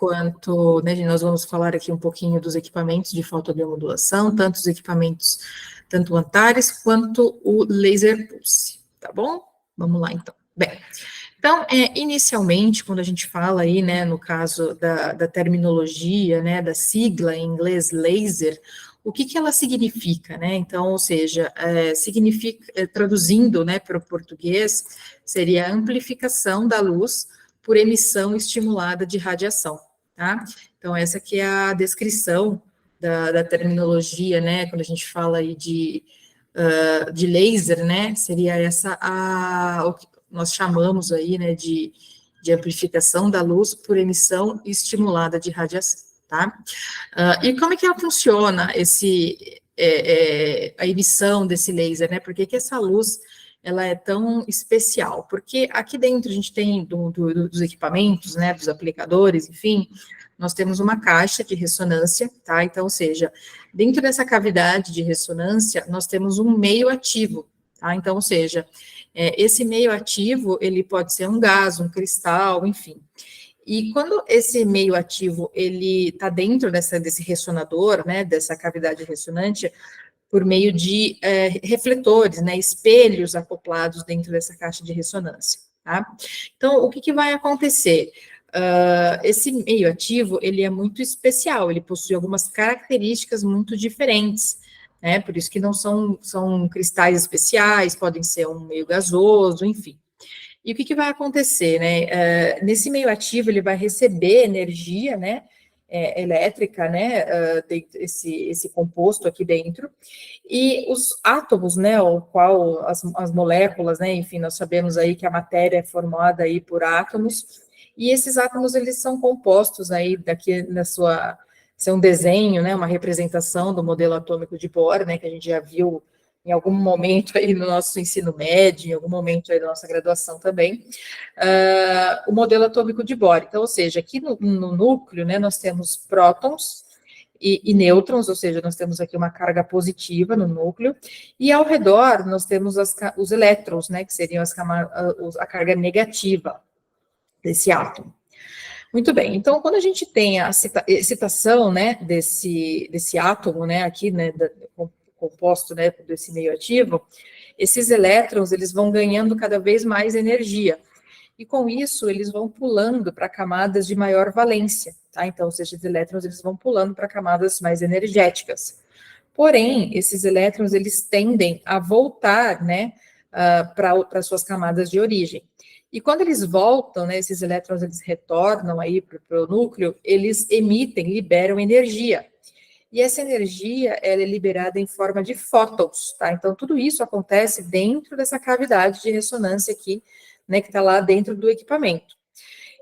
quanto, né, nós vamos falar aqui um pouquinho dos equipamentos de fotobiomodulação, tanto os equipamentos, tanto o Antares quanto o Laser Pulse, tá bom? Vamos lá, então. Bem, então, inicialmente, quando a gente fala aí, né, no caso da terminologia, né, da sigla em inglês laser, o que que ela significa, né? Então, ou seja, significa, traduzindo, né, para o português, seria a amplificação da luz por emissão estimulada de radiação, tá? Então, essa aqui é a descrição da terminologia, né, quando a gente fala aí de laser, né, seria essa o que nós chamamos aí, né, de amplificação da luz por emissão estimulada de radiação, tá? E como é que ela funciona, a emissão desse laser, né? Por que que essa luz, ela é tão especial? Porque aqui dentro a gente tem dos equipamentos, né, dos aplicadores, enfim, nós temos uma caixa de ressonância, tá? Então, ou seja, dentro dessa cavidade de ressonância, nós temos um meio ativo, tá? Então, ou seja, esse meio ativo, ele pode ser um gás, um cristal, enfim. E quando esse meio ativo, ele está dentro desse ressonador, né, dessa cavidade ressonante, por meio de refletores, né, espelhos acoplados dentro dessa caixa de ressonância, tá? Então, o que que vai acontecer? Esse meio ativo, ele é muito especial, ele possui algumas características muito diferentes, né, por isso que não são cristais especiais, podem ser um meio gasoso, enfim. E o que que vai acontecer, né, nesse meio ativo, ele vai receber energia, né, elétrica, né, esse composto aqui dentro, e os átomos, né, o qual as moléculas, né, enfim, nós sabemos aí que a matéria é formada aí por átomos, e esses átomos, eles são compostos aí, daqui na sua, isso é um desenho, né, uma representação do modelo atômico de Bohr, né, que a gente já viu em algum momento aí no nosso ensino médio, em algum momento aí da nossa graduação também, o modelo atômico de Bohr. Então, ou seja, aqui no núcleo, né, nós temos prótons e nêutrons, ou seja, nós temos aqui uma carga positiva no núcleo, e ao redor nós temos os elétrons, né, que seriam a carga negativa desse átomo. Muito bem, então, quando a gente tem a excitação, né, desse átomo, né, aqui, né, composto, né, desse meio ativo, esses elétrons, eles vão ganhando cada vez mais energia, e com isso, eles vão pulando para camadas de maior valência, tá? Então, ou seja, os elétrons, eles vão pulando para camadas mais energéticas. Porém, esses elétrons, eles tendem a voltar, né, para suas camadas de origem. E quando eles voltam, né, esses elétrons, eles retornam aí para o núcleo, eles emitem, liberam energia. E essa energia, ela é liberada em forma de fótons, tá? Então, tudo isso acontece dentro dessa cavidade de ressonância aqui, né, que está lá dentro do equipamento.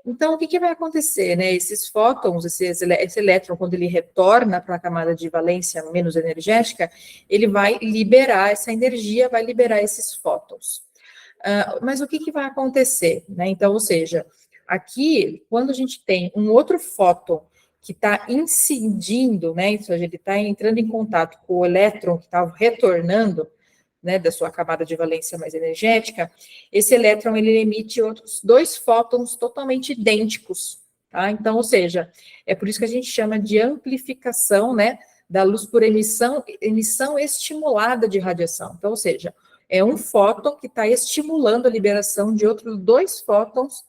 Então, o que que vai acontecer, né? Esses fótons, esse elétron, quando ele retorna para a camada de valência menos energética, ele vai liberar essa energia, vai liberar esses fótons. Mas o que que vai acontecer, né? Então, ou seja, aqui, quando a gente tem um outro fóton que está incidindo, né, ou seja, ele está entrando em contato com o elétron que está retornando, né, da sua camada de valência mais energética, esse elétron, ele emite outros dois fótons totalmente idênticos, tá? Então, ou seja, é por isso que a gente chama de amplificação, né, da luz por emissão estimulada de radiação. Então, ou seja, é um fóton que está estimulando a liberação de outros dois fótons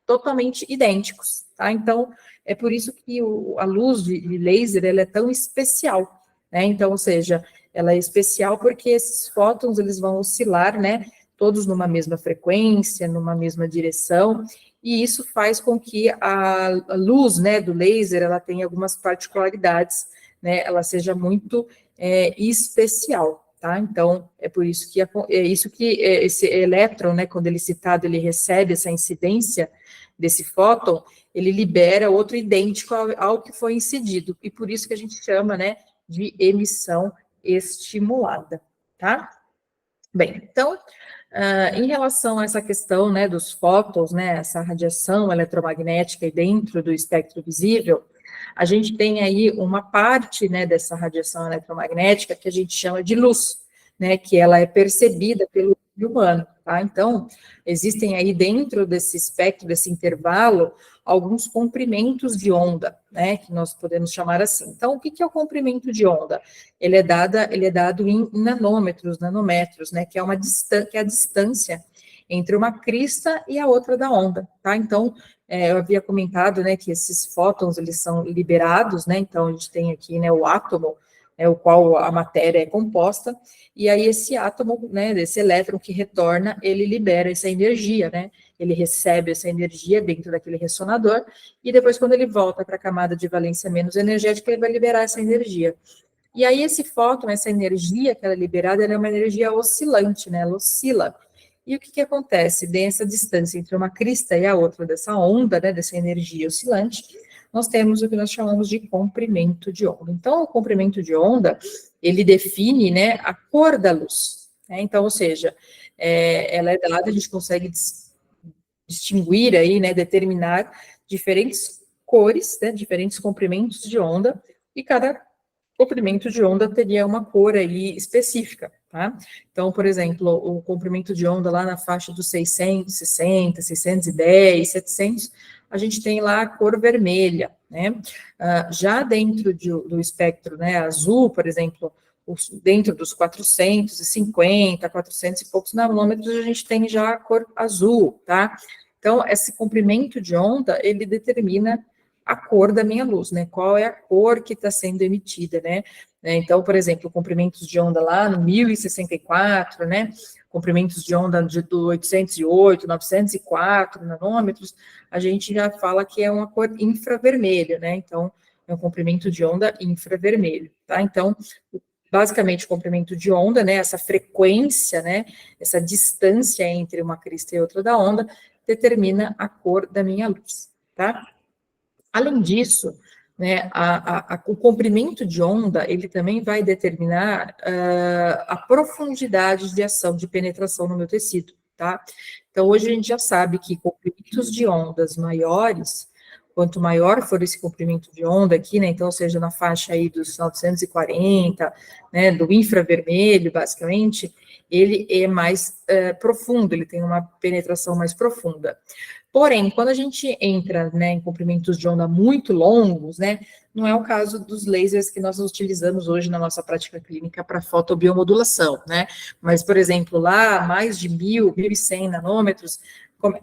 totalmente idênticos, tá? Então, é por isso que a luz de laser, ela é tão especial, né? Então, ou seja, ela é especial porque esses fótons, eles vão oscilar, né? Todos numa mesma frequência, numa mesma direção, e isso faz com que a luz, né, do laser, ela tenha algumas particularidades, né? Ela seja muito especial. Tá? Então, é por isso que esse elétron, né, quando ele é excitado, ele recebe essa incidência desse fóton, ele libera outro idêntico ao que foi incidido, e por isso que a gente chama, né, de emissão estimulada, tá? Bem, então, em relação a essa questão, né, dos fótons, né, essa radiação eletromagnética dentro do espectro visível, a gente tem aí uma parte, né, dessa radiação eletromagnética que a gente chama de luz, né, que ela é percebida pelo olho humano, tá? Então, existem aí dentro desse espectro, desse intervalo, alguns comprimentos de onda, né, que nós podemos chamar assim. Então, o que é o comprimento de onda? Ele é dado em nanômetros, nanômetros, né, que é a distância entre uma crista e a outra da onda, tá? Então, eu havia comentado, né, que esses fótons, eles são liberados, né, então a gente tem aqui, né, o átomo, o qual a matéria é composta, e aí esse átomo, né, desse elétron que retorna, ele libera essa energia, né, ele recebe essa energia dentro daquele ressonador, e depois quando ele volta para a camada de valência menos energética, ele vai liberar essa energia. E aí esse fóton, essa energia que ela é liberada, ela é uma energia oscilante, né, ela oscila. E o que acontece? Dessa distância entre uma crista e a outra dessa onda, né, dessa energia oscilante, nós temos o que nós chamamos de comprimento de onda. Então, o comprimento de onda, ele define, né, a cor da luz, né? Então, ou seja, ela é dada, a gente consegue distinguir aí, né, determinar diferentes cores, né, diferentes comprimentos de onda, e cada comprimento de onda teria uma cor aí específica, tá? Então, por exemplo, o comprimento de onda lá na faixa dos 660, 610, 700, a gente tem lá a cor vermelha, né? Já dentro do espectro, né, azul, por exemplo, dentro dos 450, 400 e poucos nanômetros, a gente tem já a cor azul, tá? Então, esse comprimento de onda, ele determina a cor da minha luz, né? Qual é a cor que está sendo emitida, né? Então, por exemplo, comprimentos de onda lá no 1064, né? Comprimentos de onda do 808, 904 nanômetros, a gente já fala que é uma cor infravermelha, né? Então, é um comprimento de onda infravermelho, tá? Então, basicamente, o comprimento de onda, né? Essa frequência, né? Essa distância entre uma crista e outra da onda determina a cor da minha luz, tá? Além disso, né, o comprimento de onda, ele também vai determinar a profundidade de ação, de penetração no meu tecido, tá? Então, hoje a gente já sabe que comprimentos de ondas maiores, quanto maior for esse comprimento de onda aqui, né, então, seja na faixa aí dos 940, né, do infravermelho, basicamente, ele é mais profundo, ele tem uma penetração mais profunda. Porém, quando a gente entra, né, em comprimentos de onda muito longos, né, não é o caso dos lasers que nós utilizamos hoje na nossa prática clínica para fotobiomodulação, né, mas, por exemplo, lá, mais de 1.100 nanômetros,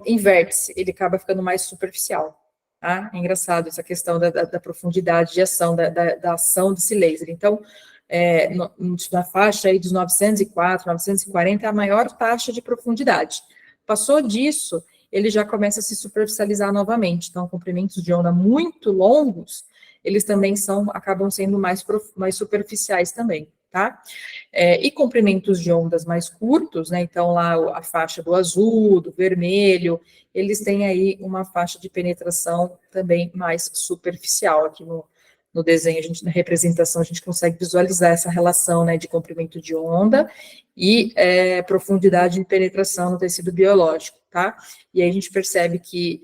inverte-se, ele acaba ficando mais superficial, tá? É engraçado essa questão da profundidade de ação, da ação desse laser. Então, na faixa aí dos 904, 940 é a maior taxa de profundidade. Passou disso, ele já começa a se superficializar novamente. Então, comprimentos de onda muito longos, eles também acabam sendo mais superficiais também, tá? E comprimentos de ondas mais curtos, né? Então, lá a faixa do azul, do vermelho, eles têm aí uma faixa de penetração também mais superficial. Aqui no desenho, na representação, a gente consegue visualizar essa relação, né, de comprimento de onda e profundidade de penetração no tecido biológico, tá? E aí a gente percebe que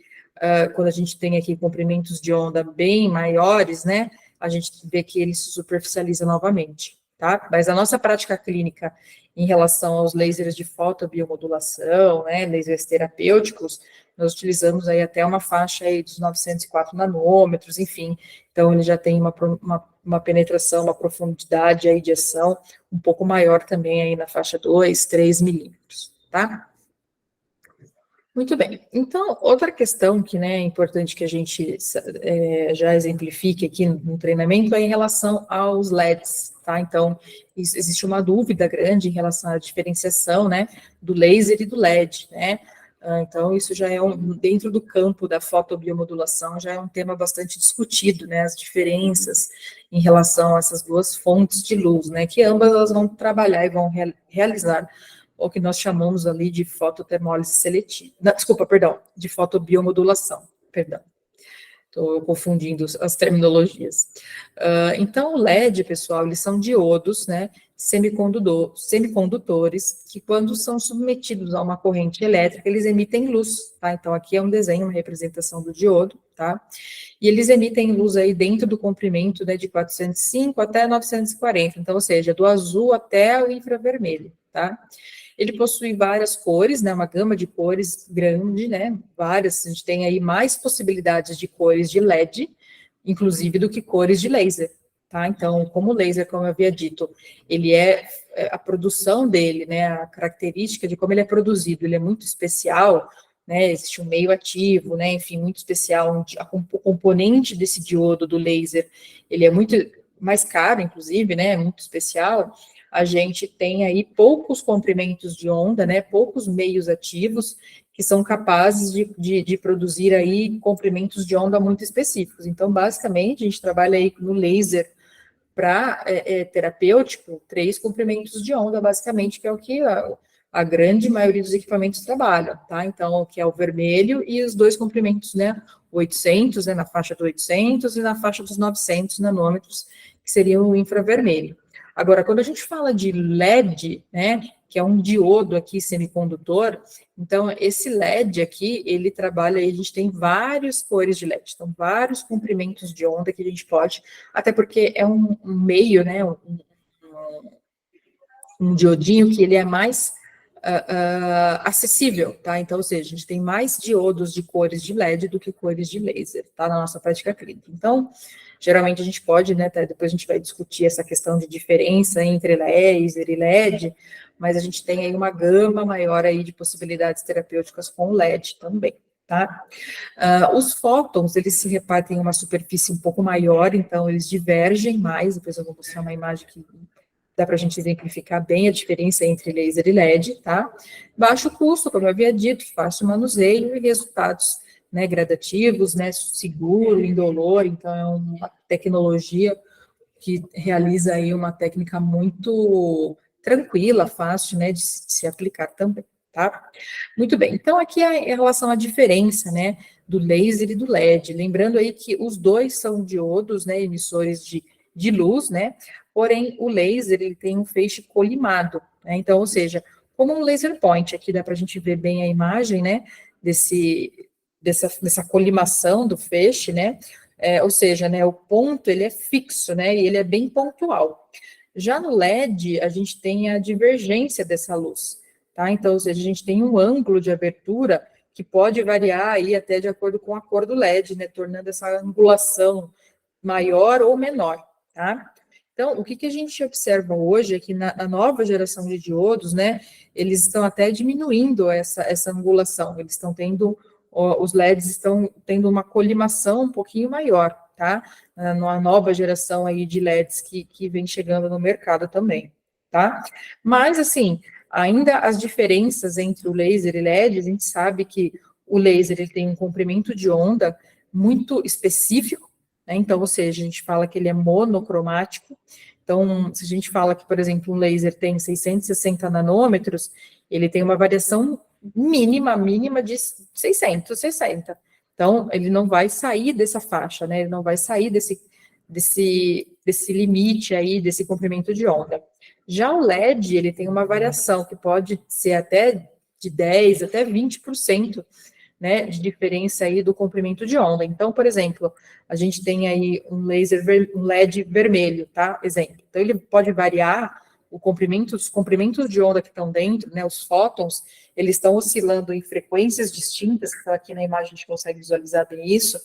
quando a gente tem aqui comprimentos de onda bem maiores, né, a gente vê que ele se superficializa novamente, tá? Mas a nossa prática clínica em relação aos lasers de fotobiomodulação, né, lasers terapêuticos, nós utilizamos aí até uma faixa aí dos 904 nanômetros, enfim, então ele já tem uma penetração, uma profundidade aí de ação um pouco maior também aí na faixa 2, 3 milímetros, tá? Muito bem. Então, outra questão que, né, é importante que a gente já exemplifique aqui no treinamento é em relação aos LEDs, tá? Então, existe uma dúvida grande em relação à diferenciação, né, do laser e do LED, né? Então, isso já é dentro do campo da fotobiomodulação, já é um tema bastante discutido, né, as diferenças em relação a essas duas fontes de luz, né, que ambas elas vão trabalhar e vão realizar o que nós chamamos ali de fototermólise seletiva, de fotobiomodulação, perdão. Estou confundindo as terminologias. Então, o LED, pessoal, eles são diodos, né, semicondutores, que quando são submetidos a uma corrente elétrica, eles emitem luz, tá? Então, aqui é um desenho, uma representação do diodo, tá? E eles emitem luz aí dentro do comprimento, né, de 405 até 940, então, ou seja, do azul até o infravermelho, tá? Ele possui várias cores, né, uma gama de cores grande, né, várias, a gente tem aí mais possibilidades de cores de LED, inclusive do que cores de laser, tá? Então, como o laser, como eu havia dito, ele a produção dele, né, a característica de como ele é produzido, ele é muito especial, né, existe um meio ativo, né, enfim, muito especial, o componente desse diodo do laser, ele é muito mais caro, inclusive, né, muito especial. A gente tem aí poucos comprimentos de onda, né, poucos meios ativos que são capazes de produzir aí comprimentos de onda muito específicos. Então, basicamente, a gente trabalha aí no laser para terapêutico, 3 comprimentos de onda, basicamente, que é o que a grande maioria dos equipamentos trabalha, tá? Então, que é o vermelho e os 2 comprimentos, né, 800, né, na faixa do 800 e na faixa dos 900 nanômetros, que seria o infravermelho. Agora, quando a gente fala de LED, né, que é um diodo aqui semicondutor, então esse LED aqui, ele trabalha, a gente tem várias cores de LED, então vários comprimentos de onda que a gente pode, até porque é um meio, né, um diodinho que ele é mais acessível, tá? Então, ou seja, a gente tem mais diodos de cores de LED do que cores de laser, tá? Na nossa prática clínica. Então, geralmente a gente pode, né, depois a gente vai discutir essa questão de diferença entre laser e LED, mas a gente tem aí uma gama maior aí de possibilidades terapêuticas com LED também, tá? Os fótons, eles se repartem em uma superfície um pouco maior, então eles divergem mais, depois eu vou mostrar uma imagem que dá para a gente exemplificar bem a diferença entre laser e LED, tá? Baixo custo, como eu havia dito, fácil manuseio e resultados, né, gradativos, né, seguro, indolor, então é uma tecnologia que realiza aí uma técnica muito tranquila, fácil, né, de se aplicar também, tá? Muito bem, então aqui é em relação à diferença, né, do laser e do LED, lembrando aí que os dois são diodos, né, emissores de luz, né, porém o laser, ele tem um feixe colimado, né, então, ou seja, como um laser point, aqui dá para a gente ver bem a imagem, né, dessa colimação do feixe, né, ou seja, né, o ponto, ele é fixo, né, e ele é bem pontual. Já no LED, a gente tem a divergência dessa luz, tá? Então, ou seja, a gente tem um ângulo de abertura que pode variar aí até de acordo com a cor do LED, né, tornando essa angulação maior ou menor, tá? Então, o que a gente observa hoje é que na nova geração de diodos, né, eles estão até diminuindo essa angulação, eles estão tendo, os LEDs estão tendo uma colimação um pouquinho maior, tá? Na nova geração aí de LEDs que vem chegando no mercado também, tá? Mas, assim, ainda as diferenças entre o laser e LED, a gente sabe que o laser ele tem um comprimento de onda muito específico, né? Então, ou seja, a gente fala que ele é monocromático. Então, se a gente fala que, por exemplo, um laser tem 660 nanômetros, ele tem uma variação mínima de 660. Então, ele não vai sair dessa faixa, né? Ele não vai sair desse limite aí, desse comprimento de onda. Já o LED, ele tem uma variação que pode ser até de 10% até 20%, né, de diferença aí do comprimento de onda. Então, por exemplo, a gente tem aí um LED vermelho, tá? Exemplo. Então, ele pode variar os comprimentos de onda que estão dentro, né, os fótons, eles estão oscilando em frequências distintas, que aqui na imagem a gente consegue visualizar bem isso.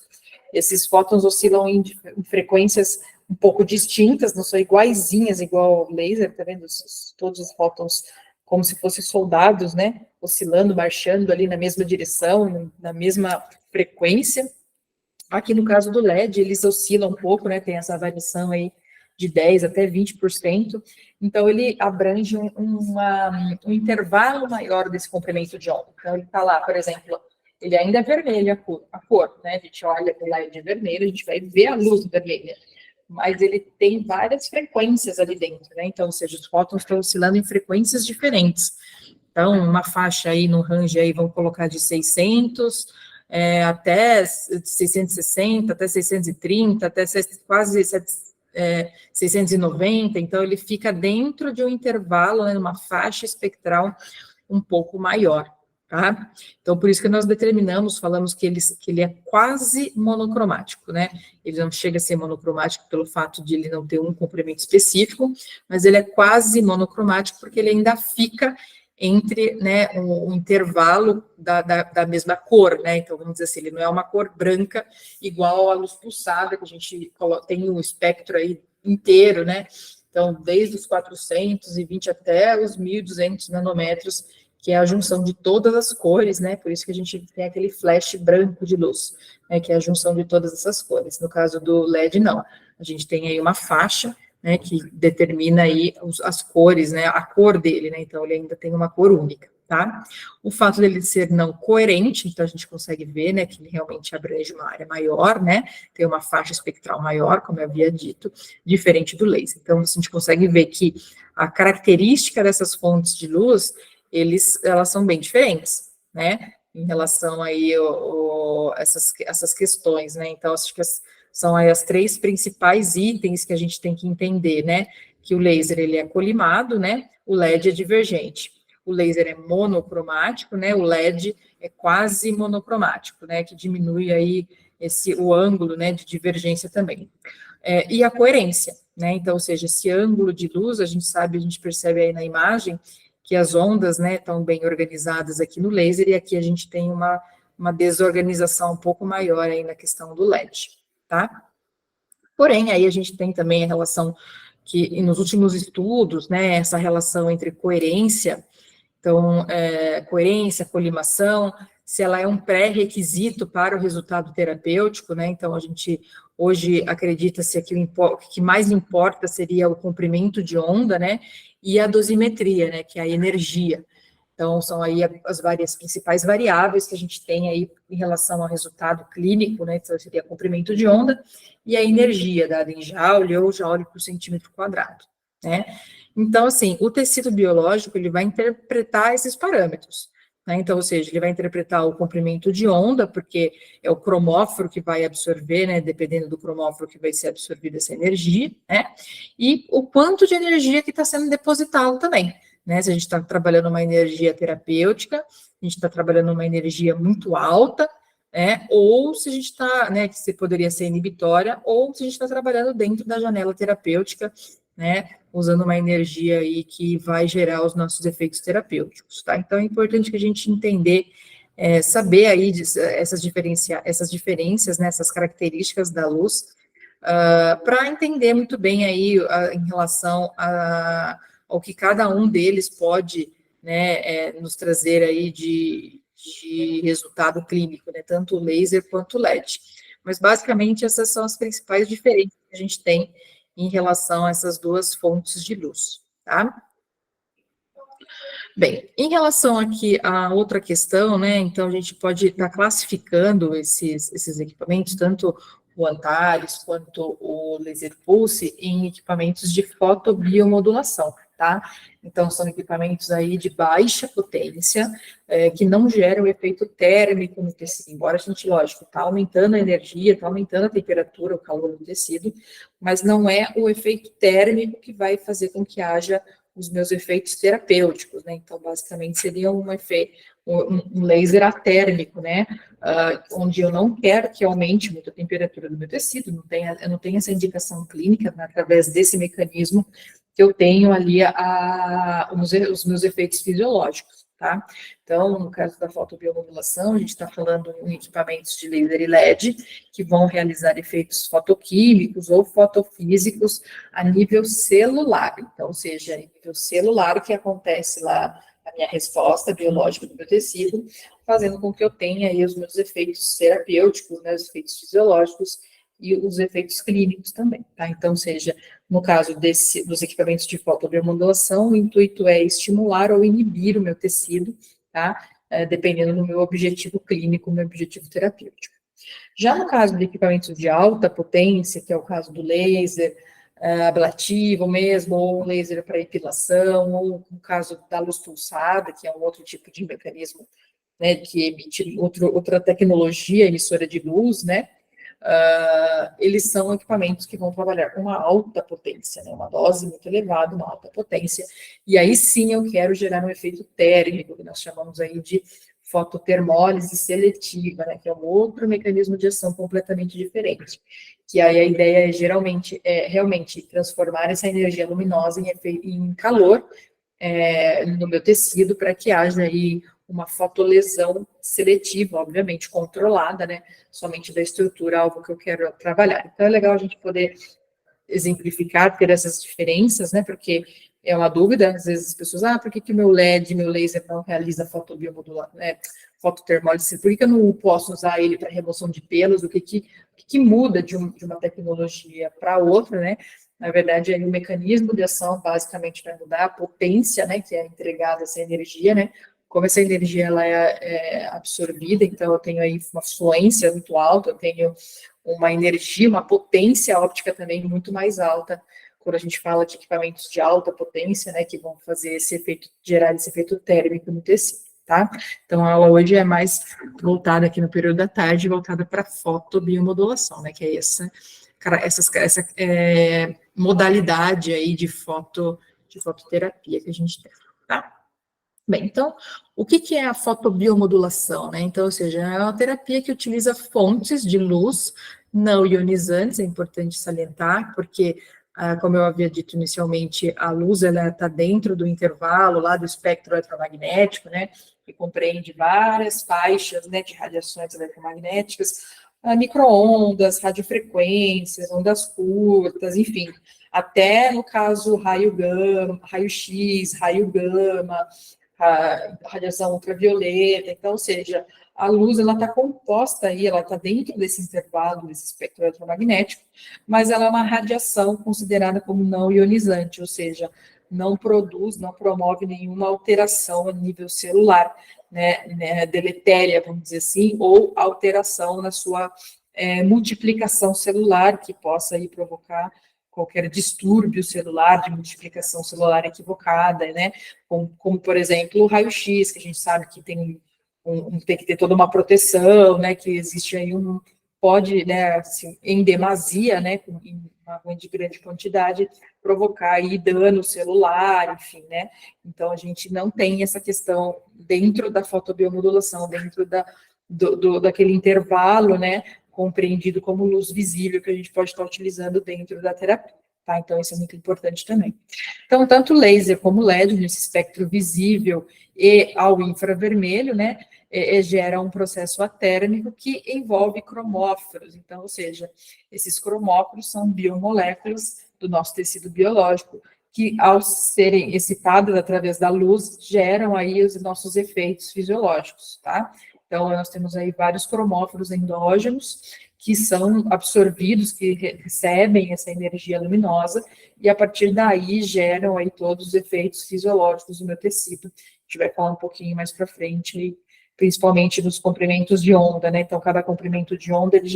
Esses fótons oscilam em frequências um pouco distintas, não são iguaizinhas, igual ao laser, tá vendo? Todos os fótons como se fossem soldados, né, oscilando, marchando ali na mesma direção, na mesma frequência. Aqui no caso do LED, eles oscilam um pouco, né, tem essa variação aí de 10% até 20%, então ele abrange um intervalo maior desse comprimento de onda. Então ele está lá, por exemplo, ele ainda é vermelho a cor, né, a gente olha para o LED vermelho, a gente vai ver a luz vermelha, mas ele tem várias frequências ali dentro, né? Então, ou seja, os fótons estão oscilando em frequências diferentes. Então, uma faixa aí no range aí, vamos colocar de 600 até 660, até 630, até quase 690. Então, ele fica dentro de um intervalo, né, uma faixa espectral um pouco maior. Tá? Então, por isso que nós falamos que ele é quase monocromático, né? Ele não chega a ser monocromático pelo fato de ele não ter um comprimento específico, mas ele é quase monocromático porque ele ainda fica entre, né, o intervalo da mesma cor, né? Então, vamos dizer assim, ele não é uma cor branca igual à luz pulsada, que a gente tem um espectro aí inteiro, né? Então, desde os 420 até os 1.200 nanômetros, que é a junção de todas as cores, né? Por isso que a gente tem aquele flash branco de luz, né? Que é a junção de todas essas cores. No caso do LED, não. A gente tem aí uma faixa, né, que determina aí as cores, né, a cor dele, né, então ele ainda tem uma cor única, tá? O fato dele ser não coerente, então a gente consegue ver, né, que ele realmente abrange uma área maior, né, tem uma faixa espectral maior, como eu havia dito, diferente do laser. Então a gente consegue ver que a característica dessas fontes de luz, elas são bem diferentes, né, em relação aí essas questões, né, então acho que são aí as três principais itens que a gente tem que entender, né? Que o laser, ele é colimado, né? O LED é divergente. O laser é monocromático, né? O LED é quase monocromático, né? Que diminui aí o ângulo, né? De divergência também. E a coerência, né? Então, ou seja, esse ângulo de luz, a gente percebe aí na imagem que as ondas, né? Estão bem organizadas aqui no laser e aqui a gente tem uma desorganização um pouco maior aí na questão do LED. Tá? Porém, aí a gente tem também a relação que, nos últimos estudos, né, essa relação entre coerência, então, coerência, colimação, se ela é um pré-requisito para o resultado terapêutico, né, então a gente hoje acredita-se que o que mais importa seria o comprimento de onda, né, e a dosimetria, né, que é a energia. Então, são aí as principais variáveis que a gente tem aí em relação ao resultado clínico, né? Então, seria comprimento de onda e a energia dada em joule ou joule por centímetro quadrado, né? Então, assim, o tecido biológico, ele vai interpretar esses parâmetros, né? Então, ou seja, ele vai interpretar o comprimento de onda, porque é o cromóforo que vai absorver, né? Dependendo do cromóforo que vai ser absorvida essa energia, né? E o quanto de energia que está sendo depositado também, né? Se a gente está trabalhando uma energia terapêutica, a gente está trabalhando uma energia muito alta, né? Ou se a gente está, né, que poderia ser inibitória, ou se a gente está trabalhando dentro da janela terapêutica, né? Usando uma energia aí que vai gerar os nossos efeitos terapêuticos, tá? Então é importante que a gente entender, saber aí essas diferenças, né, essas características da luz, para entender muito bem aí em relação ao que cada um deles pode, né, nos trazer aí de resultado clínico, né, tanto o laser quanto o LED. Mas, basicamente, essas são as principais diferenças que a gente tem em relação a essas duas fontes de luz, tá? Bem, em relação aqui a outra questão, né, então a gente pode estar classificando esses equipamentos, tanto o Antares quanto o Laser Pulse, em equipamentos de fotobiomodulação, tá? Então, são equipamentos aí de baixa potência, que não geram efeito térmico no tecido, embora a gente, lógico, está aumentando a energia, está aumentando a temperatura, o calor do tecido, mas não é o efeito térmico que vai fazer com que haja os meus efeitos terapêuticos, né? Então, basicamente, seria um laser atérmico, né? Onde eu não quero que aumente muito a temperatura do meu tecido, eu não tenho essa indicação clínica, né, através desse mecanismo que eu tenho ali os meus efeitos fisiológicos, tá? Então, no caso da fotobiomodulação, a gente está falando em equipamentos de laser e LED, que vão realizar efeitos fotoquímicos ou fotofísicos a nível celular. Então, ou seja, a nível celular, o que acontece lá, a minha resposta biológica do meu tecido, fazendo com que eu tenha aí os meus efeitos terapêuticos, né, os efeitos fisiológicos e os efeitos clínicos também, tá? Então, seja, no caso dos equipamentos de fotobiomodulação, o intuito é estimular ou inibir o meu tecido, tá? Dependendo do meu objetivo clínico, meu objetivo terapêutico. Já no caso de equipamentos de alta potência, que é o caso do laser, ablativo mesmo, ou laser para epilação, ou no caso da luz pulsada, que é um outro tipo de mecanismo, né, que emite outra tecnologia emissora de luz, né, eles são equipamentos que vão trabalhar com uma alta potência, né, uma dose muito elevada, uma alta potência, e aí sim eu quero gerar um efeito térmico, que nós chamamos aí de fototermólise seletiva, né, que é um outro mecanismo de ação completamente diferente, que aí a ideia é realmente transformar essa energia luminosa em calor, no meu tecido para que haja aí uma fotolesão seletiva, obviamente controlada, né, somente da estrutura, algo que eu quero trabalhar. Então, é legal a gente poder exemplificar, ter essas diferenças, né, porque é uma dúvida, às vezes as pessoas, por que meu LED, meu laser não realiza fotobiomodulação, né, fototermólise, por que eu não posso usar ele para remoção de pelos, o que muda de uma tecnologia para outra, né, na verdade, aí o mecanismo de ação basicamente vai mudar, a potência, né, que é entregada essa energia, né, como essa energia ela é absorvida, então eu tenho aí uma fluência muito alta, eu tenho uma energia, uma potência óptica também muito mais alta, quando a gente fala de equipamentos de alta potência, né, que vão fazer esse efeito, gerar esse efeito térmico no tecido, tá? Então, a aula hoje é mais voltada aqui no período da tarde, voltada para fotobiomodulação, né, que é essa modalidade aí de fototerapia que a gente tem, tá? Bem, então, o que é a fotobiomodulação, né? Então, ou seja, é uma terapia que utiliza fontes de luz não ionizantes, é importante salientar, porque, como eu havia dito inicialmente, a luz, ela está dentro do intervalo lá do espectro eletromagnético, né? Que compreende várias faixas, né, de radiações eletromagnéticas, micro-ondas, radiofrequências, ondas curtas, enfim, até, no caso, raio gama, raio-x, raio gama, a radiação ultravioleta, então, ou seja, a luz, ela está composta aí, ela está dentro desse intervalo, desse espectro eletromagnético, mas ela é uma radiação considerada como não ionizante, ou seja, não produz, não promove nenhuma alteração a nível celular, né, deletéria, vamos dizer assim, ou alteração na sua multiplicação celular, que possa aí provocar qualquer distúrbio celular, de multiplicação celular equivocada, né? Como por exemplo, o raio-x, que a gente sabe que tem que ter toda uma proteção, né? Que existe aí pode, né, assim, em demasia, né, em uma grande quantidade, provocar aí dano celular, enfim, né? Então, a gente não tem essa questão dentro da fotobiomodulação, dentro daquele intervalo, né, compreendido como luz visível que a gente pode estar utilizando dentro da terapia, tá? Então, isso é muito importante também. Então, tanto laser como LED, nesse espectro visível e ao infravermelho, né, gera um processo atérmico que envolve cromóforos. Então, ou seja, esses cromóforos são biomoléculas do nosso tecido biológico, que ao serem excitadas através da luz, geram aí os nossos efeitos fisiológicos, tá? Então, nós temos aí vários cromóforos endógenos que são absorvidos, que recebem essa energia luminosa, e a partir daí geram aí todos os efeitos fisiológicos do meu tecido. A gente vai falar um pouquinho mais para frente, principalmente nos comprimentos de onda, né? Então, cada comprimento de onda, ele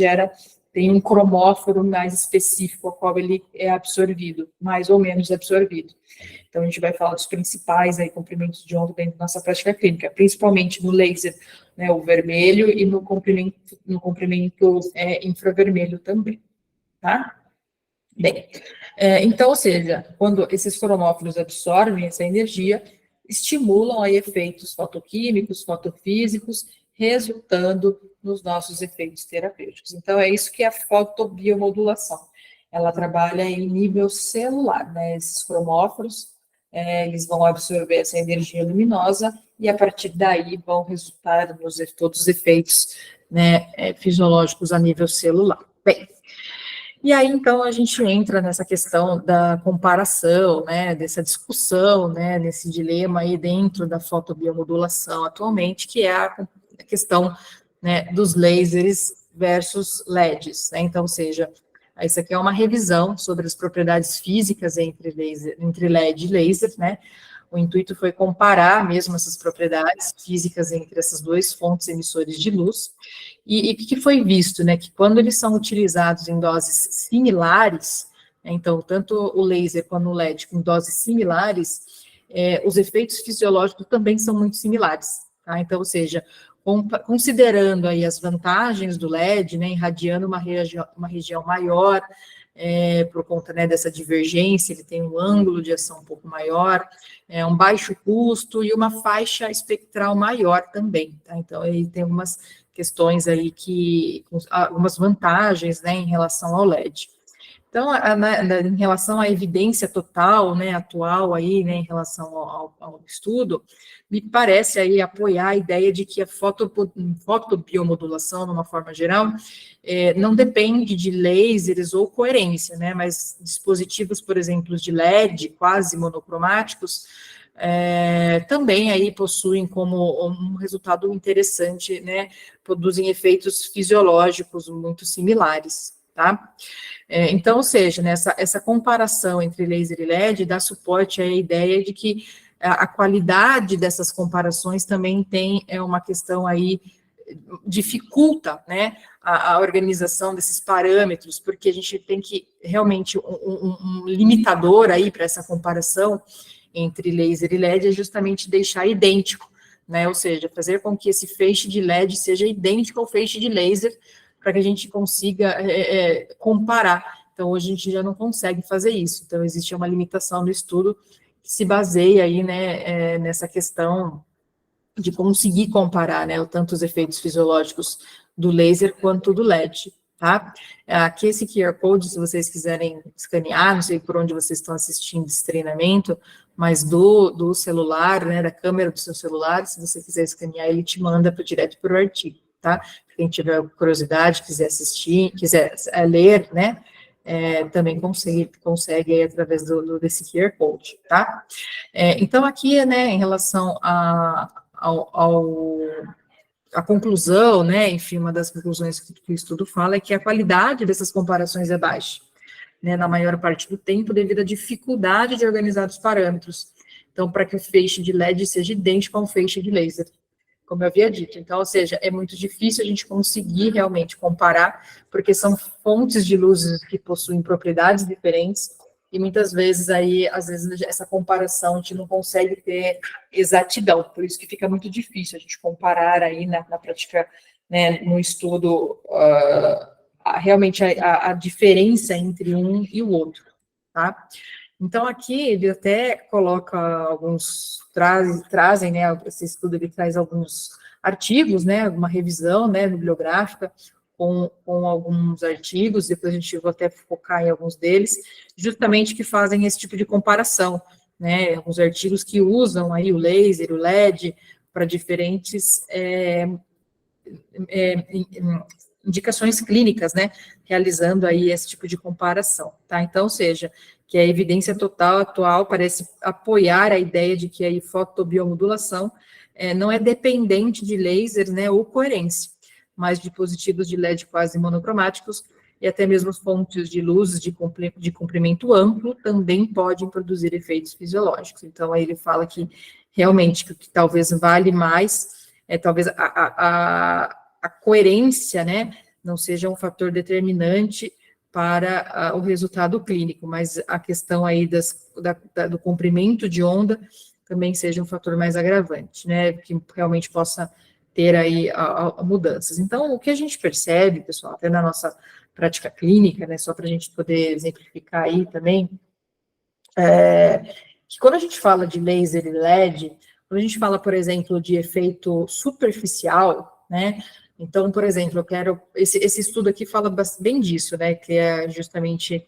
tem um cromóforo mais específico, ao qual ele é absorvido, mais ou menos absorvido. Então, a gente vai falar dos principais aí, comprimentos de onda dentro da nossa prática clínica, principalmente no laser, né, o vermelho, e no comprimento infravermelho também, tá? Bem, então, ou seja, quando esses cromóforos absorvem essa energia, estimulam aí efeitos fotoquímicos, fotofísicos, resultando nos nossos efeitos terapêuticos. Então, é isso que é a fotobiomodulação. Ela trabalha em nível celular, né? Esses cromóforos, eles vão absorver essa energia luminosa e, a partir daí, vão resultar todos os efeitos, né, fisiológicos a nível celular. Bem, e aí, então, a gente entra nessa questão da comparação, né, dessa discussão, né, desse dilema aí dentro da fotobiomodulação atualmente, que é a questão, né, dos lasers versus LEDs, né, então, ou seja, isso aqui é uma revisão sobre as propriedades físicas entre LED e laser, né, o intuito foi comparar mesmo essas propriedades físicas entre essas duas fontes emissores de luz, e o que foi visto, né, que quando eles são utilizados em doses similares, né, então, tanto o laser quanto o LED com doses similares, os efeitos fisiológicos também são muito similares, tá? Então, ou seja, considerando aí as vantagens do LED, né, irradiando uma região maior, por conta, né, dessa divergência, ele tem um ângulo de ação um pouco maior, um baixo custo e uma faixa espectral maior também, tá? Então, ele tem algumas questões aí algumas vantagens, né, em relação ao LED. Então, em relação à evidência total, né, atual aí, né, em relação ao estudo, me parece aí apoiar a ideia de que a fotobiomodulação, de uma forma geral, não depende de lasers ou coerência, né, mas dispositivos, por exemplo, de LED, quase monocromáticos, também aí possuem como um resultado interessante, né, produzem efeitos fisiológicos muito similares, tá? Então, ou seja, né, essa comparação entre laser e LED dá suporte à ideia de que a qualidade dessas comparações também tem uma questão aí, dificulta, né, a organização desses parâmetros, porque a gente tem que, realmente, um limitador aí para essa comparação entre laser e LED é justamente deixar idêntico, né, ou seja, fazer com que esse feixe de LED seja idêntico ao feixe de laser, para que a gente consiga comparar. Então, hoje a gente já não consegue fazer isso. Então, existe uma limitação no estudo que se baseia aí, né, nessa questão de conseguir comparar, né, tanto os efeitos fisiológicos do laser quanto do LED, tá? Aqui esse QR Code, se vocês quiserem escanear, não sei por onde vocês estão assistindo esse treinamento, mas do celular, né, da câmera do seu celular, se você quiser escanear, ele te manda direto para o artigo, tá? Quem tiver curiosidade, quiser assistir, quiser ler, né, também consegue aí através desse QR Code, tá? Então, aqui, né, em relação a conclusão, né, enfim, uma das conclusões que o estudo fala é que a qualidade dessas comparações é baixa, né, na maior parte do tempo, devido à dificuldade de organizar os parâmetros. Então, para que o feixe de LED seja idêntico a um feixe de laser, como eu havia dito. Então, ou seja, é muito difícil a gente conseguir realmente comparar, porque são fontes de luzes que possuem propriedades diferentes, e muitas vezes aí, às vezes, essa comparação a gente não consegue ter exatidão, por isso que fica muito difícil a gente comparar aí na prática, né, no estudo, realmente a diferença entre um e o outro, tá? Então, aqui ele até coloca trazem, né, esse estudo ele traz alguns artigos, né, uma revisão, né, bibliográfica, com alguns artigos, depois a gente vai até focar em alguns deles, justamente que fazem esse tipo de comparação, né, alguns artigos que usam aí o laser, o LED, para diferentes indicações clínicas, né, realizando aí esse tipo de comparação, tá? Então, ou seja, que a evidência total atual parece apoiar a ideia de que a fotobiomodulação não é dependente de laser, né, ou coerência, mas de dispositivos de LED quase monocromáticos e até mesmo fontes de luzes de comprimento amplo também podem produzir efeitos fisiológicos. Então, aí ele fala que realmente que talvez vale mais, talvez a coerência, né, não seja um fator determinante para o resultado clínico, mas a questão aí do comprimento de onda também seja um fator mais agravante, né, que realmente possa ter aí mudanças. Então, o que a gente percebe, pessoal, até na nossa prática clínica, né, só para a gente poder exemplificar aí também, que quando a gente fala de laser e LED, quando a gente fala, por exemplo, de efeito superficial, né, então, por exemplo, esse estudo aqui fala bem disso, né, que é justamente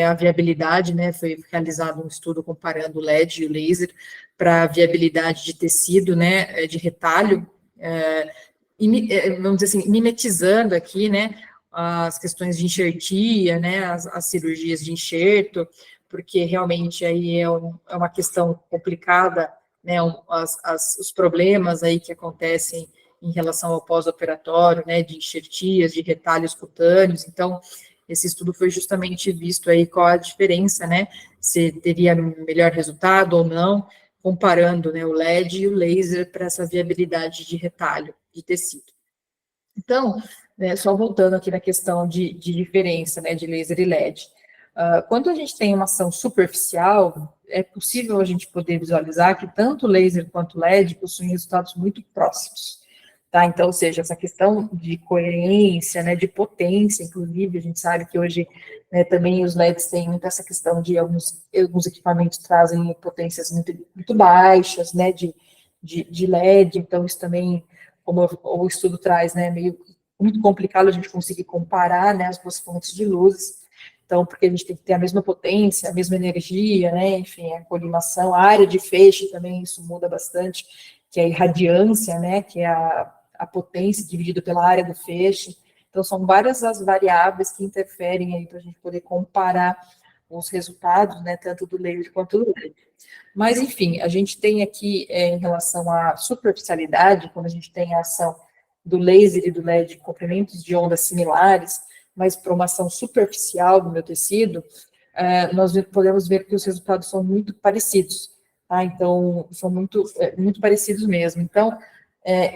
a viabilidade, né, foi realizado um estudo comparando o LED e o laser para a viabilidade de tecido, né, de retalho, vamos dizer assim, mimetizando aqui, né, as questões de enxertia, né, as cirurgias de enxerto, porque realmente aí é uma questão complicada, né, os problemas aí que acontecem em relação ao pós-operatório, né, de enxertias, de retalhos cutâneos. Então, esse estudo foi justamente visto aí qual a diferença, né, se teria melhor resultado ou não, comparando, né, o LED e o laser para essa viabilidade de retalho de tecido. Então, né, só voltando aqui na questão de diferença, né, de laser e LED. Quando a gente tem uma ação superficial, é possível a gente poder visualizar que tanto o laser quanto o LED possuem resultados muito próximos. Tá? Então, ou seja, essa questão de coerência, né, de potência, inclusive, a gente sabe que hoje, né, também os LEDs têm muito essa questão de alguns equipamentos trazem potências muito baixas, né, de LED, então isso também, como o estudo traz, né, meio muito complicado a gente conseguir comparar, né, as duas fontes de luzes. Então, porque a gente tem que ter a mesma potência, a mesma energia, né? Enfim, a colimação, a área de feixe também, isso muda bastante, que é a irradiância, né? Que é a potência dividida pela área do feixe. Então, são várias as variáveis que interferem aí para a gente poder comparar os resultados, né? Tanto do laser quanto do LED. Mas, enfim, a gente tem aqui, em relação à superficialidade, quando a gente tem a ação do laser e do LED, comprimentos de ondas similares, mas para uma ação superficial do meu tecido, nós podemos ver que os resultados são muito parecidos, tá? Então, são muito parecidos mesmo. Então,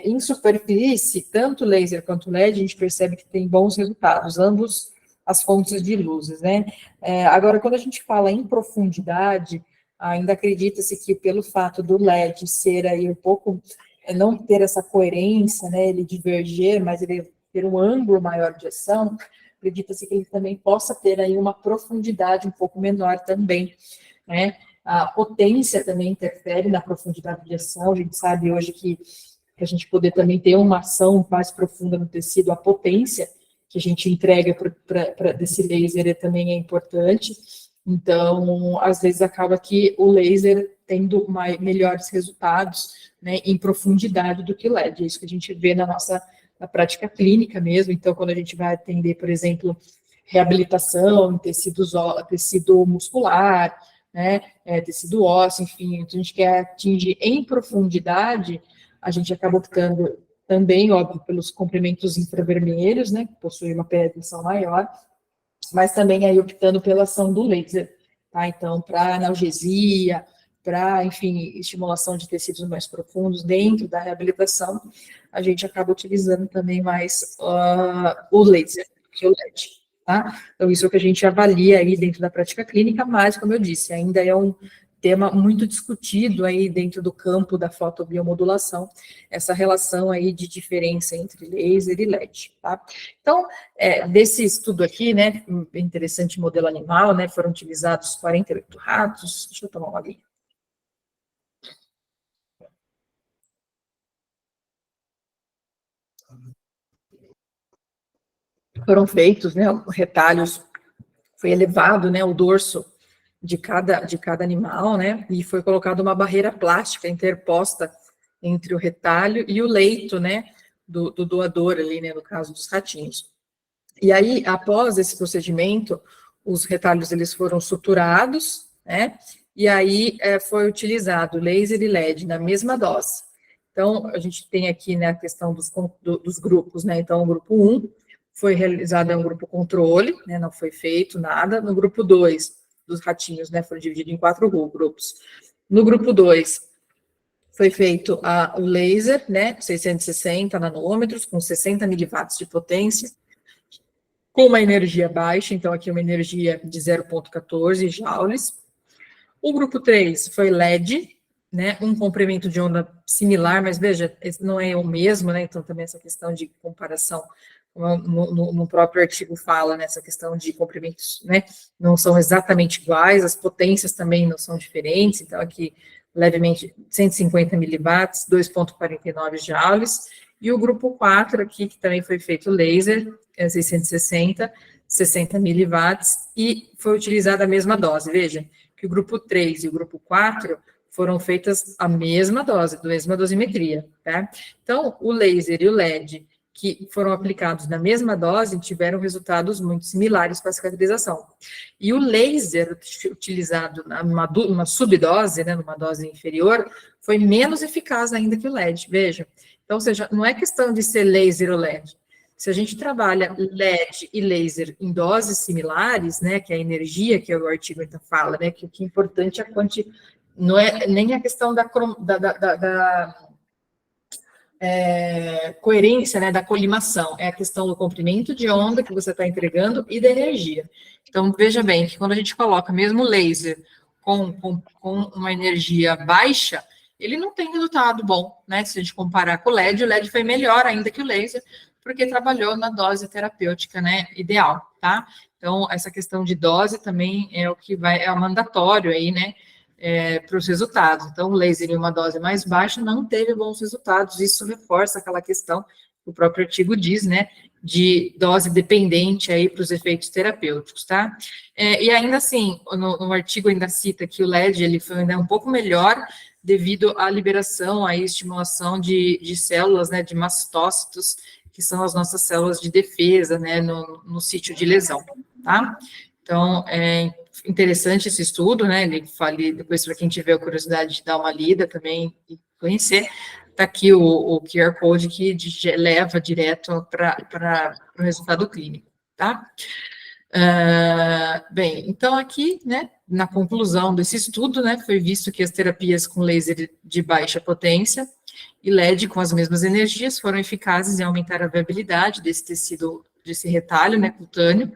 em superfície, tanto o laser quanto o LED, a gente percebe que tem bons resultados, ambos as fontes de luzes, né? Agora, quando a gente fala em profundidade, ainda acredita-se que pelo fato do LED ser aí um pouco, não ter essa coerência, né, ele diverger, mas ele ter um ângulo maior de ação, acredita-se que ele também possa ter aí uma profundidade um pouco menor também, né? A potência também interfere na profundidade de ação, a gente sabe hoje que a gente poder também ter uma ação mais profunda no tecido, a potência que a gente entrega desse laser também é importante. Então, às vezes acaba que o laser tendo melhores resultados, né, em profundidade do que o LED. É isso que a gente vê na prática clínica mesmo. Então, quando a gente vai atender, por exemplo, reabilitação em tecido muscular, né, tecido ósseo, enfim, a gente quer atingir em profundidade, a gente acaba optando também, óbvio, pelos comprimentos infravermelhos, né, que possuem uma penetração maior, mas também aí optando pela ação do laser, tá? Então, para analgesia, para, enfim, estimulação de tecidos mais profundos dentro da reabilitação, a gente acaba utilizando também mais o laser que o LED, tá? Então, isso é o que a gente avalia aí dentro da prática clínica, mas, como eu disse, ainda é um tema muito discutido aí dentro do campo da fotobiomodulação, essa relação aí de diferença entre laser e LED, tá? Então, desse estudo aqui, né, interessante modelo animal, né, foram utilizados 48 ratos, deixa eu tomar uma aguinha. Foram feitos, né, retalhos, foi elevado, né, o dorso de cada animal, né, e foi colocada uma barreira plástica interposta entre o retalho e o leito, né, do doador ali, né, no caso dos ratinhos. E aí, após esse procedimento, os retalhos eles foram suturados, né, e aí foi utilizado laser e LED na mesma dose. Então, a gente tem aqui, né, a questão dos grupos, né, então o grupo 1 foi realizado em um grupo controle, né, não foi feito nada. No grupo 2, dos ratinhos, né, foram divididos em 4 grupos. No grupo 2, foi feito o laser, né, 660 nanômetros, com 60 miliwatts de potência, com uma energia baixa, então aqui uma energia de 0,14 joules. O grupo 3 foi LED, né, um comprimento de onda similar, mas veja, não é o mesmo, né, então também essa questão de comparação, no próprio artigo fala, nessa questão de comprimentos, né, não são exatamente iguais, as potências também não são diferentes, então aqui levemente 150 miliwatts, 2,49 joules, e o grupo 4 aqui, que também foi feito laser, 660, 60 miliwatts, e foi utilizada a mesma dose, veja, que o grupo 3 e o grupo 4 foram feitas a mesma dosimetria, tá? Então, o laser e o LED, que foram aplicados na mesma dose, tiveram resultados muito similares para a cicatrização. E o laser utilizado numa subdose, né, numa dose inferior, foi menos eficaz ainda que o LED, veja. Então, ou seja, não é questão de ser laser ou LED. Se a gente trabalha LED e laser em doses similares, né, que é a energia, que o artigo então fala, né, que o que é importante é a quantidade, não é nem a questão da coerência, né, da colimação, é a questão do comprimento de onda que você está entregando e da energia. Então, veja bem, que quando a gente coloca mesmo laser com uma energia baixa, ele não tem resultado bom, né, se a gente comparar com o LED foi melhor ainda que o laser, porque trabalhou na dose terapêutica, né, ideal, tá? Então, essa questão de dose também é o que é mandatório aí, né, para os resultados. Então, o laser em uma dose mais baixa não teve bons resultados, isso reforça aquela questão que o próprio artigo diz, né, de dose dependente aí para os efeitos terapêuticos, tá? E ainda assim, no artigo ainda cita que o LED, ele foi ainda um pouco melhor devido à liberação, à estimulação de células, né, de mastócitos, que são as nossas células de defesa, né, no sítio de lesão, tá? Então, é interessante esse estudo, né, ele fale depois para quem tiver a curiosidade de dar uma lida também e conhecer, está aqui o QR Code que leva direto para o resultado clínico, tá? Bem, então aqui, né, na conclusão desse estudo, né, foi visto que as terapias com laser de baixa potência e LED com as mesmas energias foram eficazes em aumentar a viabilidade desse tecido, desse retalho, né, cutâneo,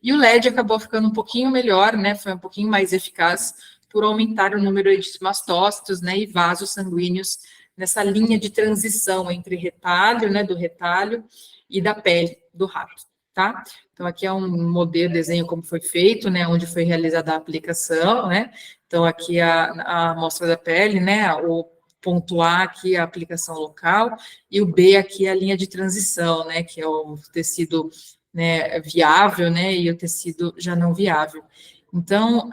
e o LED acabou ficando um pouquinho melhor, né, foi um pouquinho mais eficaz por aumentar o número de mastócitos, né, e vasos sanguíneos nessa linha de transição entre retalho, né, do retalho e da pele do rato, tá? Então, aqui é um modelo, desenho como foi feito, né, onde foi realizada a aplicação, né? Então, aqui a amostra da pele, né, o ponto A aqui é a aplicação local, e o B aqui é a linha de transição, né, que é o tecido, né, viável, né, e o tecido já não viável. Então,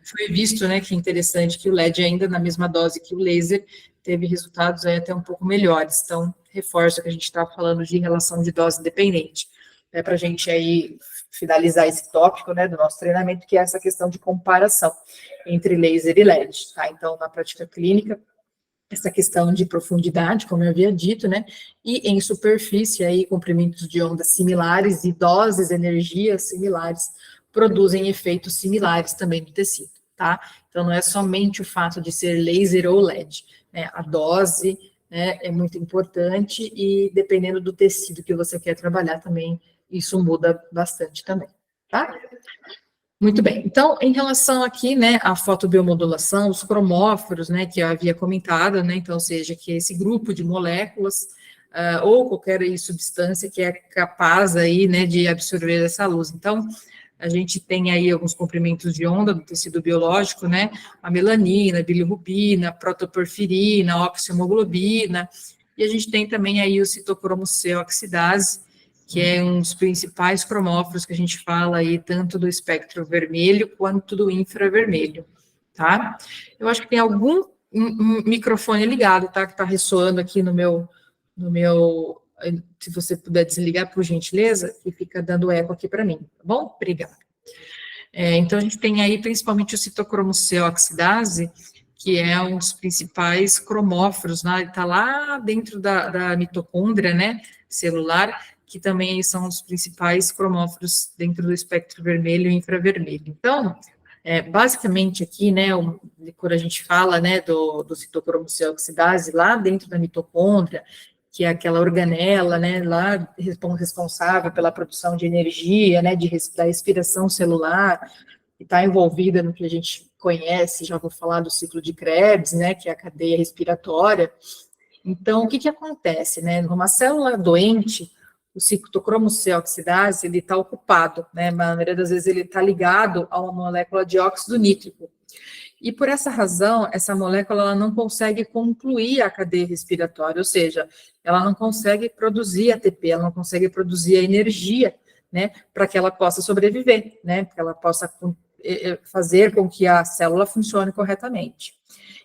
foi visto, né, que interessante que o LED ainda na mesma dose que o laser teve resultados aí até um pouco melhores. Então, reforça que a gente está falando de relação de dose dependente. Para a gente aí finalizar esse tópico, né, do nosso treinamento, que é essa questão de comparação entre laser e LED, tá? Então, na prática clínica, essa questão de profundidade, como eu havia dito, né, e em superfície, aí, comprimentos de ondas similares e doses, energias similares, produzem efeitos similares também no tecido, tá? Então, não é somente o fato de ser laser ou LED, né, a dose, né, é muito importante e dependendo do tecido que você quer trabalhar também, isso muda bastante também, tá? Muito bem, então, em relação aqui, né, à fotobiomodulação, os cromóforos, né, que eu havia comentado, né, então, ou seja, que é esse grupo de moléculas, ou qualquer aí, substância que é capaz aí, né, de absorver essa luz. Então, a gente tem aí alguns comprimentos de onda do tecido biológico, né, a melanina, a bilirrubina, a protoporfirina, a oxihemoglobina, e a gente tem também aí o citocromo C oxidase, que é um dos principais cromóforos que a gente fala aí, tanto do espectro vermelho quanto do infravermelho, tá? Eu acho que tem algum microfone ligado, tá? Que tá ressoando aqui no meu, se você puder desligar, por gentileza, que fica dando eco aqui para mim, tá bom? Obrigada. Então, a gente tem aí principalmente o citocromo C oxidase, que é um dos principais cromóforos, né? Ele está lá dentro da mitocôndria, né, celular, que também são os principais cromóforos dentro do espectro vermelho e infravermelho. Então, basicamente aqui, né, quando a gente fala, né, do citocromo C oxidase, lá dentro da mitocôndria, que é aquela organela, né, lá responsável pela produção de energia, né, da respiração celular, que está envolvida no que a gente conhece, já vou falar do ciclo de Krebs, né, que é a cadeia respiratória. Então, o que acontece, né, numa célula doente, o citocromo C oxidase, ele está ocupado, né, na maioria das vezes ele está ligado a uma molécula de óxido nítrico. E por essa razão, essa molécula ela não consegue concluir a cadeia respiratória, ou seja, ela não consegue produzir ATP, ela não consegue produzir a energia, né, para que ela possa sobreviver, né, para que ela possa fazer com que a célula funcione corretamente.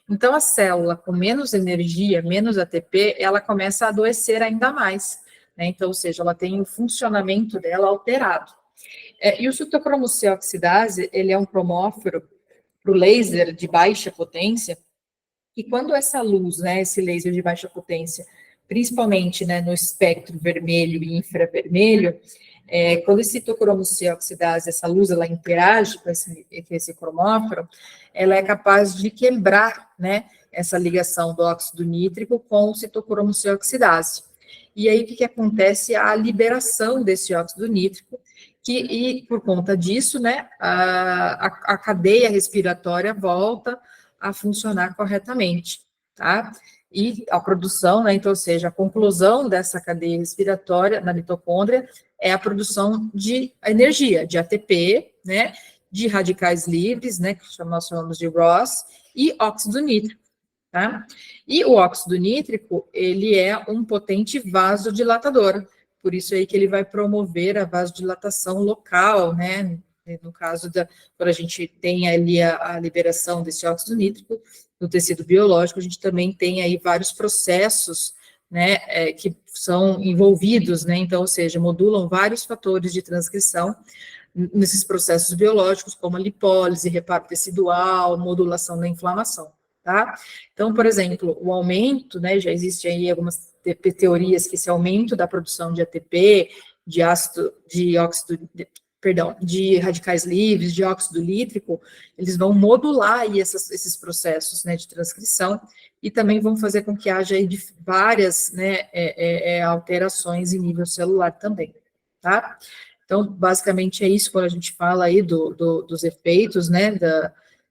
Então, a célula com menos energia, menos ATP, ela começa a adoecer ainda mais, né, então, ou seja, ela tem o funcionamento dela alterado. E o citocromo C oxidase, ele é um cromóforo para o laser de baixa potência, e quando essa luz, né, esse laser de baixa potência, principalmente, né, no espectro vermelho e infravermelho, quando esse citocromo C oxidase, essa luz, ela interage com esse cromóforo, ela é capaz de quebrar, né, essa ligação do óxido nítrico com o citocromo C oxidase. E aí, o que acontece? A liberação desse óxido nítrico, e por conta disso, né, a cadeia respiratória volta a funcionar corretamente, tá? E a produção, né, então, ou seja, a conclusão dessa cadeia respiratória na mitocôndria é a produção de energia, de ATP, né, de radicais livres, né, que nós chamamos de ROS, e óxido nítrico, tá? E o óxido nítrico, ele é um potente vasodilatador, Por isso aí que ele vai promover a vasodilatação local, né? No caso quando a gente tem ali a liberação desse óxido nítrico no tecido biológico, a gente também tem aí vários processos, né, que são envolvidos, né? Então, ou seja, modulam vários fatores de transcrição nesses processos biológicos, como a lipólise, reparo tecidual, modulação da inflamação, tá? Então, por exemplo, o aumento, né, já existe aí algumas teorias que esse aumento da produção de ATP, de radicais livres, de óxido nítrico, eles vão modular aí esses processos, né, de transcrição e também vão fazer com que haja aí várias, né, alterações em nível celular também, tá? Então, basicamente é isso quando a gente fala aí dos efeitos, né,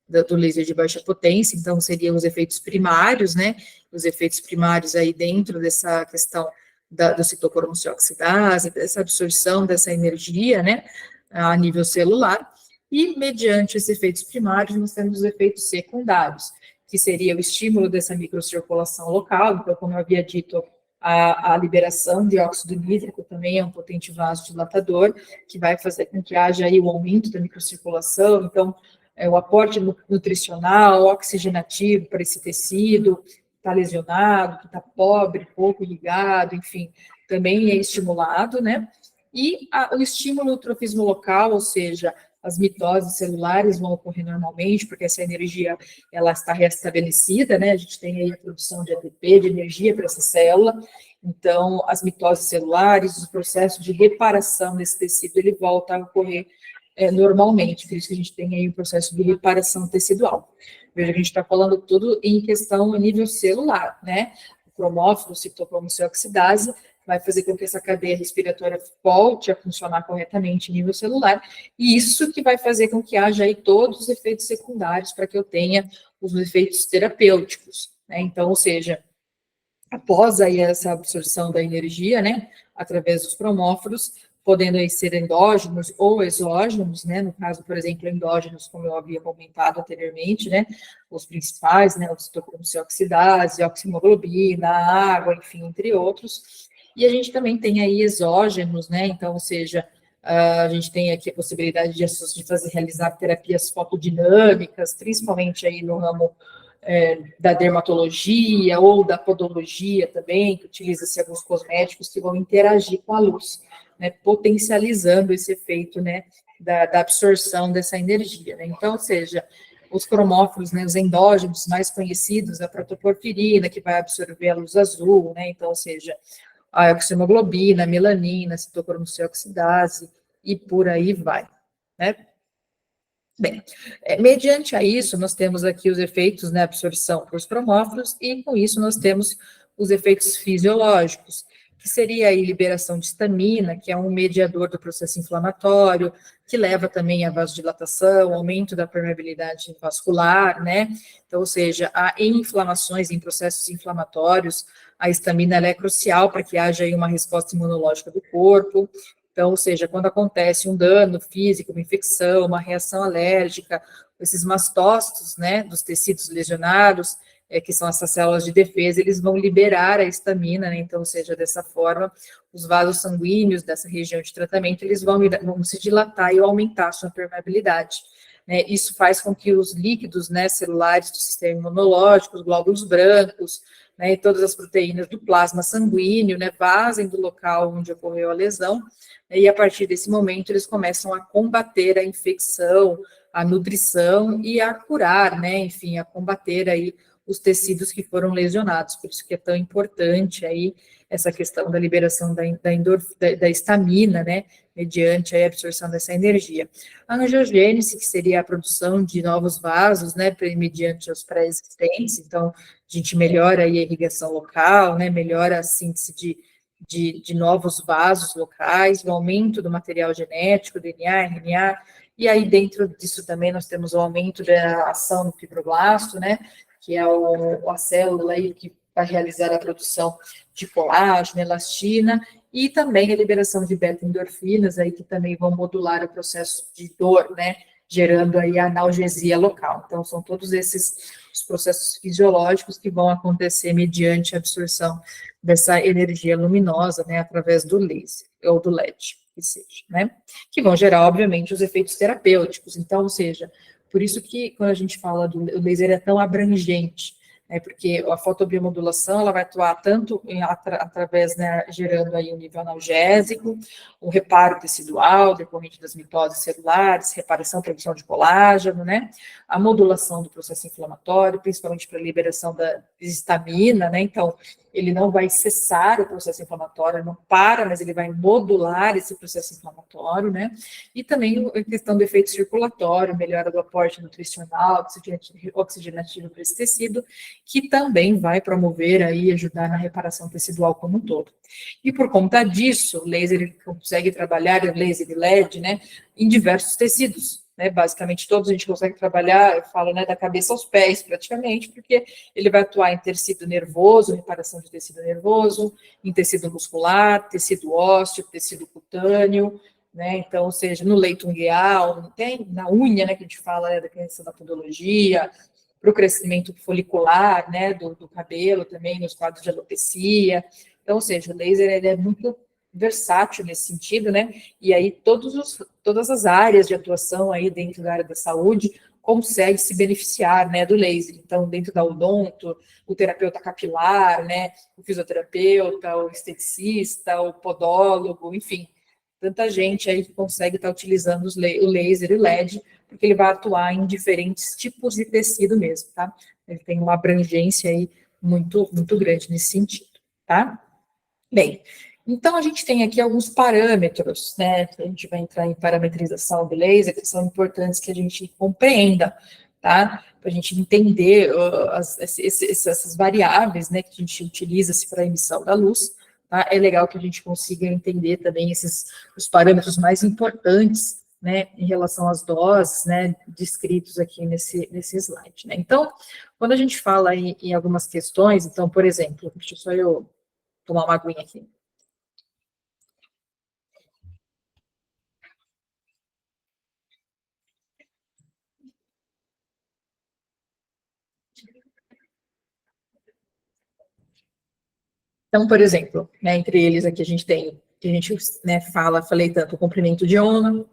do laser de baixa potência. Então, seriam os efeitos primários, né, os efeitos primários aí dentro dessa questão do citocromoxioxidase, dessa absorção dessa energia, né, a nível celular, e mediante esses efeitos primários, nós temos os efeitos secundários, que seria o estímulo dessa microcirculação local. Então, como eu havia dito, a liberação de óxido nítrico também é um potente vasodilatador, que vai fazer com que haja aí o aumento da microcirculação. Então, o aporte nutricional, oxigenativo para esse tecido que está lesionado, que está pobre, pouco ligado, enfim, também é estimulado, né? E o estímulo do trofismo local, ou seja, as mitoses celulares vão ocorrer normalmente, porque essa energia, ela está restabelecida, né? A gente tem aí a produção de ATP, de energia para essa célula. Então, as mitoses celulares, o processo de reparação desse tecido, ele volta a ocorrer normalmente. Por isso que a gente tem aí o processo de reparação tecidual. Veja, a gente está falando tudo em questão a nível celular, né? O cromófilo, citocromoxioxidase, vai fazer com que essa cadeia respiratória volte a funcionar corretamente em nível celular, e isso que vai fazer com que haja aí todos os efeitos secundários para que eu tenha os efeitos terapêuticos, né? Então, ou seja, após aí essa absorção da energia, né, através dos cromóforos, podendo aí ser endógenos ou exógenos, né, no caso, por exemplo, endógenos, como eu havia comentado anteriormente, né, os principais, né, o citocromoxioxidase, a oximoglobina, a água, enfim, entre outros. E a gente também tem aí exógenos, né, então, ou seja, a gente tem aqui a possibilidade de realizar terapias fotodinâmicas, principalmente aí no ramo da dermatologia ou da podologia também, que utiliza-se alguns cosméticos que vão interagir com a luz, né, potencializando esse efeito, né, da absorção dessa energia, né? Então, ou seja, os cromófilos, né, os endógenos mais conhecidos, a protoporfirina, que vai absorver a luz azul, né? Então, ou seja, a oximoglobina, a melanina, a citocromoxioxidase e por aí vai, né? Bem, mediante a isso, nós temos aqui os efeitos na absorção por os cromófilos, e com isso nós temos os efeitos fisiológicos, que seria a liberação de histamina, que é um mediador do processo inflamatório, que leva também à vasodilatação, aumento da permeabilidade vascular, né? Então, ou seja, em inflamações, em processos inflamatórios, a histamina ela é crucial para que haja aí uma resposta imunológica do corpo. Então, ou seja, quando acontece um dano físico, uma infecção, uma reação alérgica, esses mastócitos, né, dos tecidos lesionados, que são essas células de defesa, eles vão liberar a histamina, né? Então, ou seja, dessa forma, os vasos sanguíneos dessa região de tratamento, eles vão se dilatar e aumentar a sua permeabilidade, né? Isso faz com que os líquidos, né, celulares do sistema imunológico, os glóbulos brancos, né, e todas as proteínas do plasma sanguíneo, né, vazem do local onde ocorreu a lesão, e a partir desse momento eles começam a combater a infecção, a nutrição e a curar, né, enfim, a combater aí os tecidos que foram lesionados. Por isso que é tão importante aí essa questão da liberação da histamina, né, mediante a absorção dessa energia. A angiogênese, que seria a produção de novos vasos, né, mediante os pré-existentes. Então, a gente melhora aí a irrigação local, né, melhora a síntese de novos vasos locais, o aumento do material genético, DNA, RNA, e aí dentro disso também nós temos o aumento da ação no fibroblasto, né, que é a célula aí que vai realizar a produção de colágeno, elastina, e também a liberação de beta-endorfinas aí que também vão modular o processo de dor, né, gerando aí a analgesia local. Então, são todos esses os processos fisiológicos que vão acontecer mediante a absorção dessa energia luminosa, né, através do laser. ou do LED, que seja, né? Que vão gerar, obviamente, os efeitos terapêuticos. Então, ou seja, por isso que quando a gente fala do laser é tão abrangente, né? Porque a fotobiomodulação, ela vai atuar tanto através, né, gerando aí um nível analgésico, o reparo tecidual, decorrente das mitoses celulares, reparação, produção de colágeno, né? A modulação do processo inflamatório, principalmente para a liberação da histamina, né? Então, ele não vai cessar o processo inflamatório, não para, mas ele vai modular esse processo inflamatório, né? E também a questão do efeito circulatório, melhora do aporte nutricional, oxigenativo para esse tecido, que também vai promover aí, ajudar na reparação tecidual como um todo. E por conta disso, o laser consegue trabalhar, o laser e LED, né, em diversos tecidos, né, basicamente todos a gente consegue trabalhar, eu falo, né, da cabeça aos pés, praticamente, porque ele vai atuar em tecido nervoso, reparação de tecido nervoso, em tecido muscular, tecido ósseo, tecido cutâneo, né, então, ou seja, no leito ungueal, tem na unha, né, que a gente fala, né, da questão da podologia, para o crescimento folicular, né, do cabelo também, nos quadros de alopecia. Então, ou seja, o laser ele é muito versátil nesse sentido, né, e aí todas as áreas de atuação aí dentro da área da saúde consegue se beneficiar, né, do laser. Então, dentro da odonto, o terapeuta capilar, né, o fisioterapeuta, o esteticista, o podólogo, enfim, tanta gente aí que consegue estar utilizando o laser e o LED, porque ele vai atuar em diferentes tipos de tecido mesmo, tá? Ele tem uma abrangência aí muito, muito grande nesse sentido, tá? Bem, então a gente tem aqui alguns parâmetros, né? A gente vai entrar em parametrização do laser, que são importantes que a gente compreenda, tá? Para a gente entender essas variáveis, né, que a gente utiliza para a emissão da luz, tá? É legal que a gente consiga entender também os parâmetros mais importantes, né, em relação às doses, né, descritos aqui nesse slide, né? Então, quando a gente fala em algumas questões, então, por exemplo, deixa só eu tomar uma aguinha aqui. Então, por exemplo, né, entre eles aqui a gente tem, que a gente, né, falei tanto o comprimento de onda,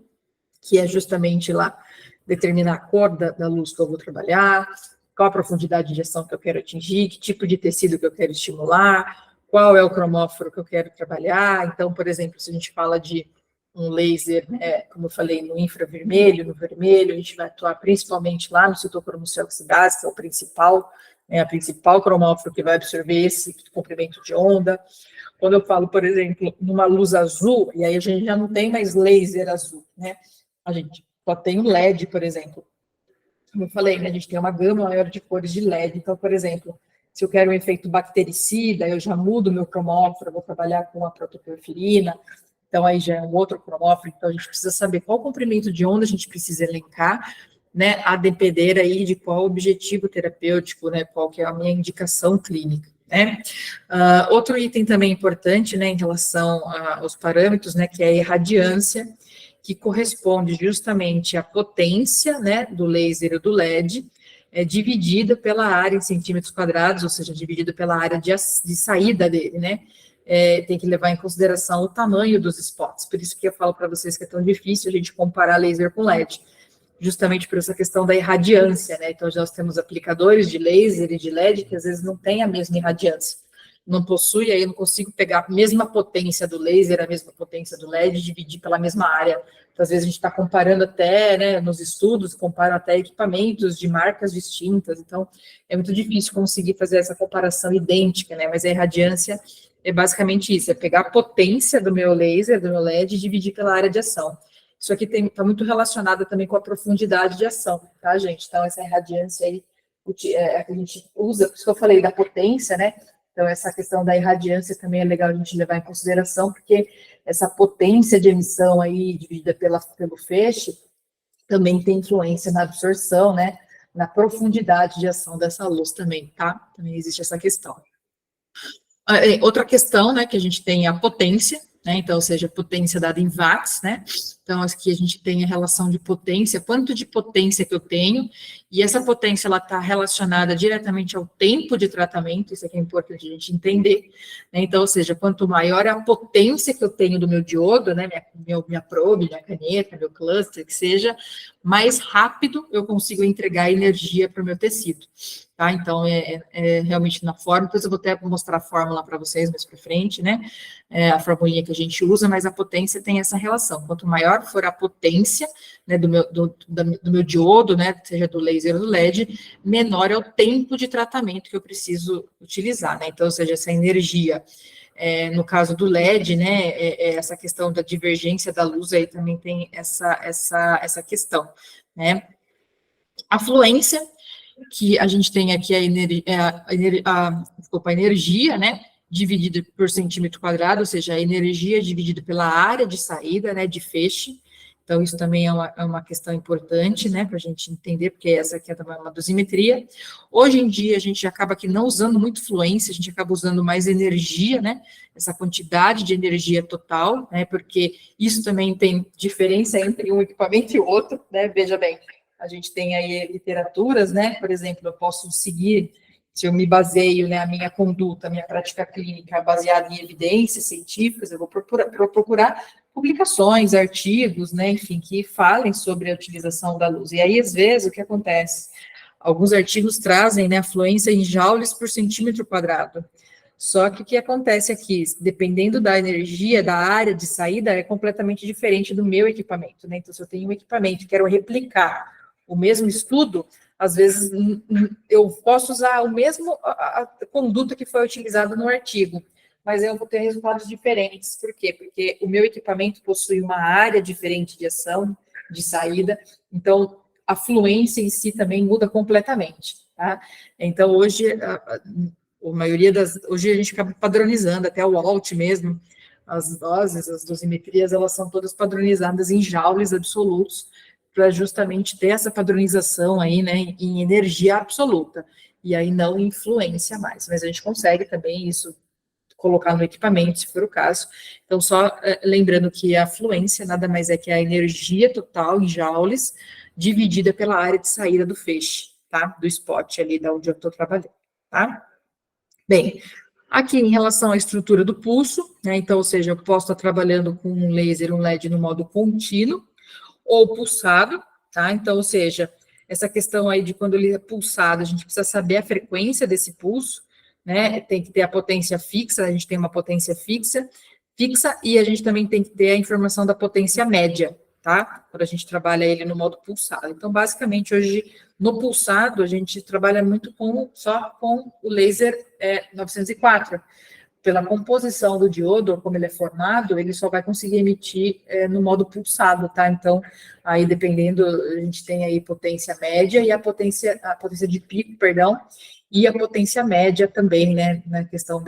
que é justamente lá determinar a cor da luz que eu vou trabalhar, qual a profundidade de ação que eu quero atingir, que tipo de tecido que eu quero estimular, qual é o cromóforo que eu quero trabalhar. Então, por exemplo, se a gente fala de um laser, né, como eu falei, no infravermelho, no vermelho, a gente vai atuar principalmente lá no citocromo-C oxidase, que é o principal, né, a principal cromóforo que vai absorver esse comprimento de onda. Quando eu falo, por exemplo, numa luz azul, e aí a gente já não tem mais laser azul, né? A gente só tem o LED, por exemplo. Como eu falei, né, a gente tem uma gama maior de cores de LED. Então, por exemplo, se eu quero um efeito bactericida, eu já mudo meu cromóforo, vou trabalhar com a protoporfirina, então aí já é um outro cromóforo, então a gente precisa saber qual comprimento de onda a gente precisa elencar, né, a depender aí de qual objetivo terapêutico, né, qual que é a minha indicação clínica, né. Outro item também importante, né, em relação aos parâmetros, né, que é a irradiância, que corresponde justamente à potência, né, do laser e do LED, dividida pela área em centímetros quadrados, ou seja, dividido pela área de saída dele, né, tem que levar em consideração o tamanho dos spots, por isso que eu falo para vocês que é tão difícil a gente comparar laser com LED, justamente por essa questão da irradiância, né, então nós temos aplicadores de laser e de LED que às vezes não têm a mesma irradiância, não possui, aí eu não consigo pegar a mesma potência do laser, a mesma potência do LED, dividir pela mesma área. Então, às vezes a gente está comparando até, né, nos estudos, comparam até equipamentos de marcas distintas, então é muito difícil conseguir fazer essa comparação idêntica, né, mas a irradiância é basicamente isso, é pegar a potência do meu laser, do meu LED e dividir pela área de ação. Isso aqui está muito relacionado também com a profundidade de ação, tá, gente? Então, essa irradiância aí, a gente usa, por isso que eu falei da potência, né, então, essa questão da irradiância também é legal a gente levar em consideração, porque essa potência de emissão aí, dividida pelo feixe, também tem influência na absorção, né, na profundidade de ação dessa luz também, tá? Também existe essa questão. Outra questão, né, que a gente tem é a potência, né, então, ou seja, a potência dada em watts, né, Então, aqui a gente tem a relação de potência, quanto de potência que eu tenho, e essa potência, ela está relacionada diretamente ao tempo de tratamento, isso aqui é importante a gente entender, né? Então, ou seja, quanto maior é a potência que eu tenho do meu diodo, né, minha probe, minha caneta, meu cluster, que seja, mais rápido eu consigo entregar energia para o meu tecido, tá? Então, é realmente na forma, depois eu vou até mostrar a fórmula para vocês mais para frente, né? A formulinha que a gente usa, mas a potência tem essa relação. Quanto maior for a potência, né, do meu diodo, né, seja do laser ou do LED, menor é o tempo de tratamento que eu preciso utilizar, né? Então, ou seja, essa energia, no caso do LED, né, essa questão da divergência da luz aí também tem essa questão, né? A fluência, que a gente tem aqui a energia, né, dividida por centímetro quadrado, ou seja, a energia dividida pela área de saída, né, de feixe. Então, isso também é uma questão importante, né, para a gente entender, porque essa aqui é uma dosimetria. Hoje em dia, a gente acaba aqui não usando muito fluência, a gente acaba usando mais energia, né, essa quantidade de energia total, né, porque isso também tem diferença entre um equipamento e outro, né, veja bem, a gente tem aí literaturas, né, por exemplo, eu posso seguir, se eu me baseio, né, a minha conduta, a minha prática clínica baseada em evidências científicas, eu vou procurar publicações, artigos, né, enfim, que falem sobre a utilização da luz. E aí, às vezes, o que acontece? Alguns artigos trazem, né, a fluência em joules por centímetro quadrado. Só que o que acontece aqui, dependendo da energia, da área de saída, é completamente diferente do meu equipamento, né? Então, se eu tenho um equipamento e quero replicar o mesmo estudo, às vezes eu posso usar a conduta que foi utilizada no artigo, mas eu vou ter resultados diferentes. Por quê? Porque o meu equipamento possui uma área diferente de ação, de saída, então a fluência em si também muda completamente, tá? Então, hoje, hoje a gente acaba padronizando, até o Walt mesmo, as doses, as dosimetrias, elas são todas padronizadas em joules absolutos, para justamente ter essa padronização aí, né, em energia absoluta, e aí não influência mais, mas a gente consegue também isso colocar no equipamento, se for o caso. Então, só lembrando que a fluência nada mais é que a energia total em joules, dividida pela área de saída do feixe, tá? Do spot ali, da onde eu estou trabalhando, tá? Bem, aqui em relação à estrutura do pulso, né, então, ou seja, eu posso estar trabalhando com um laser, um LED no modo contínuo, ou pulsado, tá? Então, ou seja, essa questão aí de quando ele é pulsado, a gente precisa saber a frequência desse pulso, né? Tem que ter a potência fixa, a gente tem uma potência fixa, e a gente também tem que ter a informação da potência média, tá? Quando a gente trabalha ele no modo pulsado. Então, basicamente, hoje, no pulsado, a gente trabalha muito só com o laser 904, pela composição do diodo, como ele é formado, ele só vai conseguir emitir no modo pulsado, tá? Então, aí dependendo, a gente tem aí potência média e a potência de pico, perdão, e a potência média também, né, na questão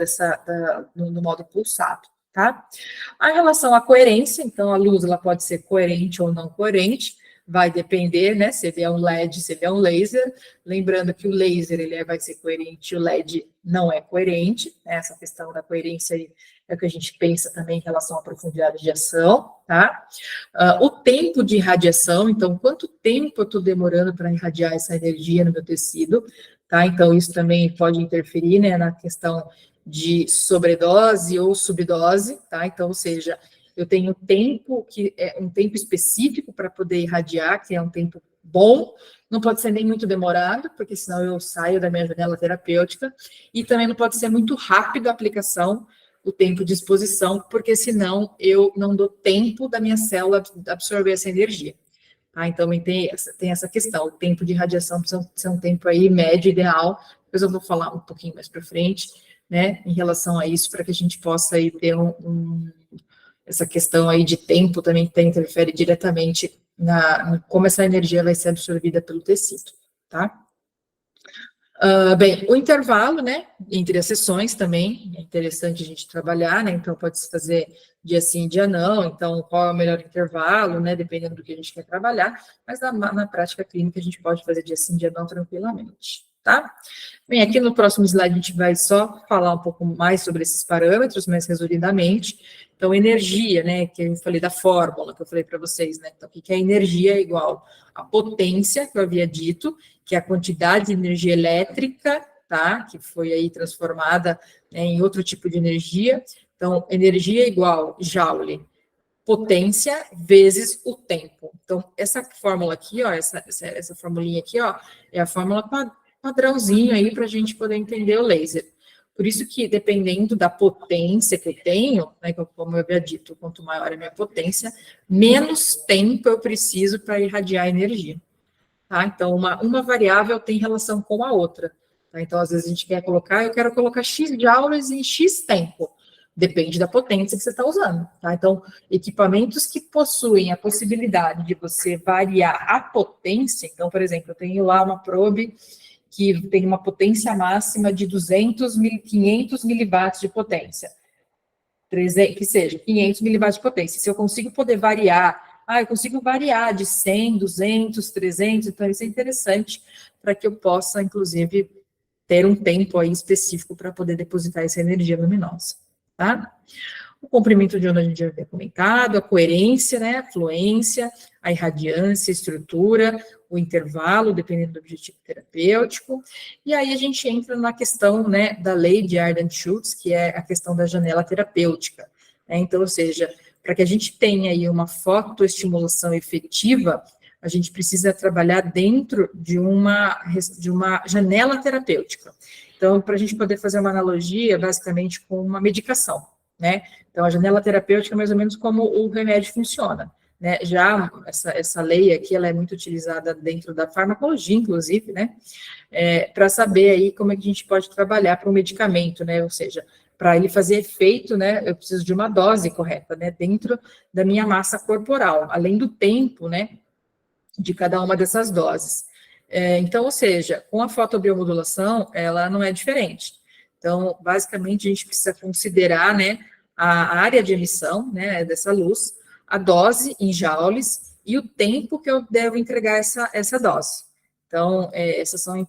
no modo pulsado, tá? A relação à coerência, então a luz, ela pode ser coerente ou não coerente, vai depender, né, se ele é um LED, se ele é um laser, lembrando que o laser, ele vai ser coerente, o LED não é coerente, né, essa questão da coerência aí é o que a gente pensa também em relação à profundidade de ação, tá? O tempo de irradiação, então, quanto tempo eu estou demorando para irradiar essa energia no meu tecido, tá? Então, isso também pode interferir, né, na questão de sobredose ou subdose, tá? Então, ou seja, eu tenho tempo, que é um tempo específico para poder irradiar, que é um tempo bom, não pode ser nem muito demorado, porque senão eu saio da minha janela terapêutica, e também não pode ser muito rápido a aplicação, o tempo de exposição, porque senão eu não dou tempo da minha célula absorver essa energia. Tá? Então, tem essa questão, o tempo de radiação precisa ser um tempo aí médio, ideal, depois eu vou falar um pouquinho mais para frente, né, em relação a isso, para que a gente possa aí ter essa questão aí de tempo também que interfere diretamente como essa energia vai ser absorvida pelo tecido, tá? Bem, o intervalo, né, entre as sessões também é interessante a gente trabalhar, né, então pode-se fazer dia sim, dia não, então qual é o melhor intervalo, né, dependendo do que a gente quer trabalhar, mas na prática clínica a gente pode fazer dia sim, dia não tranquilamente, tá? Bem, aqui no próximo slide a gente vai só falar um pouco mais sobre esses parâmetros, mais resumidamente. Então, energia, né, que eu falei da fórmula, que eu falei para vocês, né, então, o que é energia é igual a potência, que eu havia dito, que é a quantidade de energia elétrica, tá, que foi aí transformada, né, em outro tipo de energia. Então, energia é igual Joule, potência vezes o tempo. Então, essa fórmula aqui, ó, essa formulinha aqui, ó, é a fórmula padrãozinho aí para a gente poder entender o laser. Por isso que, dependendo da potência que eu tenho, né, como eu havia dito, quanto maior a minha potência, menos tempo eu preciso para irradiar energia. Tá? Então, uma variável tem relação com a outra. Tá? Então, às vezes a gente quer colocar, eu quero colocar X joules em X tempo. Depende da potência que você está usando. Tá? Então, equipamentos que possuem a possibilidade de você variar a potência, então, por exemplo, eu tenho lá uma probe que tem uma potência máxima de 500 miliwatts de potência, que seja 500 miliwatts de potência. Se eu consigo poder variar, eu consigo variar de 100, 200, 300, então isso é interessante para que eu possa, inclusive, ter um tempo aí específico para poder depositar essa energia luminosa, tá? O comprimento de onda a gente já havia comentado, a coerência, né, a fluência, a irradiância, a estrutura, o intervalo, dependendo do objetivo terapêutico. E aí a gente entra na questão, né, da lei de Arden-Schultz, que é a questão da janela terapêutica. Né? Então, ou seja, para que a gente tenha aí uma fotoestimulação efetiva, a gente precisa trabalhar dentro de uma janela terapêutica. Então, para a gente poder fazer uma analogia, basicamente, com uma medicação, né? Então, a janela terapêutica é mais ou menos como o remédio funciona, né? Já essa lei aqui, ela é muito utilizada dentro da farmacologia, inclusive, né? Para saber aí como é que a gente pode trabalhar para um medicamento, né? Ou seja, para ele fazer efeito, né? Eu preciso de uma dose correta, né? Dentro da minha massa corporal, além do tempo, né? De cada uma dessas doses. Então, ou seja, com a fotobiomodulação, ela não é diferente. Então, basicamente, a gente precisa considerar, né, a área de emissão, né, dessa luz, a dose em joules e o tempo que eu devo entregar essa dose. Então, essas são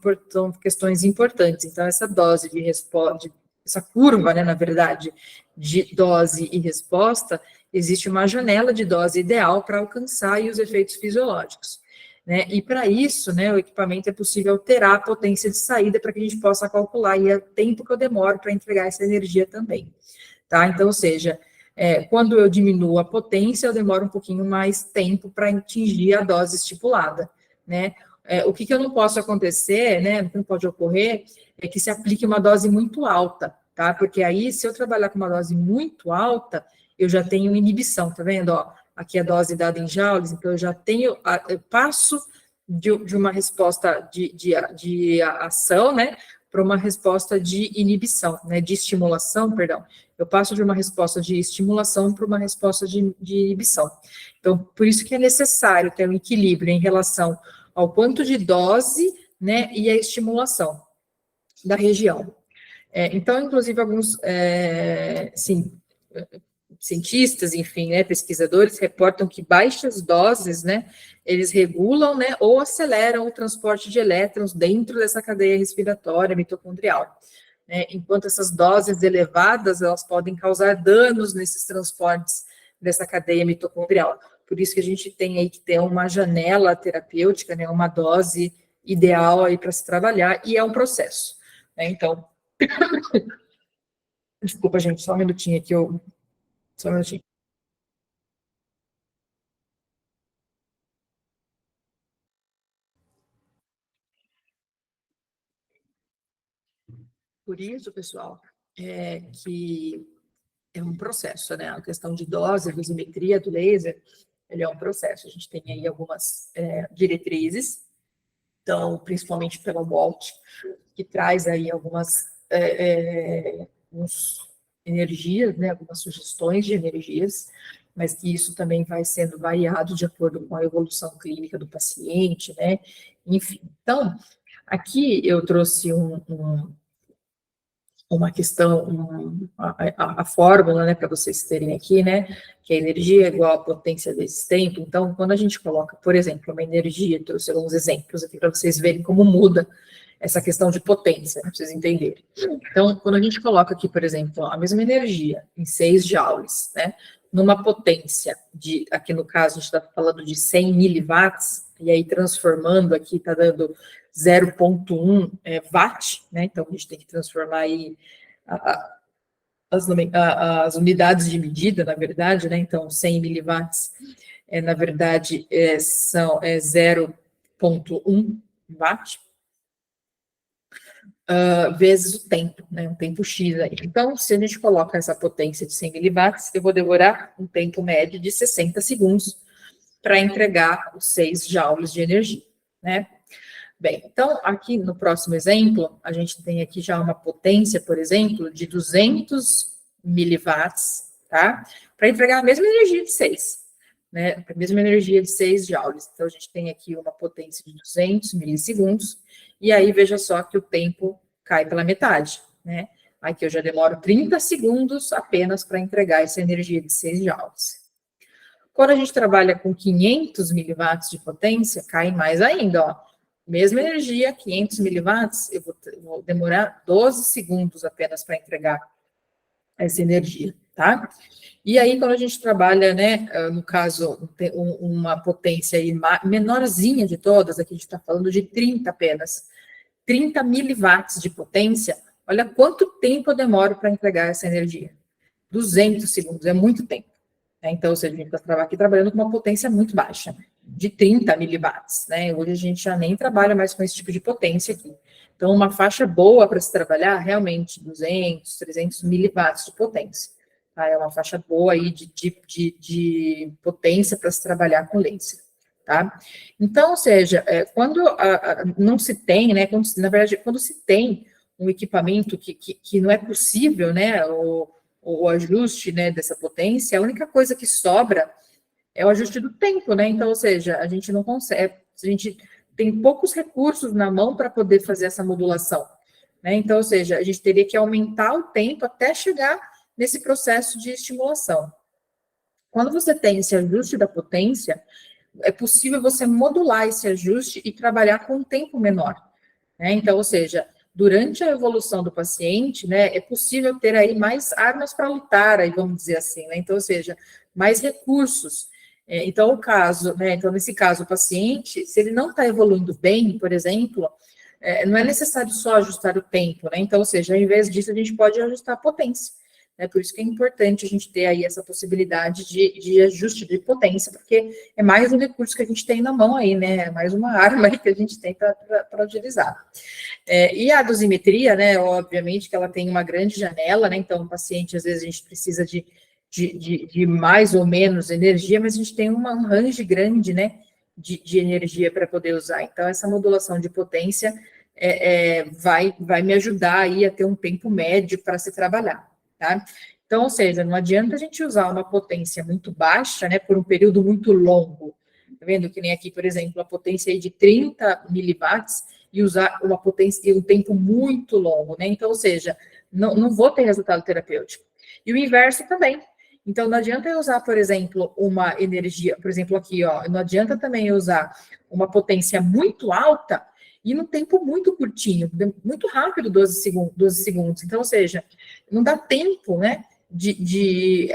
questões importantes. Então, essa dose de resposta, essa curva, né, na verdade, de dose e resposta, existe uma janela de dose ideal para alcançar aí os efeitos fisiológicos. Né? E para isso, né, o equipamento é possível alterar a potência de saída para que a gente possa calcular aí o tempo que eu demoro para entregar essa energia também. Tá? Então, ou seja, quando eu diminuo a potência, eu demoro um pouquinho mais tempo para atingir a dose estipulada. Né? O que não posso acontecer, né, o que não pode ocorrer, é que se aplique uma dose muito alta, tá? Porque aí, se eu trabalhar com uma dose muito alta, eu já tenho inibição, tá vendo? Ó, aqui a dose dada em joules, então eu já tenho, eu passo de uma resposta de ação, né, para uma resposta de inibição, né, de estimulação, perdão. Eu passo de uma resposta de estimulação para uma resposta de inibição. Então, por isso que é necessário ter um equilíbrio em relação ao quanto de dose, né, e a estimulação da região. Então, inclusive, alguns, cientistas, enfim, né, pesquisadores reportam que baixas doses, né, eles regulam, né, ou aceleram o transporte de elétrons dentro dessa cadeia respiratória mitocondrial. Né, enquanto essas doses elevadas, elas podem causar danos nesses transportes dessa cadeia mitocondrial. Por isso que a gente tem aí que ter uma janela terapêutica, né, uma dose ideal aí para se trabalhar, e é um processo. Né, então, desculpa, gente, só um minutinho aqui, só um minutinho. Por isso, pessoal, que é um processo, né? A questão de dose, a dosimetria do laser, ele é um processo. A gente tem aí algumas diretrizes, então, principalmente pela WALT, que traz aí algumas energias, né? Algumas sugestões de energias, mas que isso também vai sendo variado de acordo com a evolução clínica do paciente, né? Enfim, então, aqui eu trouxe uma questão, a fórmula, né, para vocês terem aqui, né, que a energia é igual à potência vezes tempo. Então, quando a gente coloca, por exemplo, uma energia, trouxe alguns exemplos aqui para vocês verem como muda essa questão de potência, para vocês entenderem. Então, quando a gente coloca aqui, por exemplo, a mesma energia em 6 joules, né, numa potência de, aqui no caso, a gente está falando de 100 miliwatts, e aí transformando aqui, está dando 0,1 watt, né, então a gente tem que transformar aí as unidades de medida, na verdade, né, então 100 miliwatts, na verdade, são 0,1 watt, vezes o tempo, né, um tempo X aí. Então, se a gente coloca essa potência de 100 miliwatts, eu vou demorar um tempo médio de 60 segundos para entregar os 6 joules de energia, né? Bem, então, aqui no próximo exemplo, a gente tem aqui já uma potência, por exemplo, de 200 miliwatts, tá? Para entregar a mesma energia de 6, né? A mesma energia de 6 joules. Então, a gente tem aqui uma potência de 200 milissegundos, e aí, veja só que o tempo cai pela metade, né? Aqui eu já demoro 30 segundos apenas para entregar essa energia de 6 joules. Quando a gente trabalha com 500 miliwatts de potência, cai mais ainda, ó. Mesma energia, 500 miliwatts, eu vou demorar 12 segundos apenas para entregar essa energia, tá? E aí, quando a gente trabalha, né, no caso, uma potência aí menorzinha de todas, aqui a gente está falando de 30 apenas, 30 miliwatts de potência, olha quanto tempo eu demoro para entregar essa energia. 200 segundos, é muito tempo. Né? Então, ou seja, a gente está aqui trabalhando com uma potência muito baixa, de 30 miliwatts, né? Hoje a gente já nem trabalha mais com esse tipo de potência aqui. Então, uma faixa boa para se trabalhar, realmente, 200, 300 miliwatts de potência. Tá? É uma faixa boa aí de potência para se trabalhar com laser. Tá? Então, ou seja, quando não se tem, né? Na verdade, quando se tem um equipamento que não é possível, né? O ajuste, né, dessa potência, a única coisa que sobra é o ajuste do tempo, né? Então, ou seja, a gente não consegue, a gente tem poucos recursos na mão para poder fazer essa modulação, né? Então, ou seja, a gente teria que aumentar o tempo até chegar nesse processo de estimulação. Quando você tem esse ajuste da potência, é possível você modular esse ajuste e trabalhar com um tempo menor, né? Então, ou seja, durante a evolução do paciente, né, é possível ter aí mais armas para lutar, aí vamos dizer assim, né? Então, ou seja, mais recursos. Então, o caso, né, então, nesse caso, o paciente, se ele não está evoluindo bem, por exemplo, não é necessário só ajustar o tempo, né? Então, ou seja, ao invés disso, a gente pode ajustar a potência. Por isso que é importante a gente ter aí essa possibilidade de ajuste de potência, porque é mais um recurso que a gente tem na mão aí, né? É mais uma arma aí que a gente tem para utilizar. E a dosimetria, né? Obviamente que ela tem uma grande janela, né? Então, o paciente, às vezes, a gente precisa de mais ou menos energia, mas a gente tem um range grande, né? De energia para poder usar. Então, essa modulação de potência vai me ajudar aí a ter um tempo médio para se trabalhar. Tá? Então, ou seja, não adianta a gente usar uma potência muito baixa, né, por um período muito longo. Tá vendo? Que nem aqui, por exemplo, a potência aí de 30 miliwatts e usar uma potência e um tempo muito longo, né? Então, ou seja, não vou ter resultado terapêutico. E o inverso também. Então, não adianta eu usar, por exemplo, uma energia, por exemplo, aqui, ó, não adianta também eu usar uma potência muito alta e num tempo muito curtinho, muito rápido, 12 segundos. Então, ou seja, não dá tempo, né, de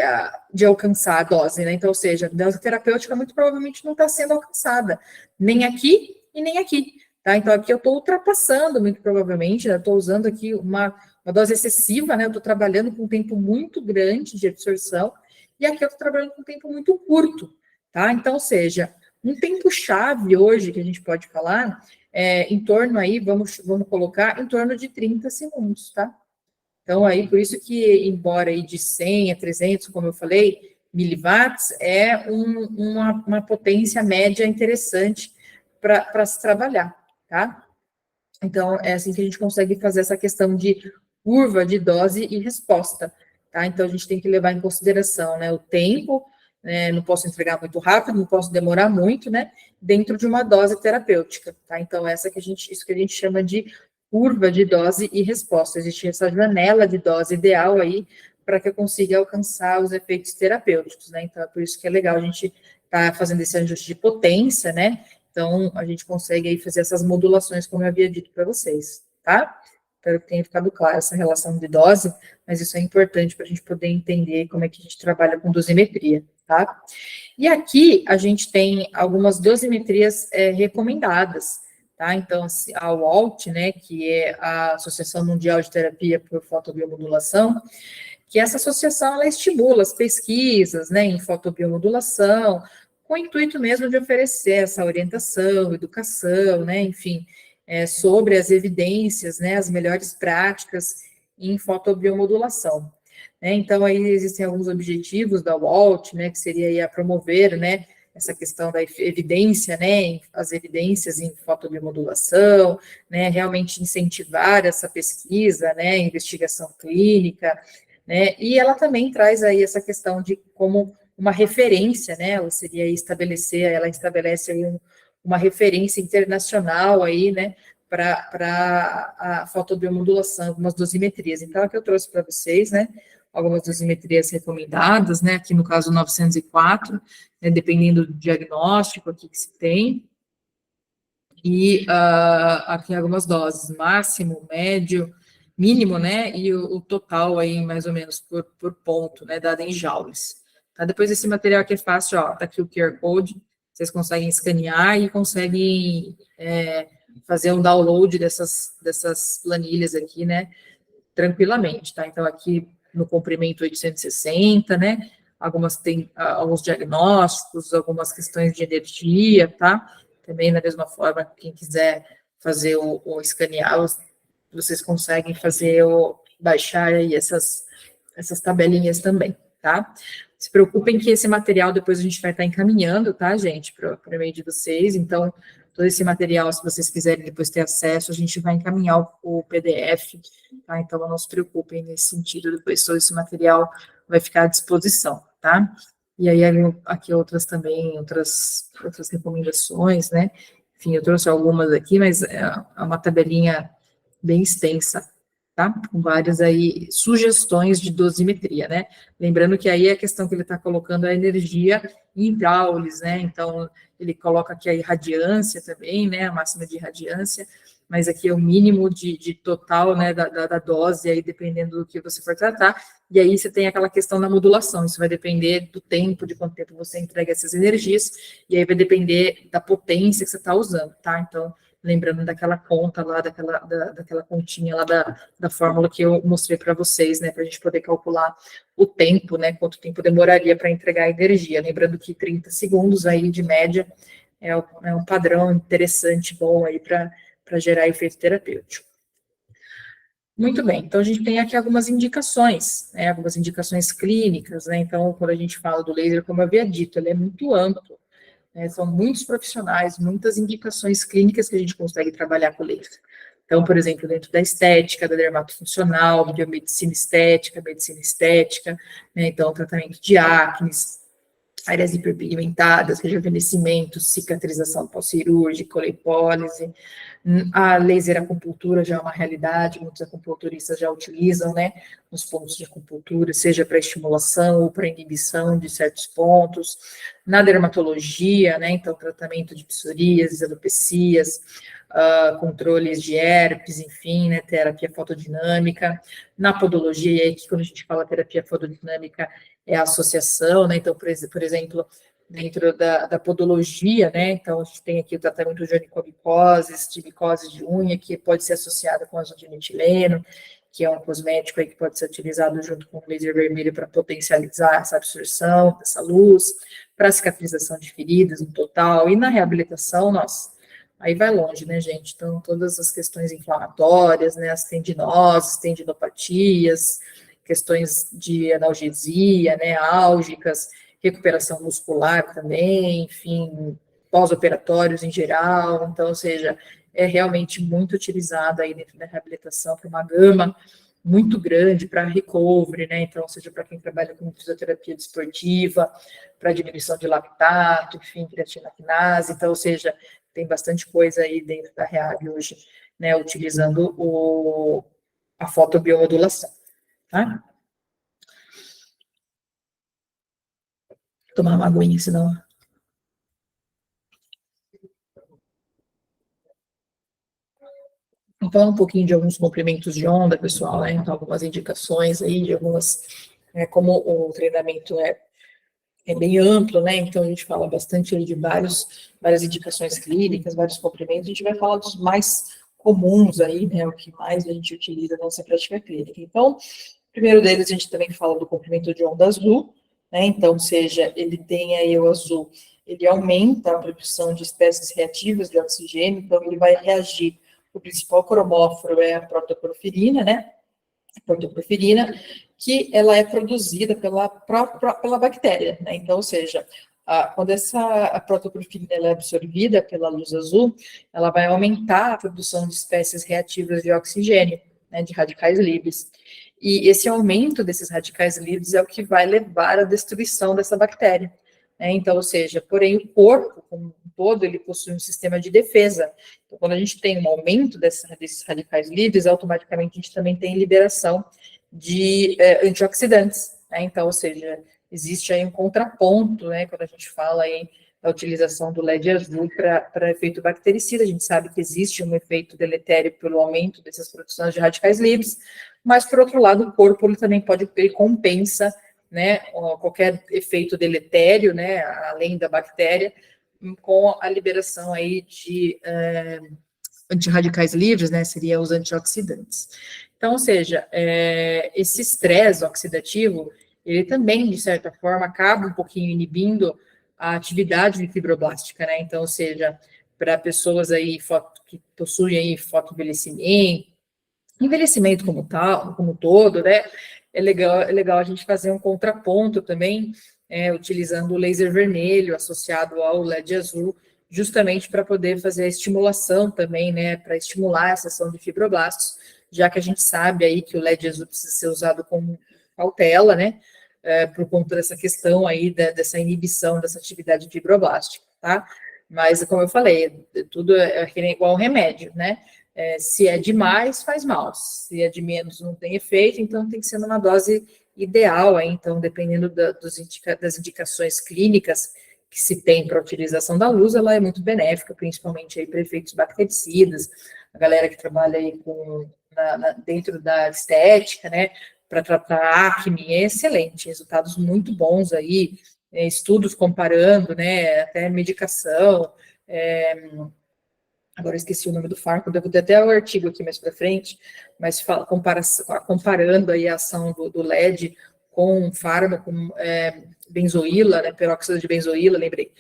alcançar a dose, né? Então, ou seja, a dose terapêutica muito provavelmente não está sendo alcançada, nem aqui e nem aqui, tá? Então, aqui eu estou ultrapassando, muito provavelmente, né? Estou usando aqui uma dose excessiva, né? Eu estou trabalhando com um tempo muito grande de absorção, e aqui eu estou trabalhando com um tempo muito curto, tá? Então, ou seja, um tempo-chave hoje que a gente pode falar em torno aí, vamos colocar, em torno de 30 segundos, tá? Então, aí, por isso que, embora aí de 100 a 300, como eu falei, miliwatts, é uma potência média interessante para se trabalhar, tá? Então, é assim que a gente consegue fazer essa questão de curva de dose e resposta, tá? Então, a gente tem que levar em consideração, né, o tempo, né, não posso entregar muito rápido, não posso demorar muito, né, dentro de uma dose terapêutica, tá? Então, isso que a gente chama de curva de dose e resposta. Existe essa janela de dose ideal aí para que eu consiga alcançar os efeitos terapêuticos, né? Então, é por isso que é legal a gente estar fazendo esse ajuste de potência, né? Então, a gente consegue aí fazer essas modulações, como eu havia dito para vocês, tá? Espero que tenha ficado claro essa relação de dose, mas isso é importante para a gente poder entender como é que a gente trabalha com dosimetria, tá? E aqui a gente tem algumas dosimetrias recomendadas, tá? Então, a WALT, né, que é a Associação Mundial de Terapia por Fotobiomodulação, que essa associação ela estimula as pesquisas, né, em fotobiomodulação, com o intuito mesmo de oferecer essa orientação, educação, né, enfim, sobre as evidências, né, as melhores práticas em fotobiomodulação. Né? Então, aí existem alguns objetivos da WALT, né, que seria aí a promover, né, essa questão da evidência, né, as evidências em fotobiomodulação, né, realmente incentivar essa pesquisa, né, investigação clínica, né, e ela também traz aí essa questão de como uma referência, né, ou seria estabelecer, ela estabelece aí uma referência internacional aí, né, para a fotobiomodulação, algumas dosimetrias. Então, aqui eu trouxe para vocês, né, algumas dosimetrias recomendadas, né, aqui no caso 904, né, dependendo do diagnóstico aqui que se tem, e aqui algumas doses, máximo, médio, mínimo, né, e o total aí, mais ou menos, por ponto, né, dado em joules. Tá? Depois esse material aqui é fácil, ó, tá aqui o QR Code, vocês conseguem escanear e conseguem fazer um download dessas planilhas aqui, né, tranquilamente, tá? Então, aqui no comprimento 860, né, algumas tem alguns diagnósticos, algumas questões de energia, tá? Também, da mesma forma, quem quiser fazer o escanear, vocês conseguem fazer baixar aí essas tabelinhas também, tá? Se preocupem que esse material depois a gente vai estar encaminhando, tá, gente, para o e-mail de vocês. Então, todo esse material, se vocês quiserem depois ter acesso, a gente vai encaminhar o PDF, tá? Então, não se preocupem nesse sentido, depois todo esse material vai ficar à disposição, tá? E aí, aqui outras também, outras recomendações, né? Enfim, eu trouxe algumas aqui, mas é uma tabelinha bem extensa, tá? Com várias aí sugestões de dosimetria, né? Lembrando que aí a questão que ele está colocando é a energia em joules, né? Então, ele coloca aqui a irradiância também, né? A máxima de irradiância, mas aqui é o mínimo de total, né? Da dose, aí dependendo do que você for tratar. E aí você tem aquela questão da modulação, isso vai depender do tempo, de quanto tempo você entrega essas energias, e aí vai depender da potência que você está usando, tá? Então, lembrando daquela conta lá, daquela continha lá da fórmula que eu mostrei para vocês, né, para a gente poder calcular o tempo, né, quanto tempo demoraria para entregar a energia. Lembrando que 30 segundos aí, de média, é um padrão interessante, bom aí para gerar efeito terapêutico. Muito bem, então a gente tem aqui algumas indicações, né, algumas indicações clínicas, né, então quando a gente fala do laser, como eu havia dito, ele é muito amplo, né, são muitos profissionais, muitas indicações clínicas que a gente consegue trabalhar com laser. Então, por exemplo, dentro da estética, da dermatofuncional, biomedicina estética, né, então tratamento de acne, áreas hiperpigmentadas, rejuvenescimento, cicatrização pós-cirúrgica, lipólise, a laser acupuntura já é uma realidade, muitos acupunturistas já utilizam, né, nos pontos de acupuntura, seja para estimulação ou para inibição de certos pontos. Na dermatologia, né, então tratamento de psoríases, alopecias, controles de herpes, enfim, né, terapia fotodinâmica. Na podologia, e aí que quando a gente fala terapia fotodinâmica, é a associação, né, então, por exemplo, dentro da podologia, né, então a gente tem aqui o tratamento de onicomicosis, de micose de unha, que pode ser associado com azoto de metileno, que é um cosmético aí que pode ser utilizado junto com o laser vermelho para potencializar essa absorção dessa luz, para cicatrização de feridas no total, e na reabilitação, nossa, aí vai longe, né, gente? Então, todas as questões inflamatórias, né, as tendinoses, tendinopatias, questões de analgesia, né, álgicas, recuperação muscular também, enfim, pós-operatórios em geral, então, ou seja, é realmente muito utilizado aí dentro da reabilitação para uma gama muito grande para recovery, né, então, seja para quem trabalha com fisioterapia desportiva, para diminuição de lactato, enfim, creatina quinase, então, ou seja, tem bastante coisa aí dentro da Reab hoje, né, utilizando a fotobiomodulação, tá? Tomar uma aguinha, senão... Vamos falar um pouquinho de alguns comprimentos de onda, pessoal, né? Então, algumas indicações aí de algumas, como o treinamento é bem amplo, né? Então a gente fala bastante aí de várias indicações clínicas, vários comprimentos. A gente vai falar dos mais comuns aí, né? O que mais a gente utiliza na nossa prática clínica. Então, primeiro deles, a gente também fala do comprimento de onda azul, né? Então, seja ele tem aí o azul, ele aumenta a produção de espécies reativas de oxigênio, então ele vai reagir. O principal cromóforo é a protoporfirina, né? Protoporfirina, que ela é produzida pela bactéria, né? Então, ou seja, quando a protoporfirina ela é absorvida pela luz azul, ela vai aumentar a produção de espécies reativas de oxigênio, né, de radicais livres. E esse aumento desses radicais livres é o que vai levar à destruição dessa bactéria. Né? Então, ou seja, porém, o corpo, como um todo, ele possui um sistema de defesa. Então, quando a gente tem um aumento desses radicais livres, automaticamente a gente também tem liberação de antioxidantes. Né? Então, ou seja, existe aí um contraponto, né, quando a gente fala aí da utilização do LED azul para efeito bactericida. A gente sabe que existe um efeito deletério pelo aumento dessas produções de radicais livres, mas, por outro lado, o corpo ele também ele compensa, né, qualquer efeito deletério, né, além da bactéria, com a liberação aí de antirradicais livres, né, seria os antioxidantes. Então, ou seja, esse estresse oxidativo, ele também, de certa forma, acaba um pouquinho inibindo a atividade fibroblástica, né, então, ou seja, para pessoas aí que possuem aí fotoenvelhecimento, envelhecimento como tal, como todo, né, é legal a gente fazer um contraponto também, utilizando o laser vermelho associado ao LED azul, justamente para poder fazer a estimulação também, né, para estimular essa ação de fibroblastos, já que a gente sabe aí que o LED azul precisa ser usado com cautela, né, por conta dessa questão aí dessa inibição dessa atividade fibroblástica, tá? Mas, como eu falei, tudo é igual ao remédio, né? Se é demais, faz mal. Se é de menos, não tem efeito, então tem que ser numa dose ideal, aí, então, dependendo das indicações clínicas que se tem para a utilização da luz, ela é muito benéfica, principalmente aí para efeitos bactericidas, a galera que trabalha aí dentro da estética, né, para tratar acne, é excelente, resultados muito bons aí, estudos comparando, né, até medicação, agora eu esqueci o nome do fármaco, devo ter até o artigo aqui mais para frente, mas comparando aí a ação do LED com um fármaco, benzoíla, né, peróxido de benzoíla, lembrei,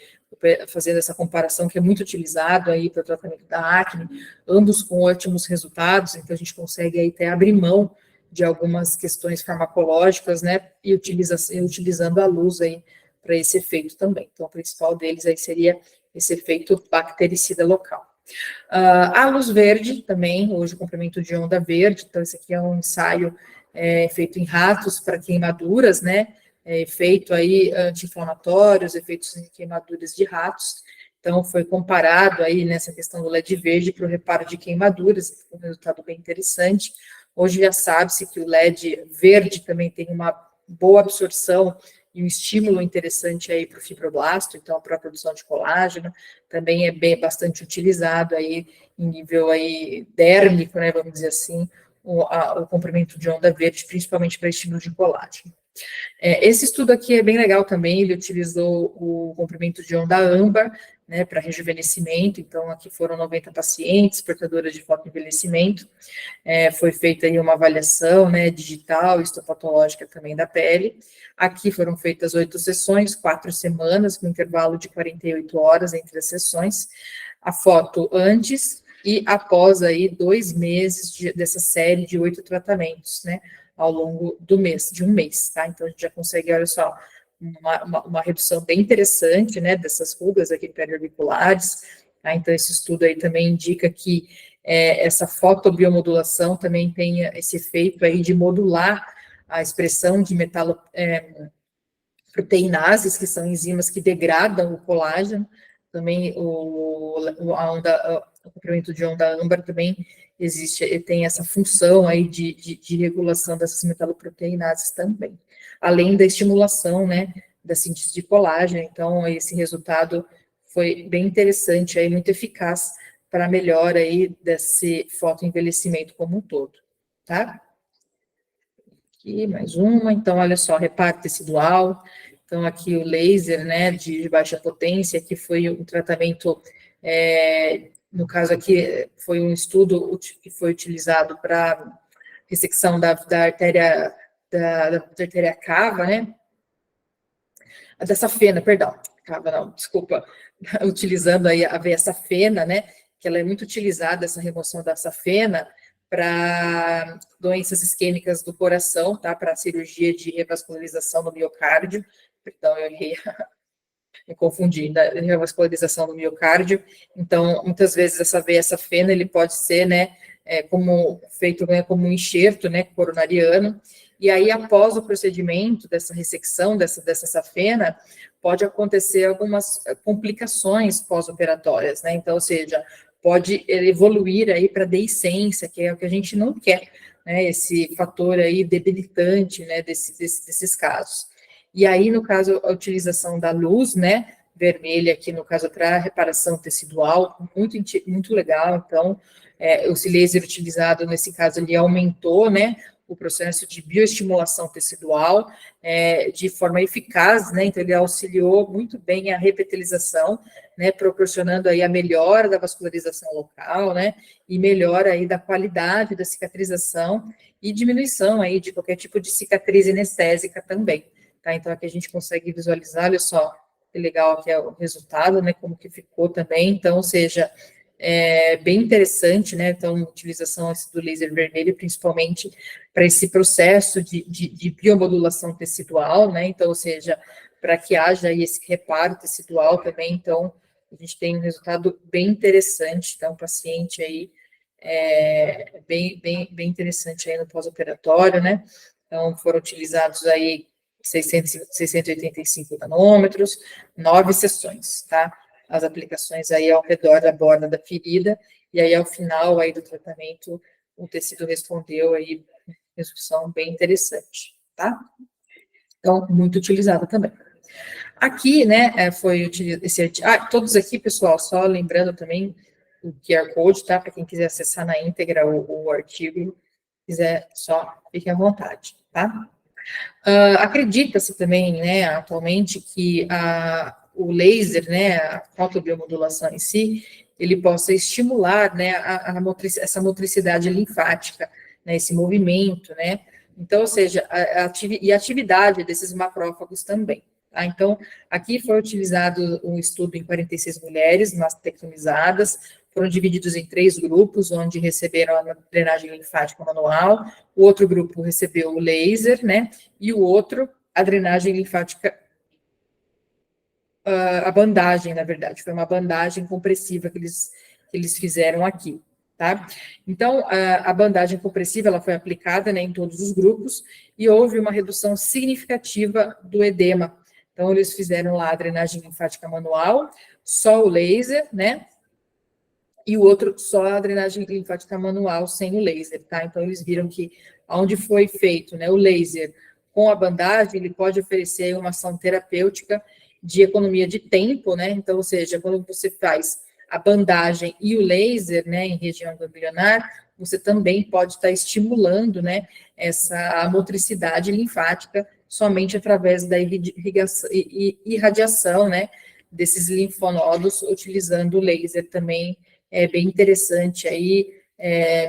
fazendo essa comparação que é muito utilizado aí para o tratamento da acne, ambos com ótimos resultados, então a gente consegue aí até abrir mão de algumas questões farmacológicas, né, e utilizando a luz aí para esse efeito também. Então, o principal deles aí seria esse efeito bactericida local. A luz verde também, hoje o comprimento de onda verde, então esse aqui é um ensaio feito em ratos para queimaduras, né, efeito aí anti-inflamatórios, efeitos em queimaduras de ratos, então foi comparado aí nessa questão do LED verde para o reparo de queimaduras, um resultado bem interessante. Hoje já sabe-se que o LED verde também tem uma boa absorção e um estímulo interessante aí para o fibroblasto, então para a produção de colágeno, também é bastante utilizado aí em nível aí dérmico, né, vamos dizer assim, o comprimento de onda verde, principalmente para estímulo de colágeno. Esse estudo aqui é bem legal também, ele utilizou o comprimento de onda âmbar, né, para rejuvenescimento, então aqui foram 90 pacientes portadoras de fotoenvelhecimento, foi feita aí uma avaliação, né, digital, histopatológica também da pele. Aqui foram feitas 8 sessões, 4 semanas, com intervalo de 48 horas entre as sessões. A foto antes e após aí 2 meses dessa série de 8 tratamentos, né, ao longo de um mês, tá? Então, a gente já consegue, olha só, uma redução bem interessante, né, dessas rugas aqui perioriculares, tá? Então, esse estudo aí também indica que essa fotobiomodulação também tem esse efeito aí de modular a expressão de metaloproteinases, que são enzimas que degradam o colágeno, também o comprimento de onda âmbar também tem essa função aí de regulação dessas metaloproteinases também, além da estimulação, né, da síntese de colágeno, então esse resultado foi bem interessante, aí, muito eficaz para melhora aí desse fotoenvelhecimento como um todo, tá? Aqui, mais uma. Então, olha só, reparo tecidual. Então, aqui o laser, né, de baixa potência, que foi um tratamento, no caso aqui, foi um estudo que foi utilizado para ressecção da artéria, da artéria cava, né, da safena, perdão, cava não, desculpa, utilizando aí a veia safena, né, que ela é muito utilizada, essa remoção da safena, para doenças isquêmicas do coração, tá, para cirurgia de revascularização do miocárdio, perdão, eu errei, me confundi, da revascularização do miocárdio. Então, muitas vezes essa veia safena, ele pode ser, né, como feito, né, como um enxerto, né, coronariano, e aí após o procedimento dessa ressecção dessa safena, pode acontecer algumas complicações pós-operatórias, né, então, ou seja, pode evoluir aí para deiscência, que é o que a gente não quer, né, esse fator aí debilitante, né, desses casos. E aí, no caso, a utilização da luz, né, vermelha aqui, no caso, para reparação tecidual, muito legal. Então, o laser utilizado, nesse caso, ele aumentou, né, o processo de bioestimulação tecidual de forma eficaz, né, então ele auxiliou muito bem a repetilização, né, proporcionando aí a melhora da vascularização local, né, e melhora aí da qualidade da cicatrização e diminuição aí de qualquer tipo de cicatriz anestésica também. Tá, então aqui a gente consegue visualizar, olha só, que legal que é o resultado, né, como que ficou também, então, ou seja, bem interessante, né, então, a utilização do laser vermelho, principalmente para esse processo de biomodulação tecidual, né, então, ou seja, para que haja aí esse reparo tecidual também, então, a gente tem um resultado bem interessante, então, o paciente aí, bem interessante aí no pós-operatório, né, então, foram utilizados aí 685 nanômetros, 9 sessões, tá? As aplicações aí ao redor da borda da ferida, e aí ao final aí do tratamento, o tecido respondeu aí, resolução bem interessante, tá? Então, muito utilizado também. Aqui, né, foi utilizado, todos aqui, pessoal, só lembrando também o QR Code, tá? Para quem quiser acessar na íntegra o artigo, quiser, só fique à vontade, tá? Acredita-se também, né, atualmente, que o laser, né, a fotobiomodulação em si, ele possa estimular, né, essa motricidade linfática, né, esse movimento, né, então, ou seja, a atividade desses macrófagos também, tá? Então, aqui foi utilizado um estudo em 46 mulheres mastectomizadas, foram divididos em 3 grupos, onde receberam a drenagem linfática manual, o outro grupo recebeu o laser, né, e o outro, a drenagem linfática, a bandagem, na verdade, foi uma bandagem compressiva que eles fizeram aqui, tá? Então, a bandagem compressiva, ela foi aplicada, né, em todos os grupos, e houve uma redução significativa do edema. Então, eles fizeram lá a drenagem linfática manual, só o laser, né, e o outro só a drenagem linfática manual sem o laser, tá? Então, eles viram que onde foi feito, né, o laser com a bandagem, ele pode oferecer uma ação terapêutica de economia de tempo, né? Então, ou seja, quando você faz a bandagem e o laser, né, em região ganglionar, você também pode estar estimulando, né, a motricidade linfática somente através da irradiação, né, desses linfonodos, utilizando o laser também, bem interessante aí,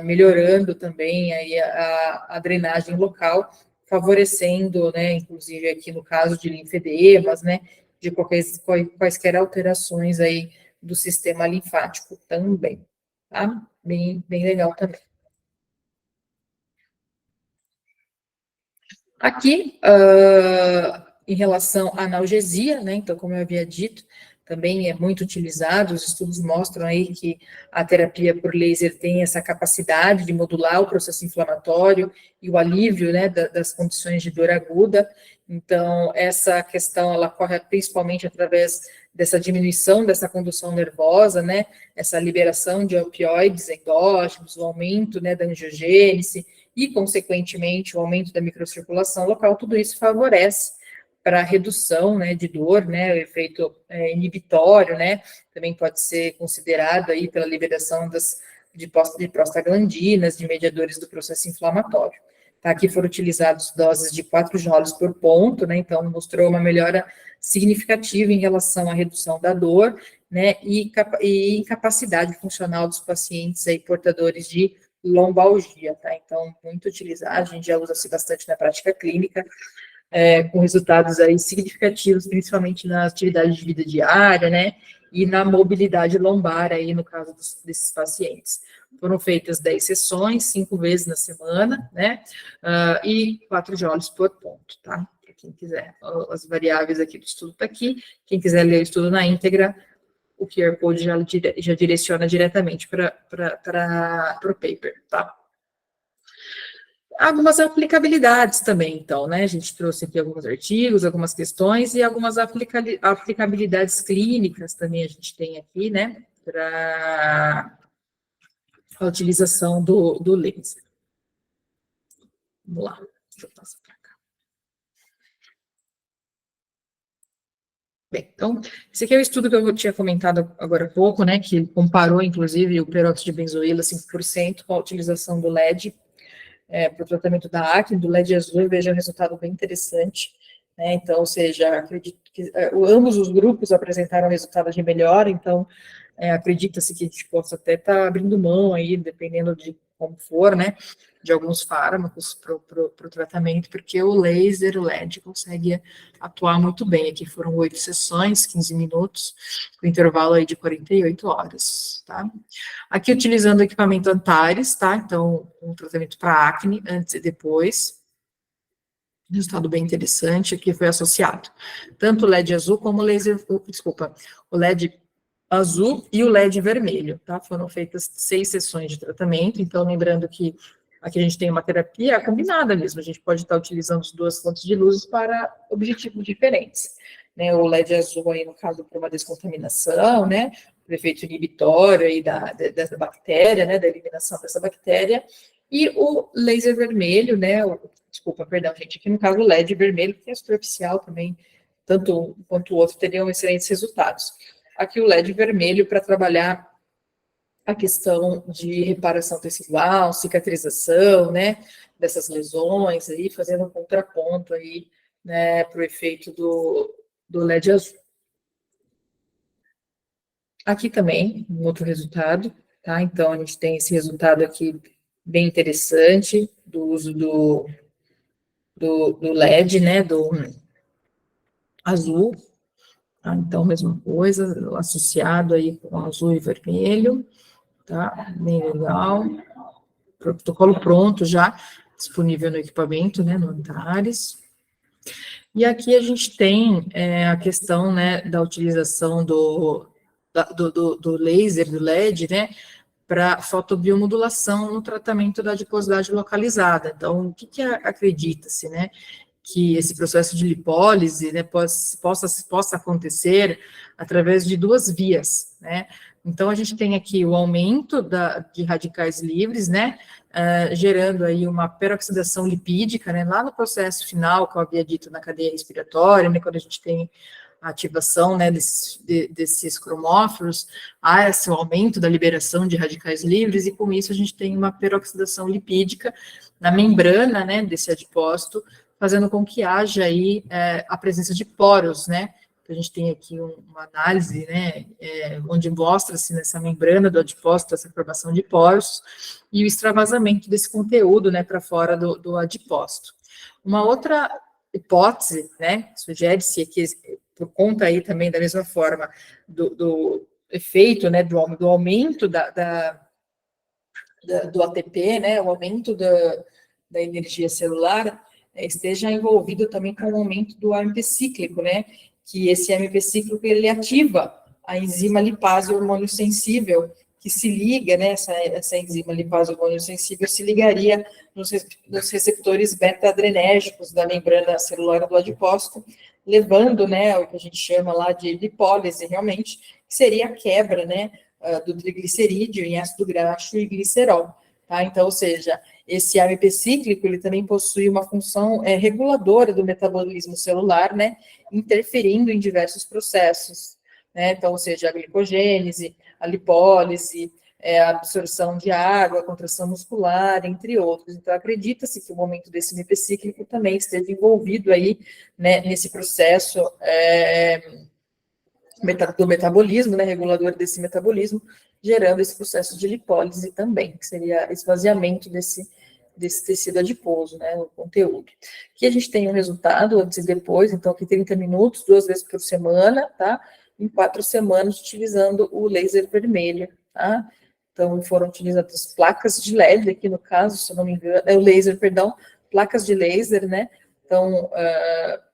melhorando também aí a drenagem local, favorecendo, né, inclusive aqui no caso de linfedemas, né, de quaisquer alterações aí do sistema linfático também, tá? Bem legal também. Aqui, em relação à analgesia, né, então, como eu havia dito, também é muito utilizado, os estudos mostram aí que a terapia por laser tem essa capacidade de modular o processo inflamatório e o alívio, né, das condições de dor aguda, então, essa questão, ela ocorre principalmente através dessa diminuição dessa condução nervosa, né, essa liberação de opioides endógenos, o aumento, né, da angiogênese, e, consequentemente, o aumento da microcirculação local, tudo isso favorece para redução, né, de dor, né, o efeito inibitório, né, também pode ser considerado aí pela liberação de prostaglandinas, de mediadores do processo inflamatório. Tá? Aqui foram utilizados doses de 4 joules por ponto, né, então mostrou uma melhora significativa em relação à redução da dor, né, e incapacidade funcional dos pacientes aí portadores de lombalgia, tá? Então, muito utilizado, a gente já usa-se bastante na prática clínica, com resultados aí significativos, principalmente na atividade de vida diária, né, e na mobilidade lombar aí, no caso desses pacientes. Foram feitas 10 sessões, 5 vezes na semana, né, e 4 joules por ponto, tá? Para quem quiser, as variáveis aqui do estudo tá aqui, quem quiser ler o estudo na íntegra, o QR Code já direciona diretamente para o paper, tá? Algumas aplicabilidades também, então, né? A gente trouxe aqui alguns artigos, algumas questões e algumas aplicabilidades clínicas também a gente tem aqui, né? Para a utilização do laser. Vamos lá, deixa eu passar para cá. Bem, então, esse aqui é o estudo que eu tinha comentado agora há pouco, né? Que comparou, inclusive, o peróxido de benzoíla 5% com a utilização do LED para o tratamento da acne, do LED azul, veja um resultado bem interessante, né? Então, ou seja, acredito que ambos os grupos apresentaram resultados de melhora, então acredita-se que a gente possa até estar abrindo mão aí, dependendo de como for, né, de alguns fármacos para o tratamento, porque o laser, o LED, consegue atuar muito bem. Aqui foram 8 sessões, 15 minutos, com intervalo aí de 48 horas, tá? Aqui utilizando o equipamento Antares, tá? Então, um tratamento para acne, antes e depois. Resultado bem interessante, aqui foi associado. Tanto o LED azul como o laser, o LED azul e o LED vermelho, tá? Foram feitas 6 sessões de tratamento, então lembrando que aqui a gente tem uma terapia combinada mesmo, a gente pode estar utilizando as duas fontes de luz para objetivos diferentes, né? O LED azul aí, no caso, para uma descontaminação, né? O efeito inibitório aí dessa bactéria, né? Da eliminação dessa bactéria, e o laser vermelho, né? Perdão, gente, aqui no caso o LED vermelho, que é superficial também, tanto um quanto o outro teriam excelentes resultados. Aqui o LED vermelho para trabalhar a questão de reparação tecidual, cicatrização, né, dessas lesões aí, fazendo um contraponto aí, né, para o efeito do LED azul. Aqui também, um outro resultado, tá? Então, a gente tem esse resultado aqui bem interessante do uso do LED, né, do azul. Tá? Então, mesma coisa, associado aí com azul e vermelho, tá? Bem legal. Protocolo pronto já, disponível no equipamento, né, no Antares. E aqui a gente tem a questão, né, da utilização do laser, do LED, né, para fotobiomodulação no tratamento da adiposidade localizada. Então, o que acredita-se, né? Que esse processo de lipólise, né, possa acontecer através de 2 vias, né? Então, a gente tem aqui o aumento de radicais livres, né, gerando aí uma peroxidação lipídica, né, lá no processo final, que eu havia dito na cadeia respiratória, né, quando a gente tem a ativação, né, desses cromóforos, há esse aumento da liberação de radicais livres, e com isso a gente tem uma peroxidação lipídica na membrana, né, desse adipócito, fazendo com que haja aí a presença de poros, né? A gente tem aqui uma análise, né, onde mostra-se nessa membrana do adipócito essa formação de poros e o extravasamento desse conteúdo, né, para fora do adipócito. Uma outra hipótese, né, sugere-se aqui, por conta aí também da mesma forma do efeito, né, do aumento do ATP, né, o aumento da energia celular, esteja envolvido também com o aumento do AMP cíclico, né, que esse AMP cíclico, ele ativa a enzima lipase hormônio sensível, que se liga, né, essa enzima lipase hormônio sensível se ligaria nos receptores beta-adrenérgicos da membrana celular do adipócito, levando, né, o que a gente chama lá de lipólise, realmente, que seria a quebra, né, do triglicerídeo em ácido graxo e glicerol. tá? Então, ou seja, esse AMP cíclico, ele também possui uma função reguladora do metabolismo celular, né, interferindo em diversos processos, né, então, ou seja, a glicogênese, a lipólise, a absorção de água, a contração muscular, entre outros. Então, acredita-se que o momento desse AMP cíclico também esteja envolvido aí, né, nesse processo do metabolismo, né, regulador desse metabolismo, gerando esse processo de lipólise também, que seria esvaziamento desse tecido adiposo, né, o conteúdo. Aqui a gente tem o resultado antes e depois, então aqui 30 minutos, 2 vezes por semana, tá? Em 4 semanas, utilizando o laser vermelho, tá? Então, foram utilizadas placas de LED, aqui no caso, se eu não me engano, o laser, perdão, placas de laser, né? Então,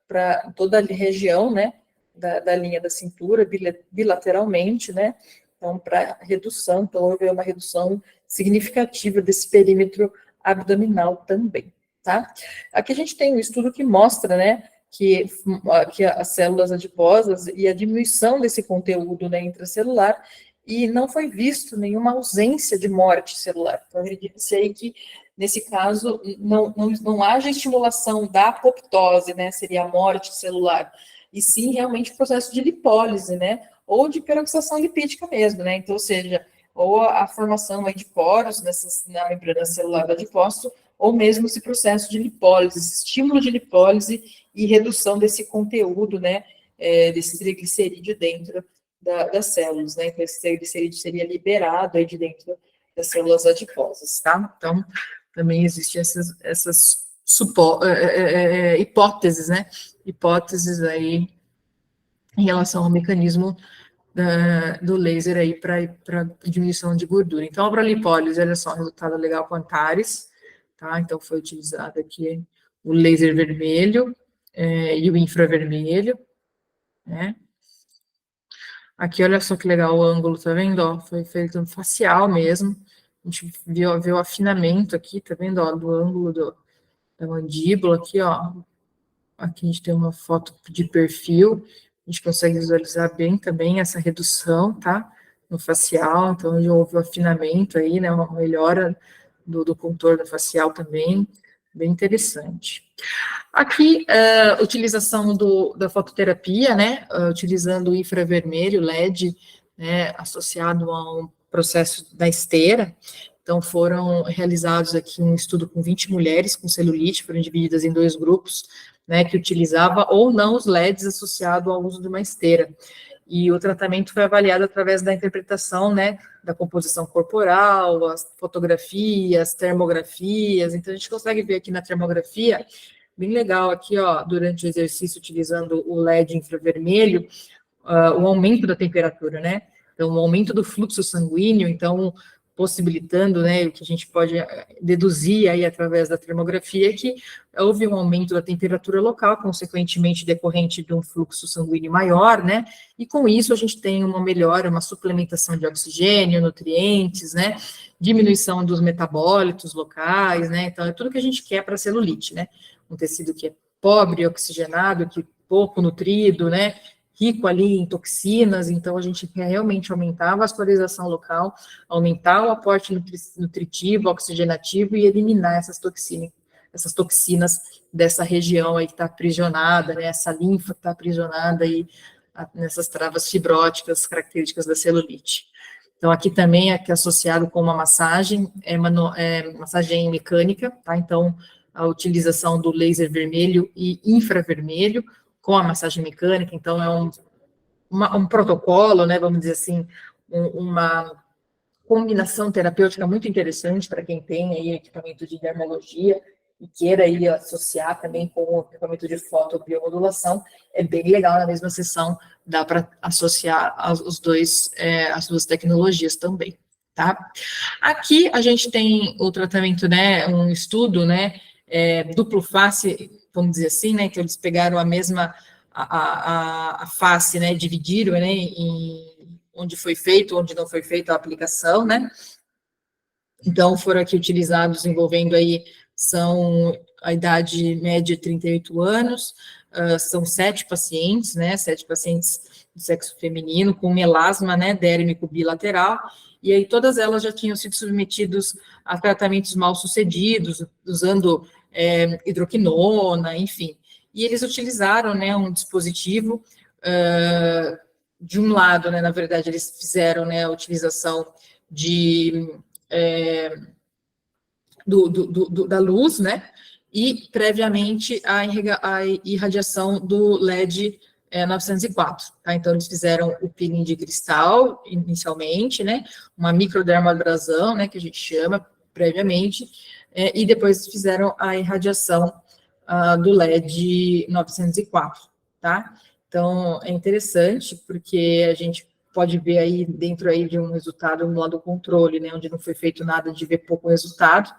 para toda a região, né, da linha da cintura, bilateralmente, né? Então, para redução, então houve uma redução significativa desse perímetro abdominal também, tá? Aqui a gente tem um estudo que mostra, né, que as células adiposas e a diminuição desse conteúdo, né, intracelular, e não foi visto nenhuma ausência de morte celular. Então, acredita-se aí que, nesse caso, não haja estimulação da apoptose, né, seria a morte celular, e sim realmente o processo de lipólise, né, ou de peroxidação lipídica mesmo, né, então, ou seja, ou a formação aí de poros na membrana celular do adipócito, ou mesmo esse processo de lipólise, esse estímulo de lipólise e redução desse conteúdo, né, desse triglicerídeo dentro das células, né, então esse triglicerídeo seria liberado aí de dentro das células adiposas, tá? Então, também existem essas hipóteses, né, hipóteses aí em relação ao mecanismo do laser aí para diminuição de gordura. Então, para a lipólise, olha só, resultado legal com Antares, tá? Então, foi utilizado aqui o laser vermelho e o infravermelho, né? Aqui, olha só que legal o ângulo, tá vendo? Ó, foi feito um facial mesmo. A gente viu o afinamento aqui, tá vendo? Ó, do ângulo da mandíbula aqui, ó. Aqui a gente tem uma foto de perfil, a gente consegue visualizar bem também essa redução, tá? No facial, então já houve o afinamento aí, né? Uma melhora do contorno facial também, bem interessante. Aqui, utilização da fototerapia, né? Utilizando o infravermelho, LED, né? Associado a um processo da esteira. Então, foram realizados aqui um estudo com 20 mulheres com celulite, foram divididas em 2 grupos, né, que utilizava ou não os LEDs associado ao uso de uma esteira. E o tratamento foi avaliado através da interpretação, né, da composição corporal, as fotografias, termografias. Então, a gente consegue ver aqui na termografia, bem legal aqui, ó, durante o exercício, utilizando o LED infravermelho, o aumento da temperatura, né? Então, o aumento do fluxo sanguíneo, então, possibilitando, né, o que a gente pode deduzir aí através da termografia, que houve um aumento da temperatura local, consequentemente decorrente de um fluxo sanguíneo maior, né, e com isso a gente tem uma melhora, uma suplementação de oxigênio, nutrientes, né, diminuição dos metabólitos locais, né, então é tudo que a gente quer para a celulite, né, um tecido que é pobre, oxigenado, que pouco nutrido, né, rico ali em toxinas, então a gente quer realmente aumentar a vascularização local, aumentar o aporte nutritivo, oxigenativo e eliminar essas toxinas dessa região aí que está aprisionada, né, essa linfa que está aprisionada aí nessas travas fibróticas características da celulite. Então, aqui também é associado com uma massagem, massagem mecânica, tá? Então, a utilização do laser vermelho e infravermelho, com a massagem mecânica, então é um protocolo, né, vamos dizer assim, uma combinação terapêutica muito interessante para quem tem aí equipamento de dermologia e queira aí associar também com o equipamento de fotobiomodulação, é bem legal na mesma sessão, dá para associar as duas tecnologias também, tá? Aqui a gente tem o tratamento, né, um estudo, né, duplo face, vamos dizer assim, né, que eles pegaram a face, né, dividiram, né, em onde foi feito, onde não foi feita a aplicação, né, então foram aqui utilizados envolvendo aí, são a idade média de 38 anos, são 7 pacientes, né, 7 pacientes do sexo feminino com melasma, né, dérmico bilateral, e aí todas elas já tinham sido submetidas a tratamentos mal sucedidos, usando hidroquinona, enfim. E eles utilizaram, né, um dispositivo, de um lado, né, na verdade, eles fizeram, né, a utilização da luz, né, e previamente a irradiação do LED 904, tá? Então, eles fizeram o peeling de cristal, inicialmente, né, uma microdermabrasão, né, que a gente chama, previamente, e depois fizeram a irradiação do LED 904, tá? Então, é interessante, porque a gente pode ver aí, dentro aí de um resultado, no lado do controle, né, onde não foi feito nada, de ver pouco resultado,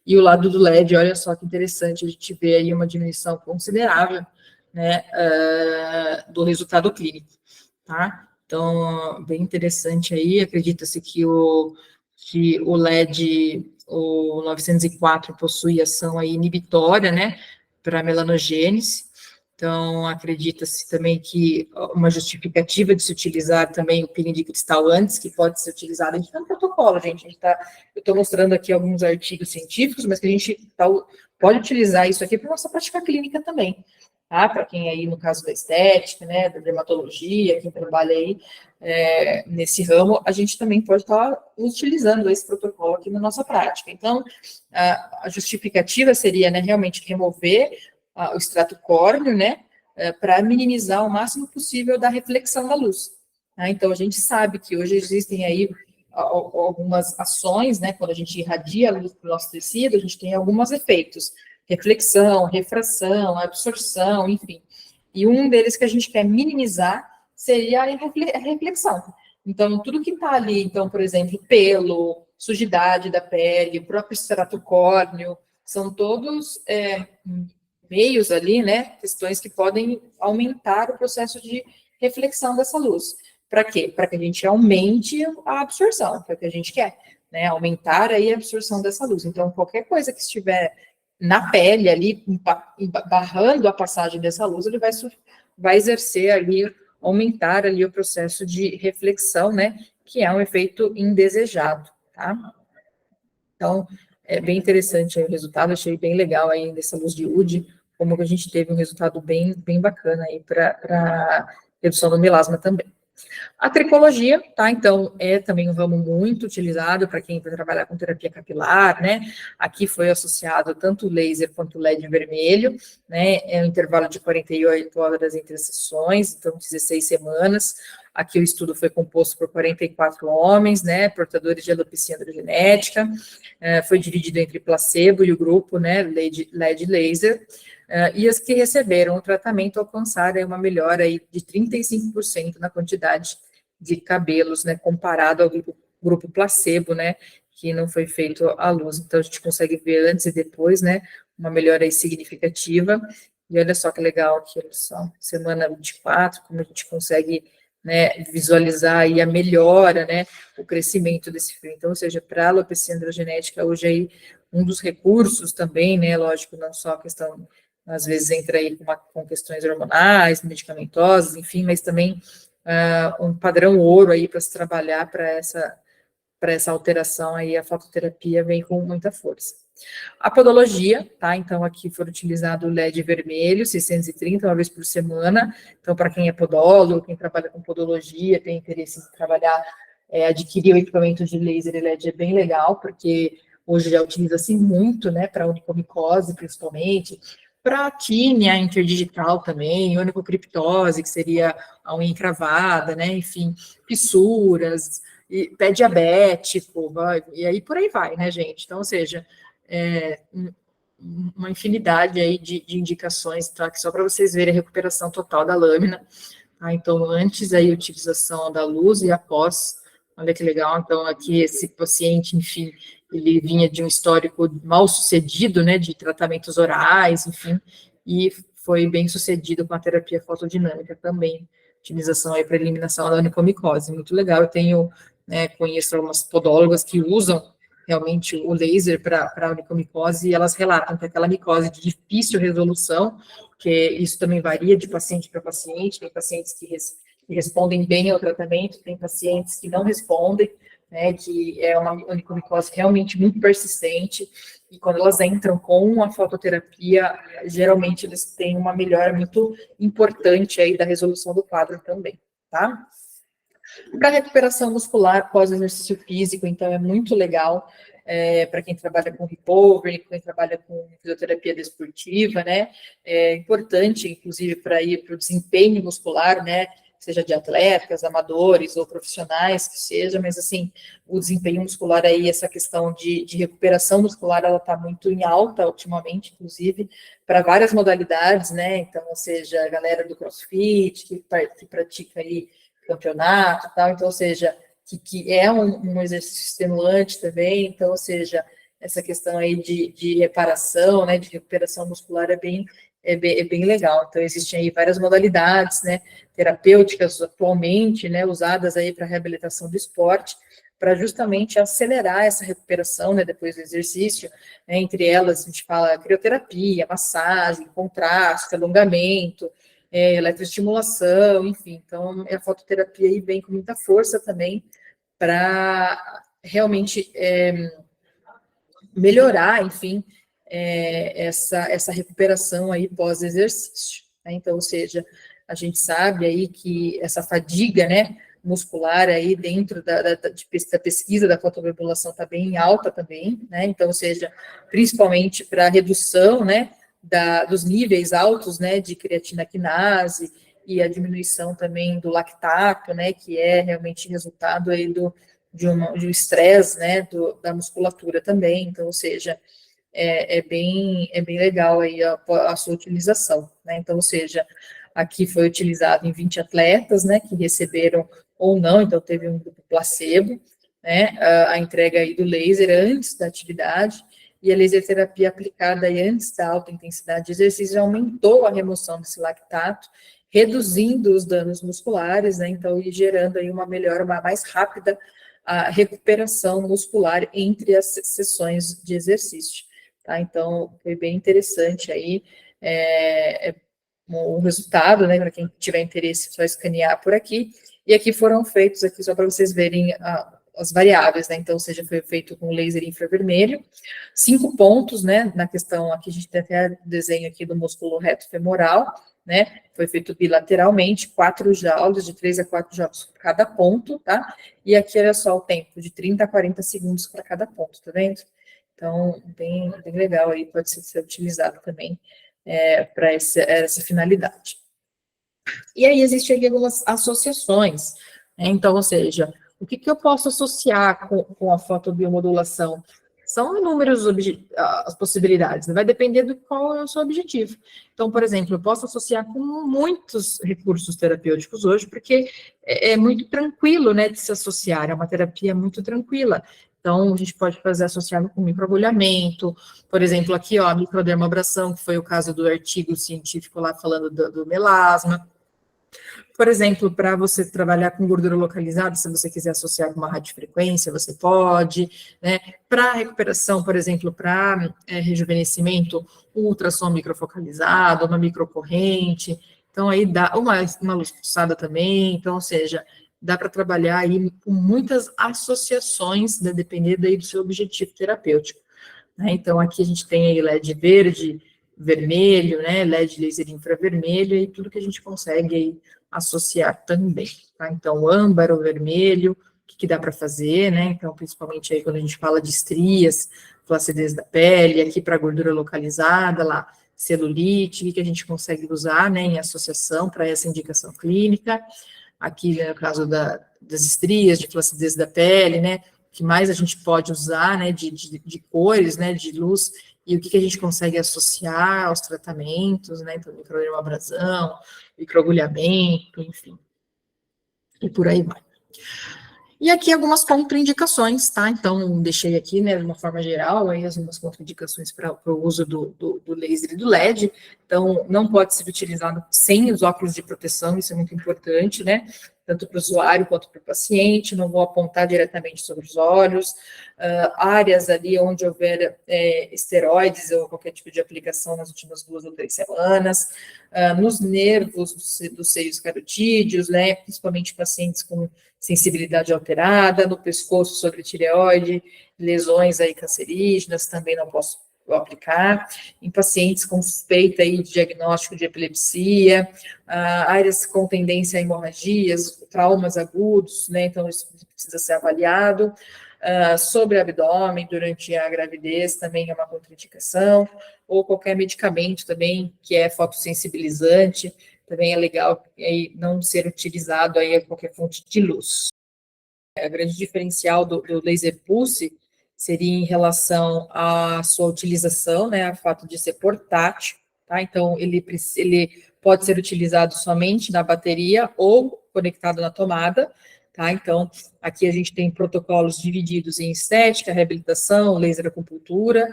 e o lado do LED, olha só que interessante, a gente vê aí uma diminuição considerável, né, do resultado clínico, tá? Então, bem interessante aí, acredita-se que o LED, o 904, possui ação aí inibitória, né, para melanogênese. Então, acredita-se também que uma justificativa de se utilizar também o peeling de cristal antes, que pode ser utilizado, a gente tem um protocolo, gente, eu estou mostrando aqui alguns artigos científicos, mas que a gente pode utilizar isso aqui para nossa prática clínica também, tá? Para quem aí, no caso da estética, né, da dermatologia, quem trabalha aí nesse ramo, a gente também pode estar utilizando esse protocolo aqui na nossa prática. Então, a justificativa seria, né, realmente remover o extrato córneo, né, para minimizar o máximo possível da reflexão da luz. Tá? Então, a gente sabe que hoje existem aí algumas ações, né, quando a gente irradia a luz para o nosso tecido, a gente tem alguns efeitos, reflexão, refração, absorção, enfim. E um deles que a gente quer minimizar seria a reflexão. Então, tudo que está ali, então, por exemplo, pelo, sujidade da pele, o próprio extrato córneo, são todos meios ali, né, questões que podem aumentar o processo de reflexão dessa luz. Para quê? Para que a gente aumente a absorção, que é o que a gente quer, né, aumentar aí a absorção dessa luz. Então, qualquer coisa que estiver na pele ali, barrando a passagem dessa luz, ele vai exercer ali, aumentar ali o processo de reflexão, né, que é um efeito indesejado, tá? Então, é bem interessante aí o resultado, achei bem legal aí dessa luz de UD, como que a gente teve um resultado bem bacana aí para redução do melasma também. A tricologia, tá? Então, é também um ramo muito utilizado para quem vai trabalhar com terapia capilar, né? Aqui foi associado tanto o laser quanto o LED vermelho, né? É um intervalo de 48 horas entre as sessões, então 16 semanas. Aqui o estudo foi composto por 44 homens, né? Portadores de alopecia androgenética. Foi dividido entre placebo e o grupo, né? LED laser. E as que receberam o tratamento alcançaram uma melhora aí de 35% na quantidade de cabelos, né, comparado ao grupo placebo, né, que não foi feito à luz. Então, a gente consegue ver antes e depois, né, uma melhora aí significativa. E olha só que legal, que só semana 24, como a gente consegue, né, visualizar aí a melhora, né, o crescimento desse fio. Então, ou seja, para a alopecia androgenética, hoje aí um dos recursos também, né, lógico, não só a questão, às vezes entra aí com questões hormonais, medicamentosas, enfim, mas também um padrão ouro aí para se trabalhar para essa alteração aí, a fototerapia vem com muita força. A podologia, tá? Então, aqui foi utilizado o LED vermelho, 630, uma vez por semana. Então, para quem é podólogo, quem trabalha com podologia, tem interesse em trabalhar, adquirir o equipamento de laser e LED é bem legal, porque hoje já utiliza-se muito, né, para onicomicose, principalmente, para a tínia interdigital também, onicocriptose, que seria a unha encravada, né, enfim, fissuras, e pé diabético, e aí por aí vai, né, gente? Então, ou seja, uma infinidade aí de indicações, tá? Que só para vocês verem a recuperação total da lâmina, tá? Então, antes aí a utilização da luz e após, olha que legal, então aqui esse paciente, enfim, ele vinha de um histórico mal sucedido, né, de tratamentos orais, enfim, e foi bem sucedido com a terapia fotodinâmica também, utilização aí para eliminação da onicomicose, muito legal. Eu tenho, né, conheço algumas podólogas que usam realmente o laser para a onicomicose, e elas relatam que aquela micose de difícil resolução, que isso também varia de paciente para paciente, tem pacientes que respondem bem ao tratamento, tem pacientes que não respondem, né, que é uma onikomicose realmente muito persistente, e quando elas entram com a fototerapia, geralmente eles têm uma melhora muito importante aí da resolução do quadro também, tá? Para recuperação muscular pós-exercício físico, então é muito legal para quem trabalha com recovery, quem trabalha com fisioterapia desportiva, né? É importante, inclusive, para ir para o desempenho muscular, né? Seja de atletas, amadores ou profissionais, que seja, mas assim, o desempenho muscular aí, essa questão de recuperação muscular, ela está muito em alta ultimamente, inclusive, para várias modalidades, né? Então, ou seja, a galera do CrossFit, que pratica aí campeonato e tal, então, ou seja, que é um exercício estimulante também, então, ou seja, essa questão aí de reparação, né, de recuperação muscular é bem legal. Então, existem aí várias modalidades, né, terapêuticas atualmente, né, usadas aí para reabilitação do esporte, para justamente acelerar essa recuperação, né, depois do exercício, né, entre elas a gente fala crioterapia, massagem, contraste, alongamento, eletroestimulação, enfim, então a fototerapia aí vem com muita força também para realmente melhorar, enfim, essa recuperação aí pós-exercício, né? Então, ou seja, a gente sabe aí que essa fadiga, né, muscular aí dentro da pesquisa da fotobiomodulação está bem alta também, né? Então, ou seja, principalmente para redução, né, dos níveis altos, né, de creatina quinase e a diminuição também do lactato, né, que é realmente resultado aí de um estresse, né, da musculatura também, então, ou seja, é bem legal aí a sua utilização, né, então, ou seja, aqui foi utilizado em 20 atletas, né, que receberam ou não, então teve um grupo placebo, né, a entrega aí do laser antes da atividade, e a laser terapia aplicada aí antes da alta intensidade de exercício aumentou a remoção desse lactato, reduzindo os danos musculares, né, então, e gerando aí uma melhora mais rápida a recuperação muscular entre as sessões de exercício, tá? Então, foi bem interessante aí, o resultado, né, para quem tiver interesse, é só escanear por aqui, e aqui foram feitos, aqui só para vocês verem as variáveis, né, então, seja, foi feito com laser infravermelho, 5 pontos, né, na questão, aqui a gente tem até desenho aqui do músculo reto femoral, né, foi feito bilateralmente, 4 joules, de 3 a 4 joules por cada ponto, tá, e aqui, olha só, o tempo, de 30 a 40 segundos para cada ponto, tá vendo? Então, bem legal aí, pode ser utilizado também para essa finalidade. E aí existem aqui algumas associações, né? Então, ou seja, o que eu posso associar com a fotobiomodulação? São inúmeras as possibilidades, né? Vai depender do qual é o seu objetivo. Então, por exemplo, eu posso associar com muitos recursos terapêuticos hoje, porque é muito tranquilo, né, de se associar, é uma terapia muito tranquila. Então, a gente pode fazer associado com microagulhamento, por exemplo, aqui, ó, a microdermabração, que foi o caso do artigo científico lá falando do melasma. Por exemplo, para você trabalhar com gordura localizada, se você quiser associar com uma radiofrequência, você pode, né? Para recuperação, por exemplo, para rejuvenescimento, um ultrassom microfocalizado, uma microcorrente, então aí dá uma luz pulsada também, então, ou seja, dá para trabalhar aí com muitas associações, né, dependendo aí do seu objetivo terapêutico, né? Então, aqui a gente tem aí LED verde, vermelho, né, LED laser infravermelho, e tudo que a gente consegue aí associar também, tá? Então, âmbar ou vermelho, o que dá para fazer, né? Então, principalmente aí quando a gente fala de estrias, flacidez da pele, aqui para gordura localizada, lá, celulite, o que a gente consegue usar, né, em associação para essa indicação clínica. Aqui, né, no caso das estrias, de flacidez da pele, né, o que mais a gente pode usar, né, de cores, né, de luz, e o que a gente consegue associar aos tratamentos, né, então, microdermabrasão, microagulhamento, enfim, e por aí vai. E aqui algumas contraindicações, tá? Então, deixei aqui, né, de uma forma geral, aí algumas contraindicações para o uso do laser e do LED. Então, não pode ser utilizado sem os óculos de proteção, isso é muito importante, né? tanto para o usuário quanto para o paciente, não vou apontar diretamente sobre os olhos, áreas ali onde houver esteroides ou qualquer tipo de aplicação nas últimas 2 ou 3 semanas, nos nervos dos seios carotídeos, né, principalmente pacientes com sensibilidade alterada, no pescoço sobre tireoide, lesões aí cancerígenas, também não posso aplicar, em pacientes com suspeita aí de diagnóstico de epilepsia, áreas com tendência a hemorragias, traumas agudos, né, então isso precisa ser avaliado, sobre abdômen durante a gravidez também é uma contraindicação, ou qualquer medicamento também que é fotossensibilizante, também é legal aí não ser utilizado aí a qualquer fonte de luz. O grande diferencial do laser pulse seria em relação à sua utilização, né, o fato de ser portátil, tá? Então, ele pode ser utilizado somente na bateria ou conectado na tomada, tá? Então, aqui a gente tem protocolos divididos em estética, reabilitação, laser acupuntura,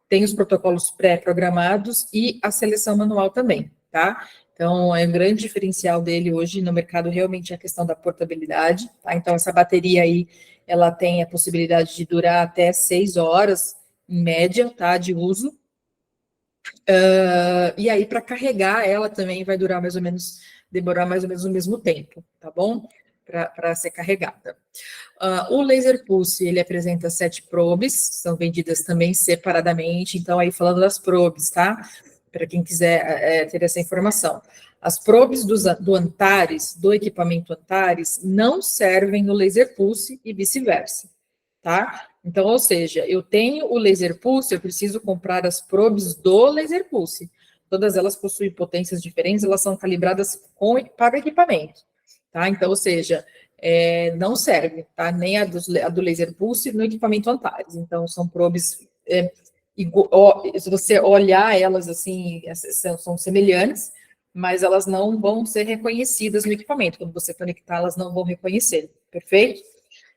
tem os protocolos pré-programados e a seleção manual também, tá? Então, é um grande diferencial dele hoje no mercado realmente a questão da portabilidade, tá? Então, essa bateria aí, ela tem a possibilidade de durar até 6 horas, em média, tá, de uso. E aí, para carregar ela também vai demorar mais ou menos o mesmo tempo, tá bom? Para ser carregada. O laser pulse, ele apresenta 7 probes, são vendidas também separadamente, então aí falando das probes, tá? Para quem quiser ter essa informação. As probes do Antares, do equipamento Antares, não servem no laser pulse e vice-versa, tá? Então, ou seja, eu tenho o laser pulse, eu preciso comprar as probes do laser pulse. Todas elas possuem potências diferentes, elas são calibradas para o equipamento, tá? Então, ou seja, não serve, tá? Nem a do laser pulse no equipamento Antares. Então, são probes, se você olhar elas assim, são semelhantes, mas elas não vão ser reconhecidas no equipamento. Quando você conectar, elas não vão reconhecer, perfeito?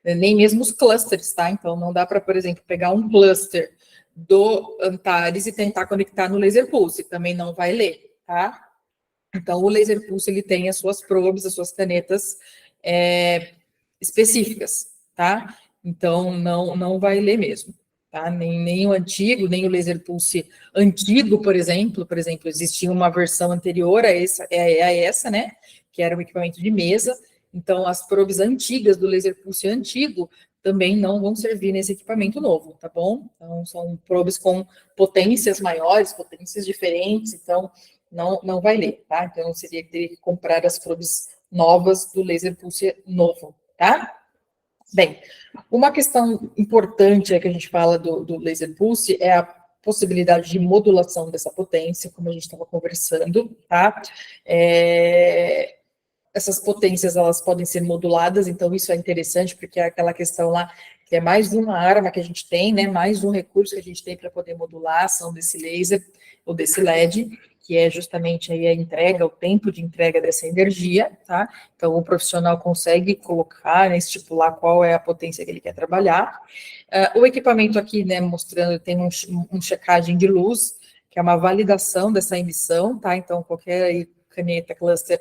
Nem mesmo os clusters, tá? Então, não dá para, por exemplo, pegar um cluster do Antares e tentar conectar no laser pulse, também não vai ler, tá? Então, o laser pulse, ele tem as suas probes, as suas canetas específicas, tá? Então, não vai ler mesmo, tá? Nem o antigo, nem o laser pulse antigo, por exemplo, existia uma versão anterior a essa, né? Que era um equipamento de mesa. Então, as probes antigas do laser pulse antigo também não vão servir nesse equipamento novo, tá bom? Então, são probes com potências maiores, potências diferentes, então não vai ler, tá? Então, seria ter que comprar as probes novas do laser pulse novo, tá? Bem, uma questão importante que a gente fala do laser pulse é a possibilidade de modulação dessa potência, como a gente estava conversando, tá? Essas potências, elas podem ser moduladas, então isso é interessante, porque é aquela questão lá, que é mais uma arma que a gente tem, né, mais um recurso que a gente tem para poder modular a ação desse laser, ou desse LED, que é justamente aí a entrega, o tempo de entrega dessa energia, tá? Então, o profissional consegue colocar, né, estipular qual é a potência que ele quer trabalhar. O equipamento aqui, né, mostrando, tem um checagem de luz, que é uma validação dessa emissão, tá? Então, qualquer caneta, cluster,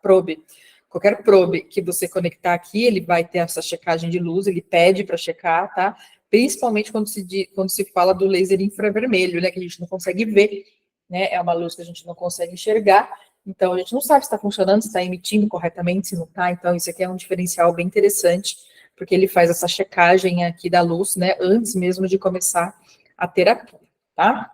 probe. Qualquer probe que você conectar aqui, ele vai ter essa checagem de luz, ele pede para checar, tá? Principalmente quando se fala do laser infravermelho, né? Que a gente não consegue ver, né? É uma luz que a gente não consegue enxergar, então a gente não sabe se está funcionando, se está emitindo corretamente, se não está. Então, isso aqui é um diferencial bem interessante, porque ele faz essa checagem aqui da luz, né? Antes mesmo de começar a terapia, tá?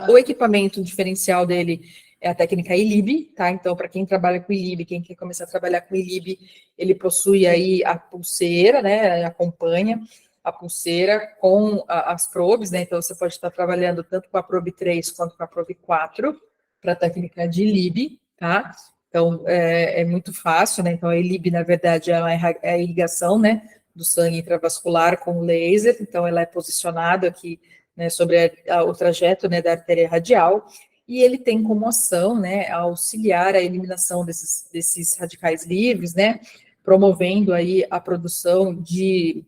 O equipamento diferencial dele é a técnica ILIB, tá? Então, para quem trabalha com ILIB, quem quer começar a trabalhar com ILIB, ele possui aí a pulseira, né? Acompanha a pulseira com as probes, né? Então, você pode estar trabalhando tanto com a probe 3 quanto com a probe 4 para a técnica de ILIB, tá? Então, é muito fácil, né? Então, a ILIB, na verdade, é a irrigação, né? Do sangue intravascular com laser. Então, ela é posicionada aqui, né, sobre o trajeto, né, da artéria radial, e ele tem como ação, né, auxiliar a eliminação desses radicais livres, né, promovendo aí a produção de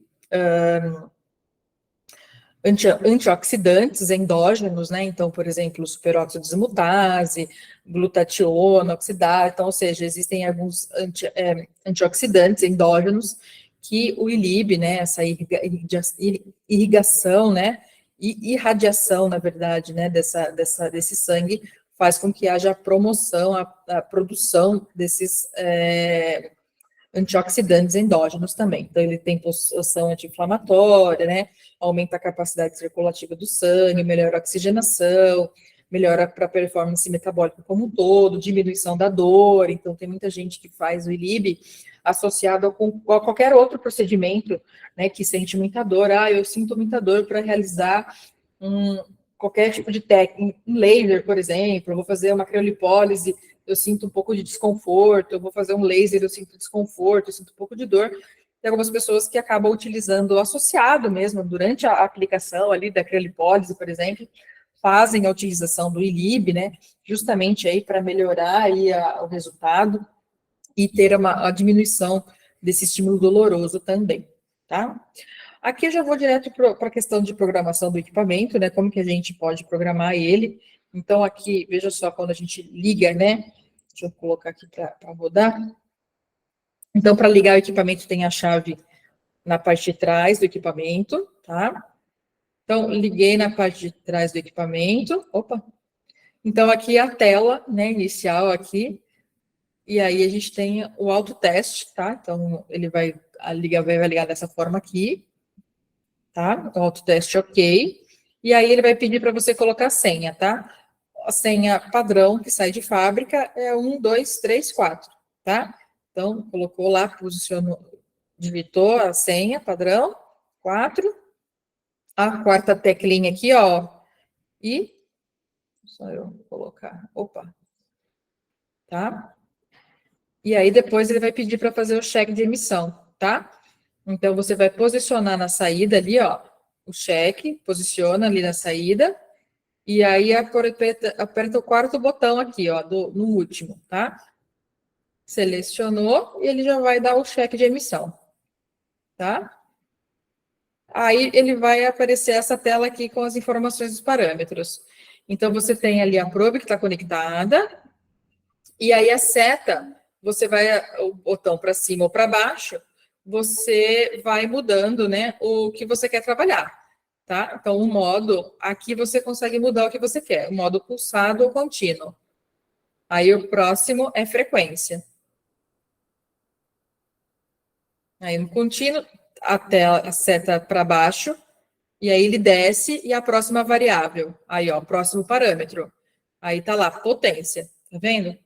antioxidantes endógenos, né? Então, por exemplo, superóxido de dismutase, glutationa, oxidase, então, ou seja, existem alguns antioxidantes endógenos que o inibe, né? Essa irrigação, né? E irradiação, na verdade, né? Desse sangue faz com que haja a promoção, a produção desses antioxidantes endógenos também. Então, ele tem ação anti-inflamatória, né? Aumenta a capacidade circulativa do sangue, melhora a oxigenação, melhora para a performance metabólica como um todo, diminuição da dor. Então, tem muita gente que faz o ILIB associado a qualquer outro procedimento, né, que sente muita dor. Ah, eu sinto muita dor para realizar qualquer tipo de técnica, um laser, por exemplo, eu vou fazer uma criolipólise, eu sinto um pouco de desconforto, eu vou fazer um laser, eu sinto desconforto, eu sinto um pouco de dor. Tem algumas pessoas que acabam utilizando associado mesmo, durante a aplicação ali da criolipólise, por exemplo, fazem a utilização do ILIB, né, justamente aí para melhorar aí o resultado e ter a diminuição desse estímulo doloroso também, tá? Aqui eu já vou direto para a questão de programação do equipamento, né? Como que a gente pode programar ele. Então, aqui, veja só, quando a gente liga, né? Deixa eu colocar aqui para rodar. Então, para ligar o equipamento, tem a chave na parte de trás do equipamento, tá? Então, liguei na parte de trás do equipamento. Opa! Então, aqui a tela, né, inicial aqui. E aí a gente tem o autoteste, tá? Então, ele vai ligar dessa forma aqui, tá? O autoteste ok. E aí ele vai pedir para você colocar a senha, tá? A senha padrão que sai de fábrica é 1, 2, 3, 4, tá? Então, colocou lá, posicionou, digitou a senha padrão, 4. A quarta teclinha aqui, ó. E, só eu colocar, opa. Tá? E aí depois ele vai pedir para fazer o cheque de emissão, tá? Então, você vai posicionar na saída ali, ó, o cheque, posiciona ali na saída, e aí aperta o quarto botão aqui, ó, no último, tá? Selecionou e ele já vai dar o cheque de emissão, tá? Aí ele vai aparecer essa tela aqui com as informações dos parâmetros. Então, você tem ali a probe que está conectada, e aí a seta, você vai, o botão para cima ou para baixo, você vai mudando, né, o que você quer trabalhar, tá? Então, o modo, aqui você consegue mudar o que você quer, o modo pulsado ou contínuo. Aí o próximo é frequência. Aí no contínuo, até a seta para baixo, e aí ele desce e a próxima variável. Aí, ó, próximo parâmetro. Aí tá lá, potência, tá vendo?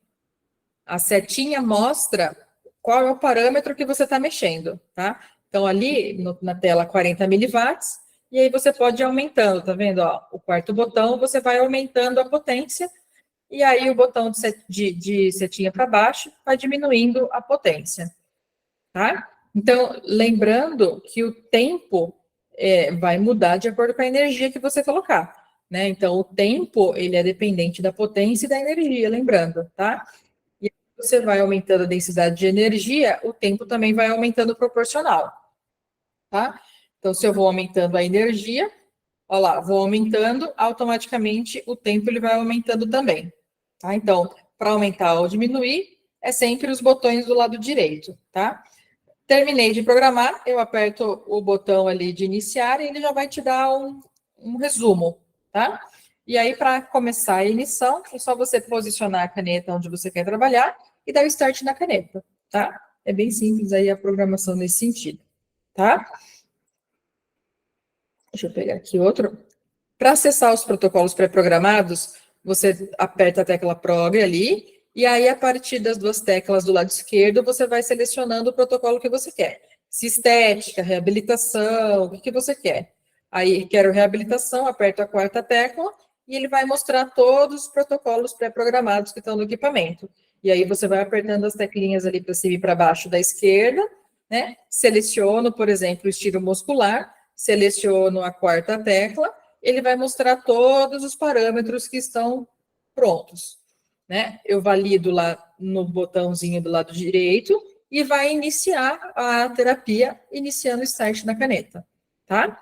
A setinha mostra qual é o parâmetro que você está mexendo, tá? Então, ali na tela 40 miliwatts, e aí você pode ir aumentando, tá vendo? Ó, o quarto botão, você vai aumentando a potência, e aí o botão de setinha para baixo vai diminuindo a potência, tá? Então, lembrando que o tempo vai mudar de acordo com a energia que você colocar, né? Então, o tempo, ele é dependente da potência e da energia, lembrando, tá? E você vai aumentando a densidade de energia, o tempo também vai aumentando proporcional, tá? Então, se eu vou aumentando a energia, olha lá, vou aumentando, automaticamente o tempo ele vai aumentando também, tá? Então, para aumentar ou diminuir, é sempre os botões do lado direito, tá? Terminei de programar, eu aperto o botão ali de iniciar e ele já vai te dar um resumo, tá? E aí, para começar a emissão, é só você posicionar a caneta onde você quer trabalhar e dar o start na caneta, tá? É bem simples aí a programação nesse sentido, tá? Deixa eu pegar aqui outro. Para acessar os protocolos pré-programados, você aperta a tecla PROG ali, e aí, a partir das duas teclas do lado esquerdo, você vai selecionando o protocolo que você quer. Se estética, reabilitação, o que você quer. Aí, quero reabilitação, aperto a quarta tecla, e ele vai mostrar todos os protocolos pré-programados que estão no equipamento. E aí, você vai apertando as teclinhas ali para cima e para baixo da esquerda, né? Seleciono, por exemplo, o estilo muscular, seleciono a quarta tecla, ele vai mostrar todos os parâmetros que estão prontos, né? Eu valido lá no botãozinho do lado direito e vai iniciar a terapia, iniciando o start na caneta, tá?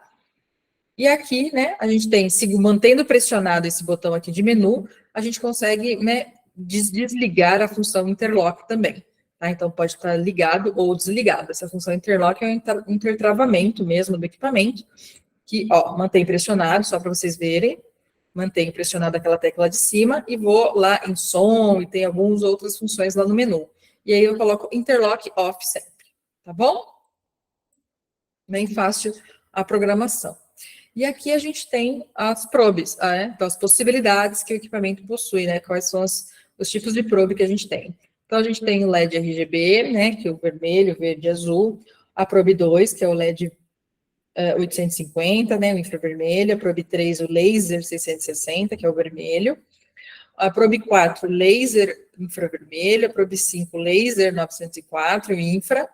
E aqui, né, a gente tem, mantendo pressionado esse botão aqui de menu, a gente consegue, né, desligar a função interlock também. Tá? Então, pode estar ligado ou desligado. Essa função interlock é um intertravamento mesmo do equipamento, que, ó, mantém pressionado, só para vocês verem, mantém pressionado aquela tecla de cima, e vou lá em som, e tem algumas outras funções lá no menu. E aí eu coloco interlock off sempre, tá bom? Bem fácil a programação. E aqui a gente tem as probes, então, as possibilidades que o equipamento possui, né? Quais são os tipos de probe que a gente tem. Então, a gente tem o LED RGB, né? Que é o vermelho, verde e azul. A probe 2, que é o LED 850, né? O infravermelho. A probe 3, o laser 660, que é o vermelho. A probe 4, laser infravermelho. A probe 5, laser 904, o infra.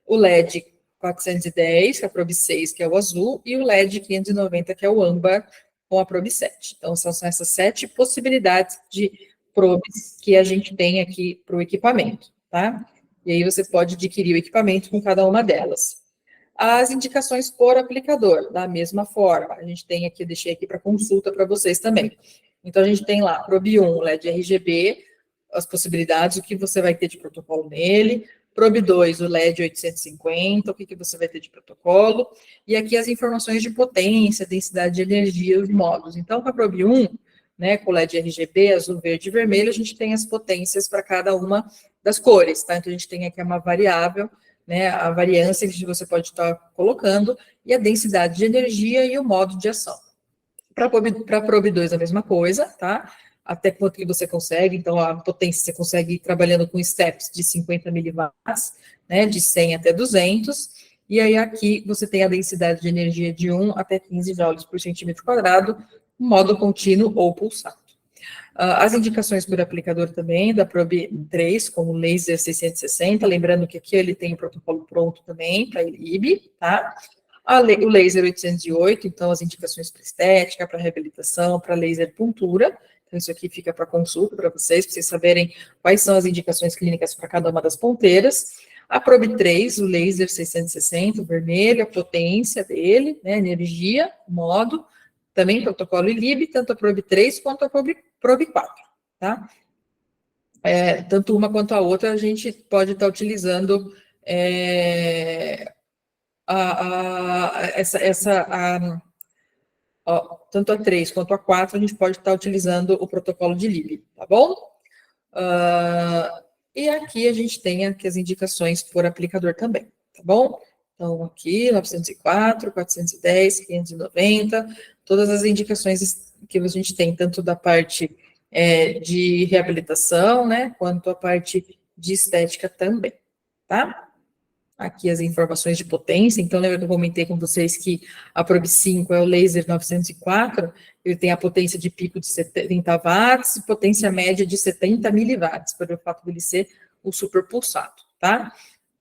O LED 410, que é a probe 6, que é o azul, e o LED 590, que é o âmbar, com a probe 7. Então, são essas 7 possibilidades de probes que a gente tem aqui para o equipamento, tá? E aí você pode adquirir o equipamento com cada uma delas. As indicações por aplicador, da mesma forma, a gente tem aqui, deixei aqui para consulta para vocês também. Então, a gente tem lá, probe 1, LED RGB, as possibilidades, o que você vai ter de protocolo nele. Probe 2, o LED 850, o que você vai ter de protocolo. E aqui as informações de potência, densidade de energia, os modos. Então, com a probe 1, né, com o LED RGB, azul, verde e vermelho, a gente tem as potências para cada uma das cores, tá? Então, a gente tem aqui uma variável, né, a variância que você pode estar colocando, e a densidade de energia e o modo de ação. Para a probe 2, a mesma coisa, tá? Até quanto que você consegue, então a potência você consegue ir trabalhando com steps de 50 miliwatts, né, de 100 até 200, e aí aqui você tem a densidade de energia de 1 até 15 joules por centímetro quadrado, modo contínuo ou pulsado. As indicações por aplicador também, da probe 3, como laser 660, lembrando que aqui ele tem o protocolo pronto também, para ILIB, tá? O laser 808, então as indicações para estética, para reabilitação, para laser puntura. Então, isso aqui fica para consulta para vocês saberem quais são as indicações clínicas para cada uma das ponteiras. A probe 3, o laser 660, o vermelho, a potência dele, né, energia, modo, também protocolo ILIB, tanto a probe 3 quanto a probe 4, tá? Tanto uma quanto a outra, a gente pode estar utilizando tanto a 3 quanto a 4, a gente pode estar utilizando o protocolo de LIB, tá bom? E aqui a gente tem aqui as indicações por aplicador também, tá bom? Então, aqui, 904, 410, 590, todas as indicações que a gente tem, tanto da parte de reabilitação, né, quanto a parte de estética também, tá? Aqui as informações de potência, então lembra que eu comentei com vocês que a probe 5 é o laser 904, ele tem a potência de pico de 70 watts e potência média de 70 miliwatts, pelo fato dele ser o super pulsado, tá?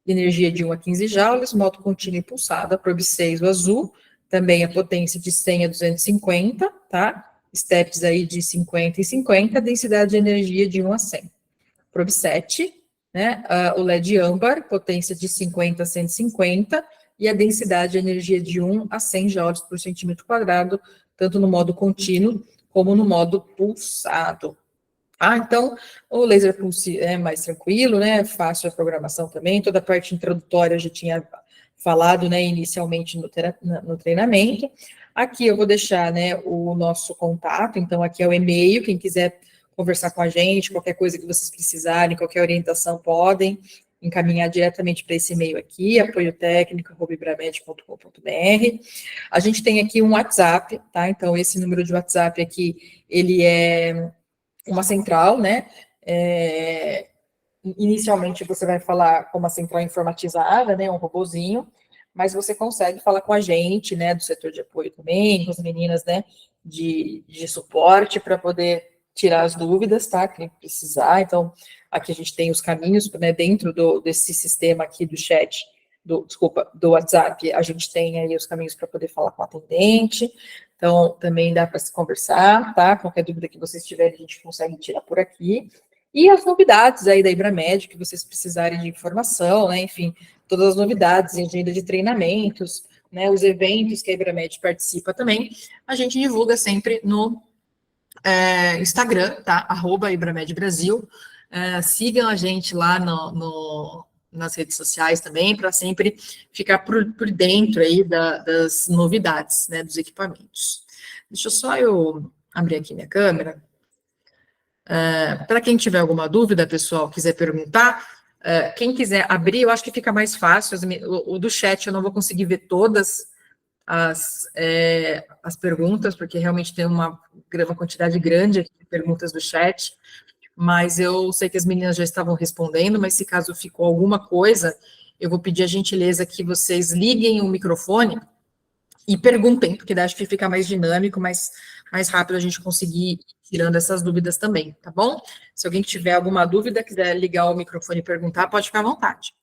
Energia de 1 a 15 joules, modo contínuo e pulsado. A probe 6, o azul, também a potência de 100 a 250, tá? Steps aí de 50 e 50, densidade de energia de 1 a 100. Probe 7, né, o LED âmbar, potência de 50 a 150, e a densidade de energia de 1 a 100 joules por centímetro quadrado, tanto no modo contínuo como no modo pulsado. Então, o laser pulse é mais tranquilo, né, fácil a programação também, toda a parte introdutória eu já tinha falado, né, inicialmente no treinamento. Aqui eu vou deixar, né, o nosso contato, então aqui é o e-mail, quem quiser conversar com a gente, qualquer coisa que vocês precisarem, qualquer orientação, podem encaminhar diretamente para esse e-mail aqui, apoiotécnico@ibramed.com.br. A gente tem aqui um WhatsApp, tá? Então, esse número de WhatsApp aqui, ele é uma central, né? Inicialmente, você vai falar com uma central informatizada, né? Um robozinho, mas você consegue falar com a gente, né? Do setor de apoio também, com as meninas, né? De suporte, para poder tirar as dúvidas, tá? Quem precisar. Então, aqui a gente tem os caminhos, né? Dentro desse sistema aqui do chat, do WhatsApp, a gente tem aí os caminhos para poder falar com o atendente. Então, também dá para se conversar, tá? Qualquer dúvida que vocês tiverem, a gente consegue tirar por aqui. E as novidades aí da Ibramed, que vocês precisarem de informação, né? Enfim, todas as novidades, agenda de treinamentos, né, os eventos que a Ibramed participa também, a gente divulga sempre no Instagram, tá? @Ibramed Brasil. Sigam a gente lá nas redes sociais também, para sempre ficar por dentro aí das novidades, né, dos equipamentos. Deixa só eu abrir aqui minha câmera. Para quem tiver alguma dúvida, pessoal, quiser perguntar, quem quiser abrir, eu acho que fica mais fácil. O do chat eu não vou conseguir ver todas as perguntas, porque realmente tem uma quantidade grande de perguntas do chat, mas eu sei que as meninas já estavam respondendo, mas se caso ficou alguma coisa, eu vou pedir a gentileza que vocês liguem o microfone e perguntem, porque acho que fica mais dinâmico, mais rápido a gente conseguir ir tirando essas dúvidas também, tá bom? Se alguém tiver alguma dúvida, quiser ligar o microfone e perguntar, pode ficar à vontade.